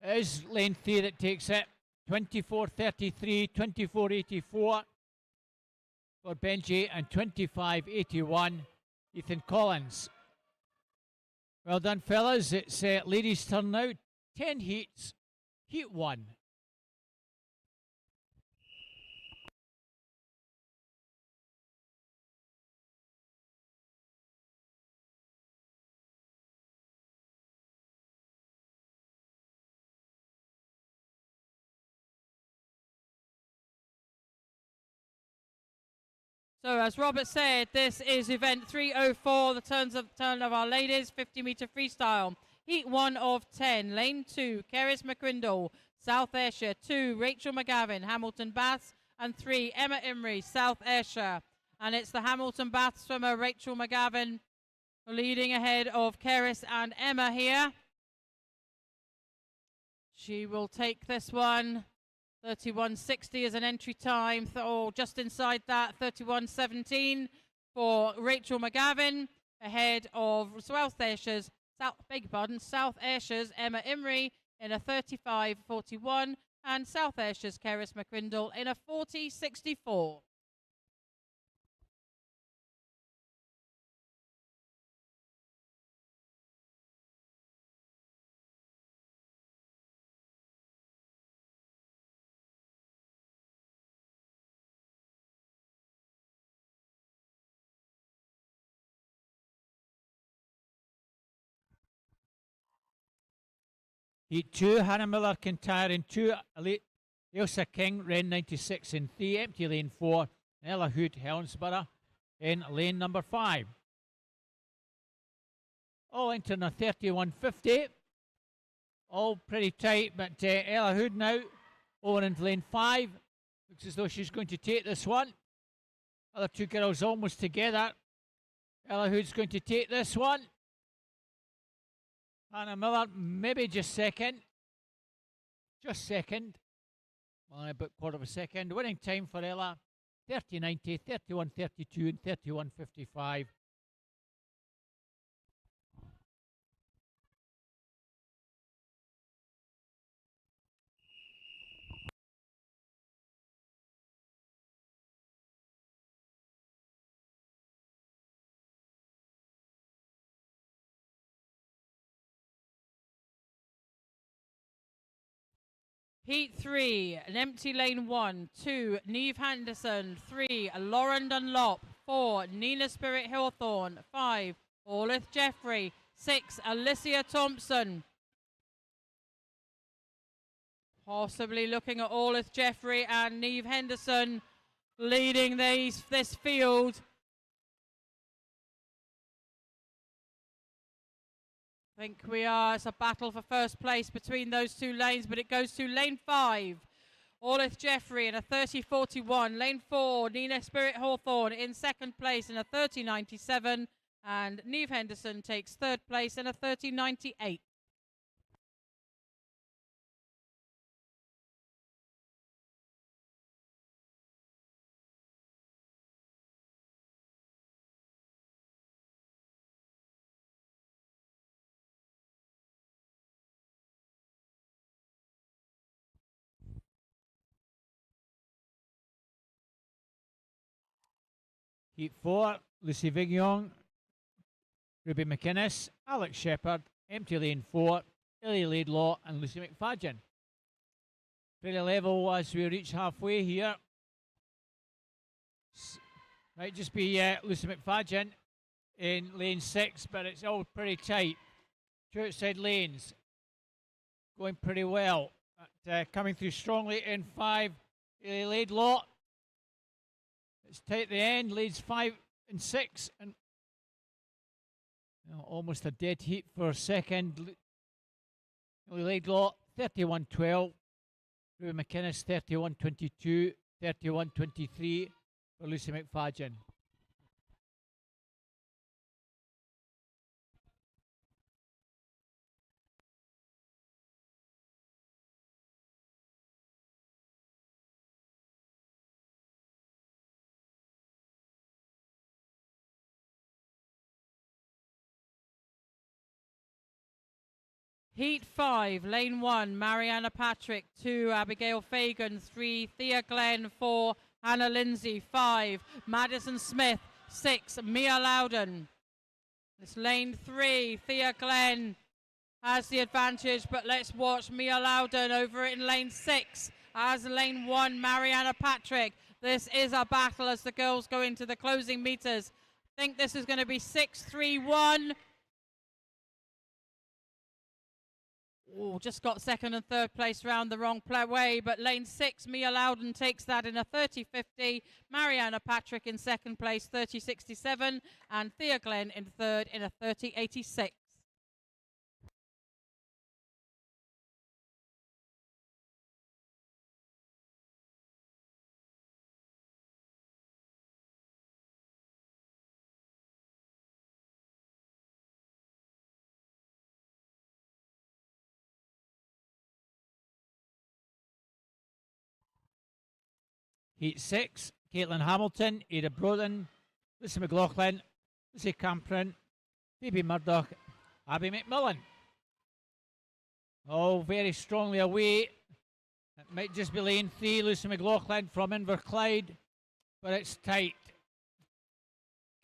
It is lane 3 that takes it. 24.33, 24.84 for Benji, and 25.81 Ethan Collins. Well done, fellas. It's ladies' turn now. 10 heats, heat 1. So as Robert said, this is event 304, the turn of our ladies, 50-metre freestyle. Heat 1 of 10, lane 2, Keris McCrindle, South Ayrshire, 2, Rachel McGavin, Hamilton Baths, and 3, Emma Imrie, South Ayrshire. And it's the Hamilton Baths swimmer, Rachel McGavin, leading ahead of Keris and Emma here. She will take this one. 31.60 is an entry time, or just inside that, 31.17 for Rachel McGavin, ahead of South Ayrshire's Emma Imrie in a 35.41, and South Ayrshire's Keris McCrindle in a 40.64. Heat 2, Hannah Miller Kintyre in 2, Ailsa King, Ren 96 in 3, empty lane 4, Ella Hood, Helensburgh in lane number 5. All entering a 31.50. All pretty tight, but Ella Hood now over into lane 5. Looks as though she's going to take this one. Other two girls almost together. Ella Hood's going to take this one. Hannah Miller, maybe just second. Just second. Well, about quarter of a second. Winning time for Ella, 30.90, 31.32 and 31.55. Heat 3, an empty lane 1, 2, Neve Henderson, 3, Lauren Dunlop, 4, Nina Spirit Hawthorne, 5, Orlith Jeffrey, 6, Alicia Thompson. Possibly looking at Orlith Jeffrey and Neve Henderson leading this field. I think it's a battle for first place between those two lanes, but it goes to lane 5, Orlith Jeffrey in a 30.41. Lane 4, Nina Spirit Hawthorne in second place in a 30.97. And Neve Henderson takes third place in a 30.98. Heat 4, Lucy Vignon, Ruby McInnes, Alex Shepherd, empty lane 4, Ellie Laidlaw and Lucy McFadgen. Pretty level as we reach halfway here. Might just be Lucy McFadgen in lane 6, but it's all pretty tight. Two outside lanes going pretty well. But, coming through strongly in 5, Ellie Laidlaw. It's tight at the end, leads 5 and 6, and almost a dead heat for second. Laidlaw 31.12, Ruby McInnes 31.22, 31.23 for Lucy McFadgen. Heat 5, lane 1, Mariana Patrick, 2, Abigail Fagan, 3, Thea Glenn, 4, Hannah Lindsay, 5, Madison Smith, 6, Mia Loudon. It's lane 3, Thea Glenn has the advantage, but let's watch Mia Loudon over in lane 6 as lane 1, Mariana Patrick. This is a battle as the girls go into the closing meters. I think this is going to be 6-3-1. Oh, just got second and third place round the wrong way, but lane 6, Mia Loudon takes that in a 30.50. Mariana Patrick in second place, 30.67, and Thea Glenn in third in a 30.86. Heat 6, Caitlin Hamilton, Ada Broden, Lucy McLaughlin, Lucy Campron, Phoebe Murdoch, Abby McMillan. All very strongly away. It might just be lane 3, Lucy McLaughlin from Inverclyde, but it's tight.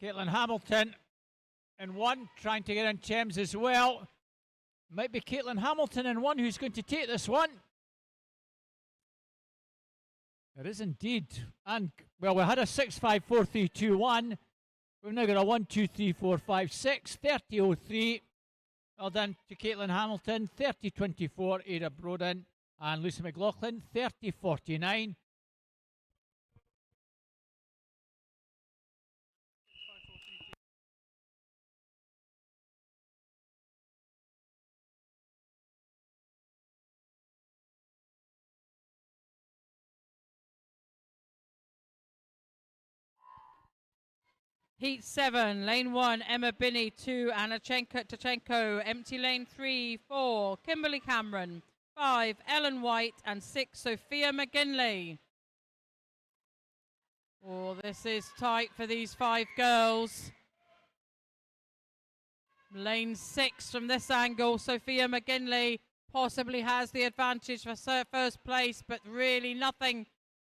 Caitlin Hamilton in 1, trying to get in Thames as well. Might be Caitlin Hamilton in 1 who's going to take this one. It is indeed. And, well, we had a 6-5-4-3-2-1. We've now got a 1-2-3-4-5-6, 30-03. Well done to Caitlin Hamilton, 30-24, Ada Broden, and Lucy McLaughlin, 30-49. Heat 7, lane 1, Emma Binney, 2, Anna Tachenko, empty lane 3, 4, Kimberly Cameron, 5, Ellen White, and 6, Sophia McGinley. Oh, this is tight for these 5 girls. Lane 6 from this angle, Sophia McGinley possibly has the advantage for first place, but really nothing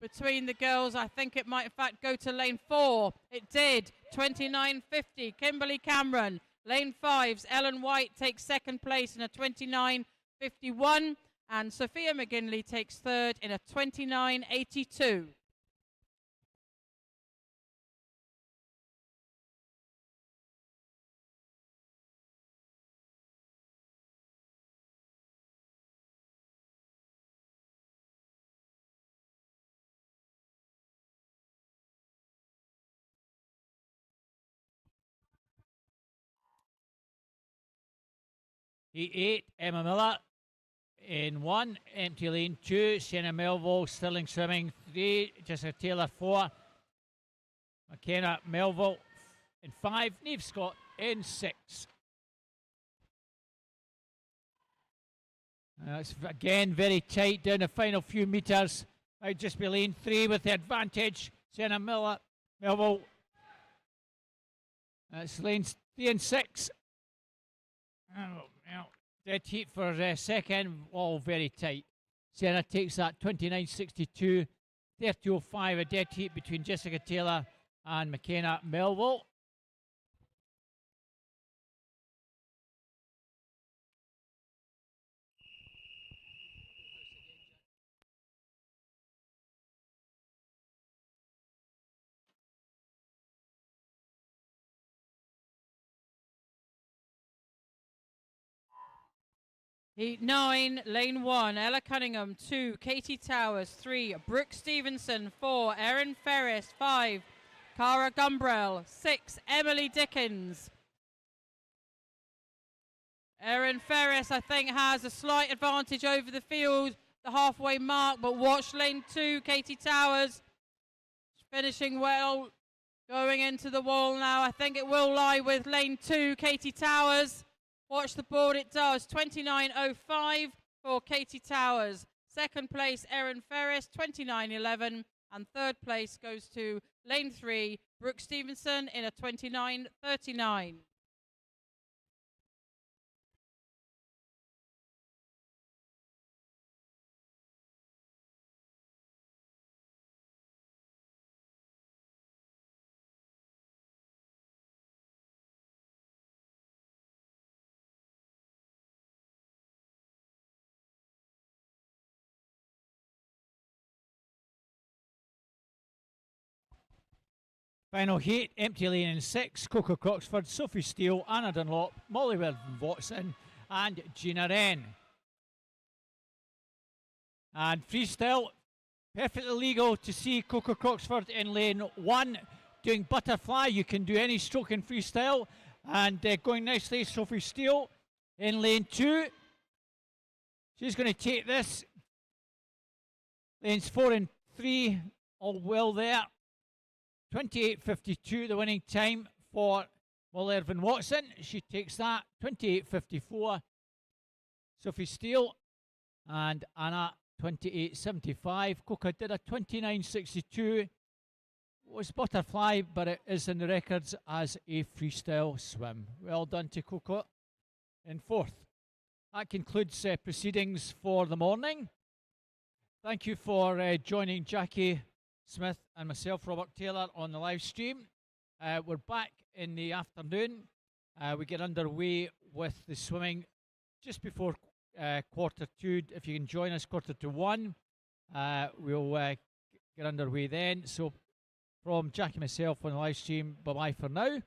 between the girls. I think it might in fact go to lane 4. It did. 29.50. Kimberly Cameron. Lane 5's Ellen White takes second place in a 29.51. And Sophia McGinley takes third in a 29.82. Heat 8, Emma Miller in 1, empty lane 2, Sienna Melville, Stirling Swimming 3, Jessica Taylor 4, McKenna Melville in 5, Neve Scott in 6. It's again very tight down the final few metres. Might just be lane 3 with the advantage. Sienna Melville. It's lanes 3 and 6. Oh, well, dead heat for second, all very tight. Sienna takes that 29.62, 30.05, a dead heat between Jessica Taylor and McKenna Melville. Heat 9, lane 1, Ella Cunningham, 2, Katie Towers, 3, Brooke Stevenson, 4, Erin Ferris, 5, Cara Gumbrell, 6, Emily Dickens. Erin Ferris, I think, has a slight advantage over the field, the halfway mark, but watch lane 2, Katie Towers, finishing well, going into the wall now. I think it will lie with lane 2, Katie Towers. Watch the board, it does. 29.05 for Katie Towers. Second place, Erin Ferris, 29.11. And third place goes to lane 3, Brooke Stevenson in a 29.39. Final heat, empty lane in 6, Coco Croxford, Sophie Steele, Anna Dunlop, Molly Watson and Gina Wren. And freestyle, perfectly legal to see Coco Croxford in lane 1 doing butterfly. You can do any stroke in freestyle. And going nicely, Sophie Steele in lane 2. She's going to take this. Lanes 4 and 3, all well there. 28.52, the winning time for Irvin Watson. She takes that. 28.54. Sophie Steele and Anna 28.75. Coca did a 29.62. Was butterfly, but it is in the records as a freestyle swim. Well done to Coco in 4th. That concludes proceedings for the morning. Thank you for joining Jackie Smith and myself, Robert Taylor, on the live stream. We're back in the afternoon. We get underway with the swimming just before 1:45. If you can join us 1:45, we'll get underway then. So from Jackie and myself on the live stream, bye-bye for now.